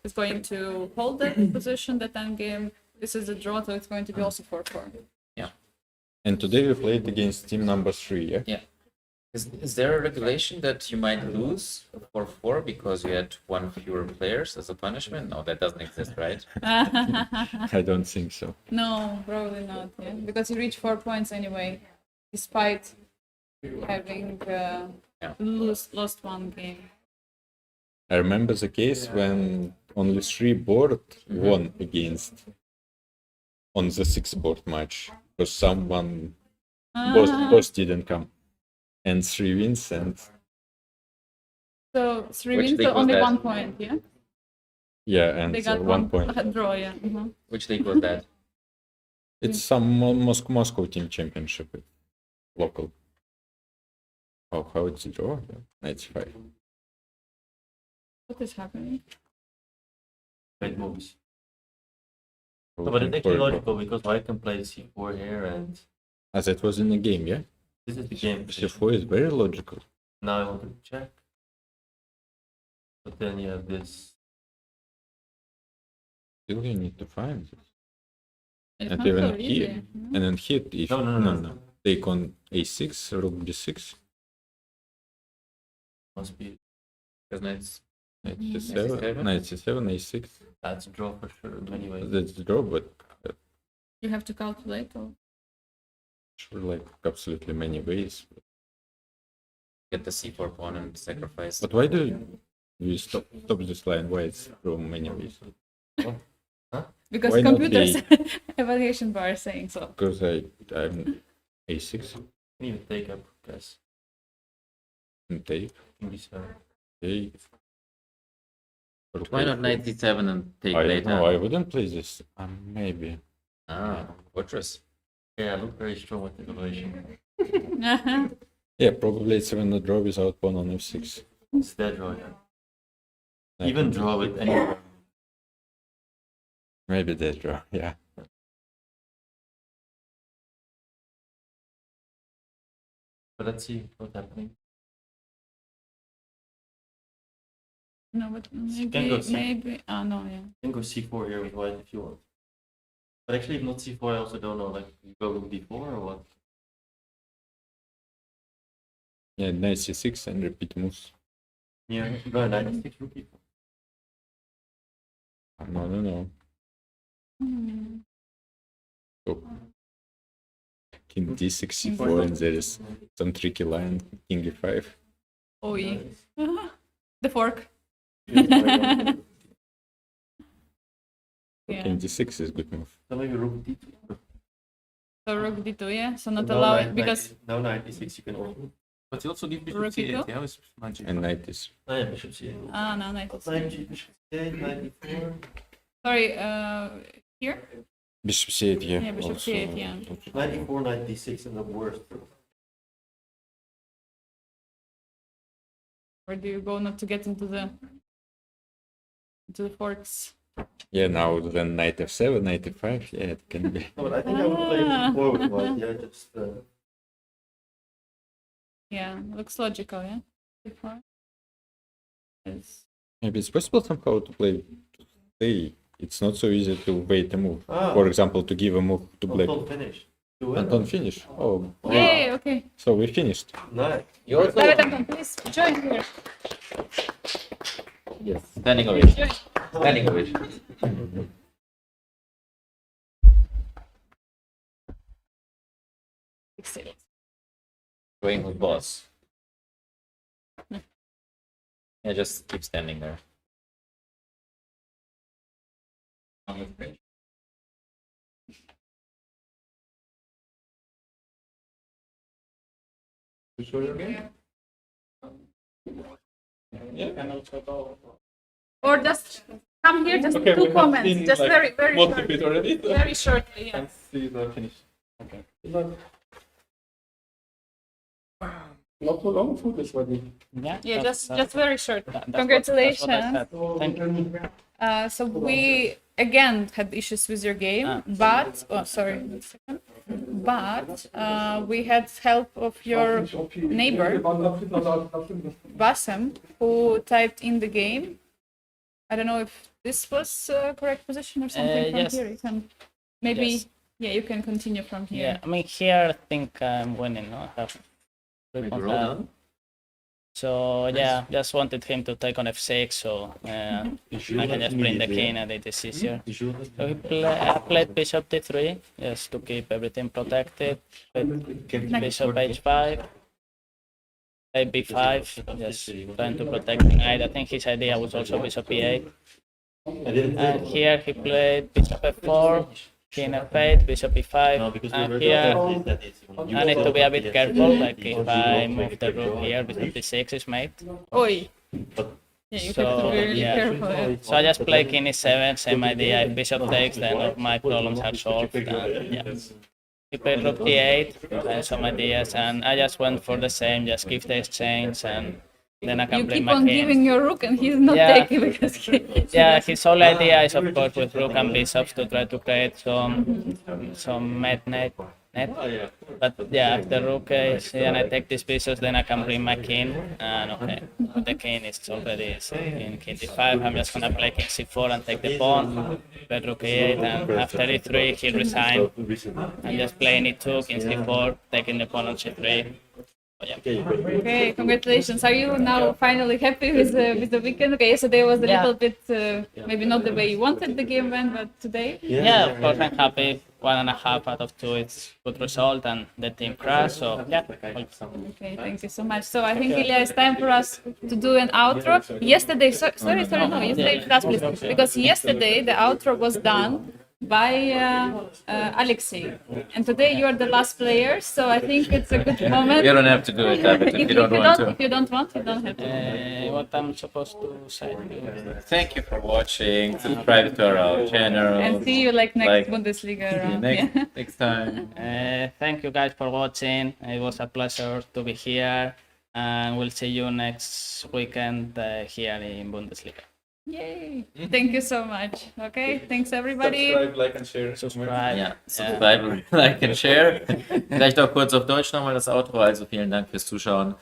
is going to hold that position, that end game, this is a draw, so it's going to be also 4-4. Yeah. And today we played against team number 3, yeah? Yeah. Is there a regulation that you might lose 4-4 because you had one fewer players as a punishment? No, that doesn't exist, right? I don't think so. No, probably not. Yeah, because you reach 4 points anyway, despite having lost one game. I remember the case when only 3 board won against on the 6 board match because someone boss didn't come. And 3 wins and So 3 Which wins, league so was only that? 1 point, yeah? yeah, and They got 1 point. draw, yeah. Which league was that? It's some Moscow team championship, local. Oh, how it's draw? 95. What is happening? Great moves. No, but it's actually logical because white can play c4 here and As it was in the game, yeah. this is the game. C4 is very logical. Now I want to check. But then you have this. Still, you need to find it. It's And not even so here, easy. and then hit if No. take on a6, rook d6. Must be. Because knights. 97, 97, a6. That's a draw for sure. In many ways. That's the draw, but You have to calculate. Or... sure, like absolutely many ways. Get the c4 pawn and sacrifice. But why do you stop this line? Why it's from many ways? Because Why not computers evaluation bar is saying so. Because I'm a6 Can even take up, guys. and take. Can be so. Take. Why not knight d7 and take I later? don't know, I wouldn't play this. Maybe. Ah, fortress. Yeah, I look very strong with evaluation. Yeah, probably it's even a draw without pawn on f6. It's dead draw, yeah. Like, Even draw with any. maybe that draw, yeah. But let's see what's happening. No, but Can go maybe, C. maybe. Oh no, yeah. You can go c4 here with white if you want. But actually, if not c4, I also don't know. Like, you go with d4 or what? Yeah, knight c6 and repeat moves. Yeah, no, 96 rookie. No. Hmm. Oh. King d6, c4, and there is some tricky line. King e5. Oh yeah. The fork. Yeah. King d6 is good move. So maybe rook d2. So rook d2, yeah. So not No, allow knight- it because no 96 you can also. But you also give bishop Rook c8, e2? yeah, with knight g5. And knight is Oh yeah, bishop c8. no, knight. Knight g, bishop c8, knight d4. Sorry, here. bishop c8, yeah. Yeah, bishop also. c8, yeah. Knight d4, knight d6 and the worst. Or do you go not to get into the forks? Yeah, now then knight f7, knight f5, yeah, it can be. No, but I think I would play d4 with white. Yeah, just. Yeah, looks logical, yeah. Before. Yes. Maybe it's possible somehow to play. It's not so easy to wait a move. Ah. For example, to give a move to black. Don't finish. You win. Anton finish. Oh, Yeah, okay. so we finished. Nice. You also Anton, please join here. yes. Standing ovation. Standing ovation. Excellent. Going with boss. Yeah, just keep standing there. You show your game? Or just come here, just Okay, two we have comments, seen, just like, very most short, of it already. So very shortly, yeah. let's see the finish. Okay. Not too long for this one. Yeah, just very short. Congratulations. Thank you. So we again had issues with your game, but sorry, one second. But we had help of your neighbor Bassem, who typed in the game. I don't know if this was correct position or something from Yes. here. You can maybe Yes. yeah, you can continue from here. Yeah, I mean here I think I'm winning. No? I have three pawns down. So yeah, just wanted him to take on f6, so I can just bring the king and it is easier. So he played bishop d3, just to keep everything protected. Played bishop h5, played b5, just trying to protect the knight. I think his idea was also bishop e8. And here he played bishop f4, king f8, bishop e5, and here I need to be a bit careful, like if I move the rook here, bishop d6 is mate. Oi. Yeah, you have to be really careful. Yeah. So I just play king e7, same idea, if bishop takes then all my problems are solved. And, yeah. He played rook d8, and some ideas, and I just went for the same, just give the exchange, and then I can You play keep my on king. giving your rook and he's not Yeah. taking because he... Yeah, his whole idea is of course with rook and bishops to try to create some net. But yeah, if the rook is and I take these bishops, then I can bring my king. And okay, the king is already in king d5. I'm just gonna play king c4 and take the pawn. Play rook e8, and after e3 he resigned. I'm just playing e2, king c4, taking the pawn on c3. yeah. Okay, congratulations. Are you now finally happy with the weekend? Okay, yesterday was a little bit maybe not the way you wanted the game went, but today? Yeah, of course I'm happy. 1.5 out of 2 is good result, and the team crashed. So yeah. Okay, thank you so much. So I think Ilya, it's time for us to do an outro. Yesterday, yesterday, that's because yesterday the outro was done by Alexei, and today you are the last player. So I think it's a good moment. You don't have to do it, David, if you don't want to. If you don't want, you don't have to. What I'm supposed to say? Thank you for watching. Subscribe to our channel. And see you next Bundesliga round. Next time. Thank you guys for watching. It was a pleasure to be here, and we'll see you next weekend here in Bundesliga. Yay! Thank you so much. Okay, thanks everybody. Subscribe, like and share. Subscribe. Ja, subscribe, like and share. Vielleicht auch kurz auf Deutsch nochmal das Outro. Also vielen Dank fürs Zuschauen.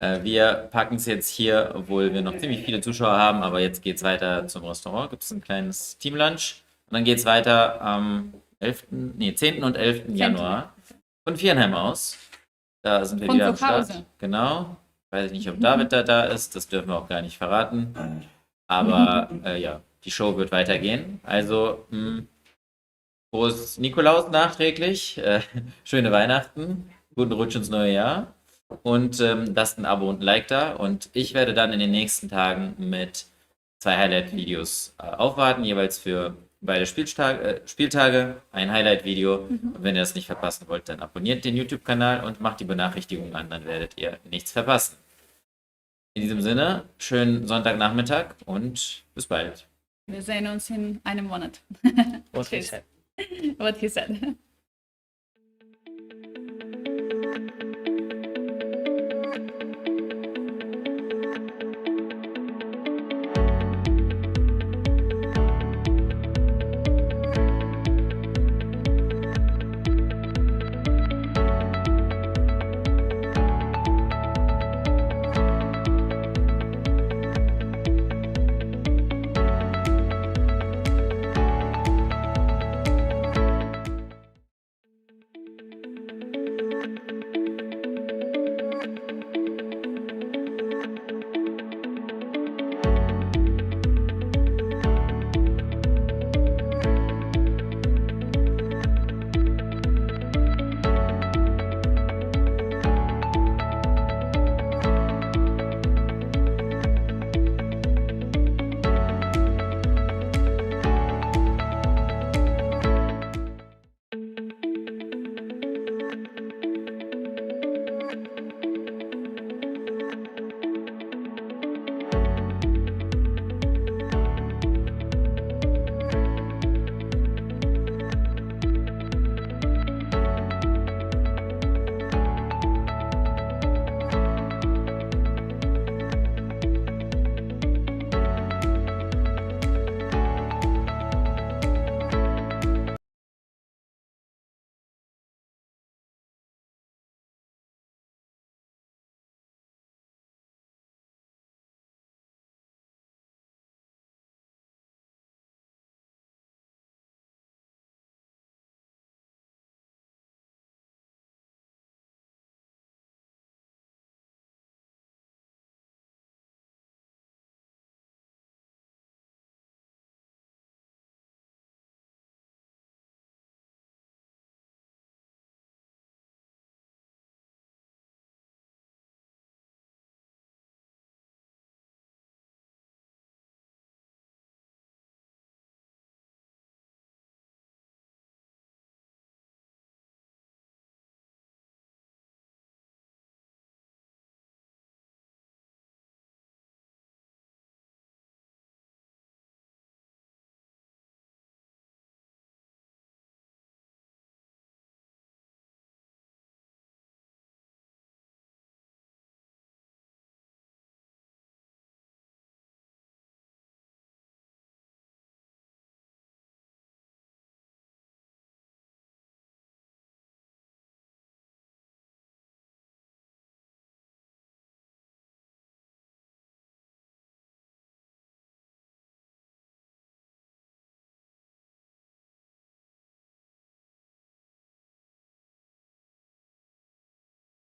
Wir packen es jetzt hier, obwohl wir noch ziemlich viele Zuschauer haben, aber jetzt geht es weiter zum Restaurant. Gibt es ein kleines Teamlunch. Und dann geht es weiter am 10. und 11. Januar von Viernheim aus. Da sind wir wieder am Start. Genau. Weiß ich nicht, ob David da ist. Das dürfen wir auch gar nicht verraten. Aber ja, die Show wird weitergehen. Also, frohes Nikolaus nachträglich. Schöne Weihnachten. Guten Rutsch ins neue Jahr. Und lasst ein Abo und ein Like da. Und ich werde dann in den nächsten Tagen mit 2 Highlight-Videos aufwarten, jeweils für beide Spieltage ein Highlight-Video. Und wenn ihr das nicht verpassen wollt, dann abonniert den YouTube-Kanal und macht die Benachrichtigungen an, dann werdet ihr nichts verpassen. In diesem Sinne, schönen Sonntagnachmittag und bis bald. Wir sehen uns in einem Monat. What he said. What he said.